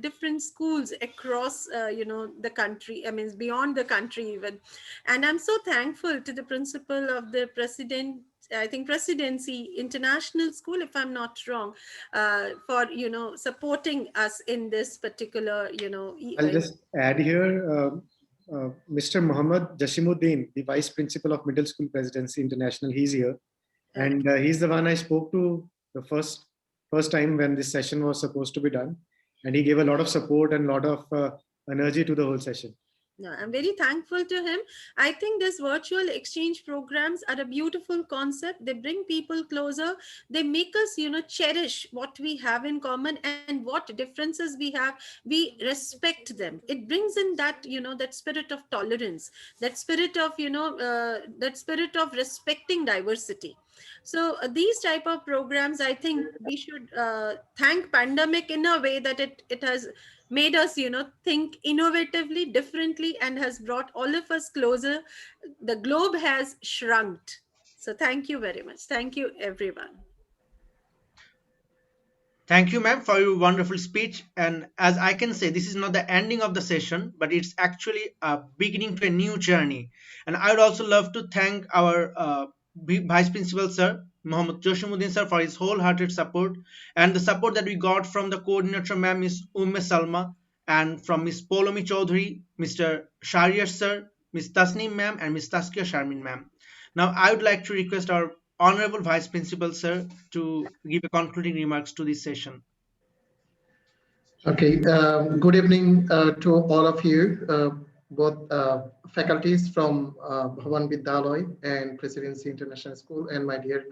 different schools across the country. I mean, beyond the country even. And I'm so thankful to the principal of the I think Presidency International School, if I'm not wrong, for supporting us in this particular I'll just add here, Mr. Muhammad Jashimuddin, the Vice Principal of Middle School Presidency International, he's here. And he's the one I spoke to the first time when this session was supposed to be done. And he gave a lot of support and a lot of energy to the whole session. No, I'm very thankful to him. I think these virtual exchange programs are a beautiful concept. They bring people closer. They make us, cherish what we have in common and what differences we have. We respect them. It brings in that, that spirit of tolerance, that spirit of, that spirit of respecting diversity. So these type of programs, I think we should thank pandemic in a way that it has made us think innovatively, differently, and has brought all of us closer. The globe has shrunk. So thank you very much. Thank you, everyone. Thank you, ma'am, for your wonderful speech. And as I can say, this is not the ending of the session, but it's actually a beginning to a new journey. And I would also love to thank our Vice Principal, Sir, Mohammed Joshimuddin, sir, for his wholehearted support and the support that we got from the coordinator, ma'am, Miss Salma, and from Miss Polomi Chaudhary, Mr. Shariar, sir, Miss Tasneem, ma'am, and Miss Taskia Sharmin, ma'am. Now, I would like to request our Honorable Vice Principal, sir, to give a concluding remarks to this session. Okay, good evening to all of you, both faculties from Bhavan Vidyalaya and Presidency International School, and my dear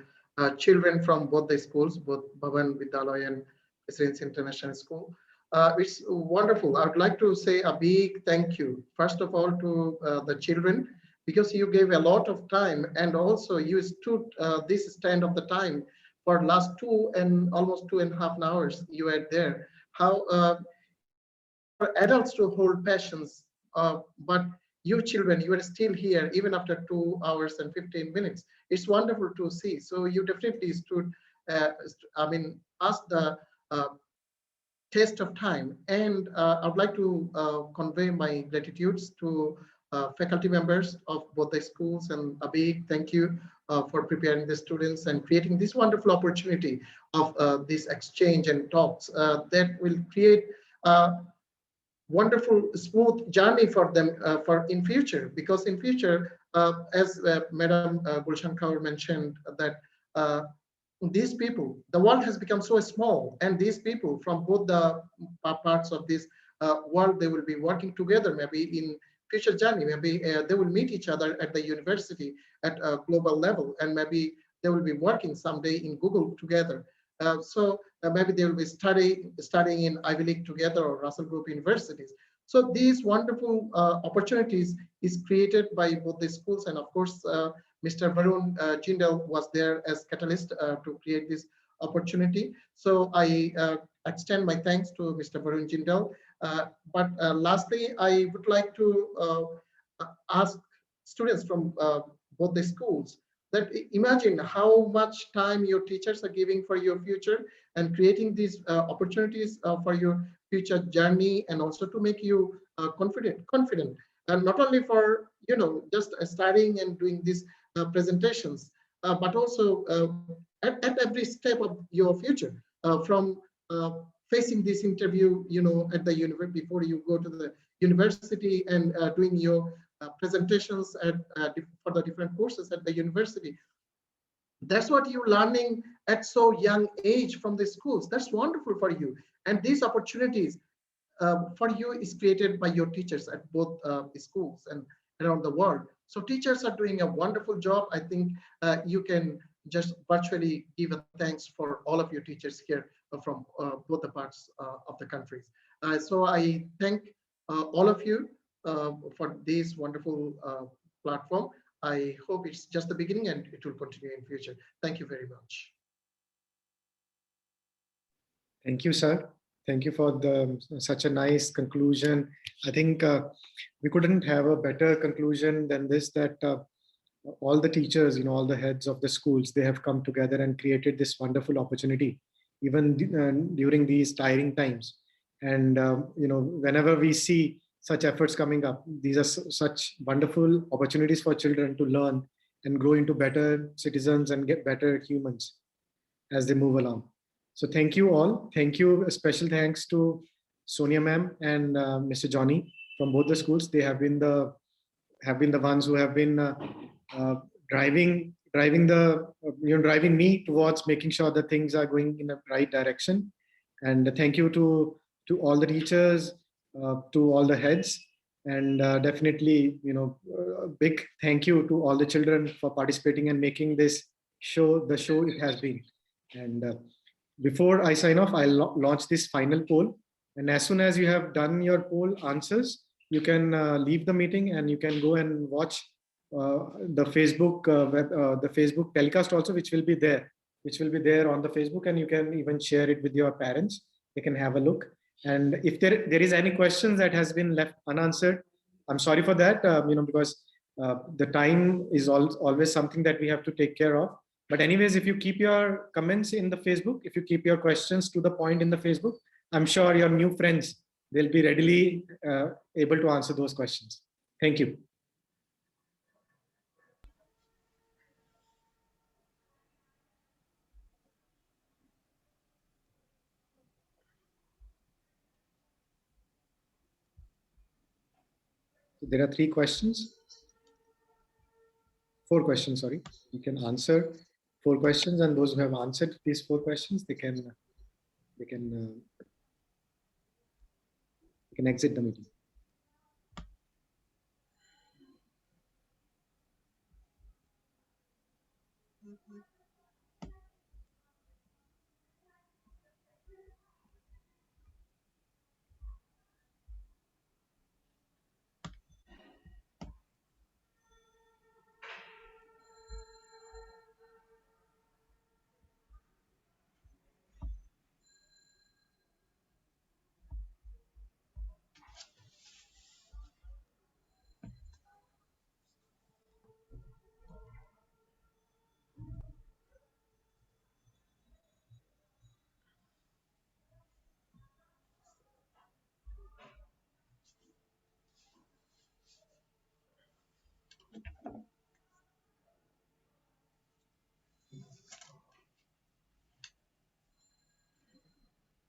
children from both the schools, both Bhavan Vidyalaya and Presidency International School. It's wonderful. I would like to say a big thank you, first of all, to the children, because you gave a lot of time, and also you stood this stand of the time for last almost 2.5 hours you were there. How for adults to hold passions, but you children, you are still here even after 2 hours and 15 minutes. It's wonderful to see. So you definitely stood, passed the test of time. And I would like to convey my gratitudes to faculty members of both the schools, and a big thank you for preparing the students and creating this wonderful opportunity of this exchange and talks that will create a wonderful, smooth journey for them for in future. Because in future, as Madam Gulshan Kaur mentioned, that these people, the world has become so small, and these people from both the parts of this world, they will be working together, maybe in future journey, maybe they will meet each other at the university at a global level, and maybe they will be working someday in Google together. So maybe they will be studying in Ivy League together or Russell Group universities. So these wonderful opportunities is created by both the schools, and of course, Mr. Varun Jindal was there as catalyst to create this opportunity. So I extend my thanks to Mr. Varun Jindal. But lastly, I would like to ask students from both the schools that imagine how much time your teachers are giving for your future and creating these opportunities for your future journey, and also to make you confident, and not only for just studying and doing these presentations, but also at every step of your future, from facing this interview, at the university before you go to the university, and doing your presentations for the different courses at the university. That's what you're learning at so young age from the schools. That's wonderful for you. And these opportunities for you is created by your teachers at both schools and around the world. So teachers are doing a wonderful job. I think you can just virtually give a thanks for all of your teachers here from both the parts of the countries. So I thank all of you for this wonderful platform. I hope it's just the beginning and it will continue in future. Thank you very much. Thank you, sir. Thank you for such a nice conclusion. I think we couldn't have a better conclusion than this, that all the teachers, all the heads of the schools, they have come together and created this wonderful opportunity, even during these tiring times. And, whenever we see such efforts coming up, these are such wonderful opportunities for children to learn and grow into better citizens and get better humans as they move along. So thank you all. Thank you. A special thanks to Sonia ma'am and Mr. Johnny from both the schools. They have been the ones who have been driving me towards making sure that things are going in the right direction. And thank you to all the teachers, to all the heads, and definitely, a big thank you to all the children for participating and making this show the show it has been. And before I sign off, I'll launch this final poll. And as soon as you have done your poll answers, you can leave the meeting and you can go and watch the Facebook the Facebook telecast also, which will be there on the Facebook, and you can even share it with your parents. They can have a look. And if there is any questions that has been left unanswered, I'm sorry for that, because the time is always something that we have to take care of. But anyways, if you keep your comments in the Facebook, if you keep your questions to the point in the Facebook, I'm sure your new friends, they'll be readily able to answer those questions. Thank you. So there are 4 questions, sorry. You can answer 4 questions, and those who have answered these 4 questions, they can exit the meeting.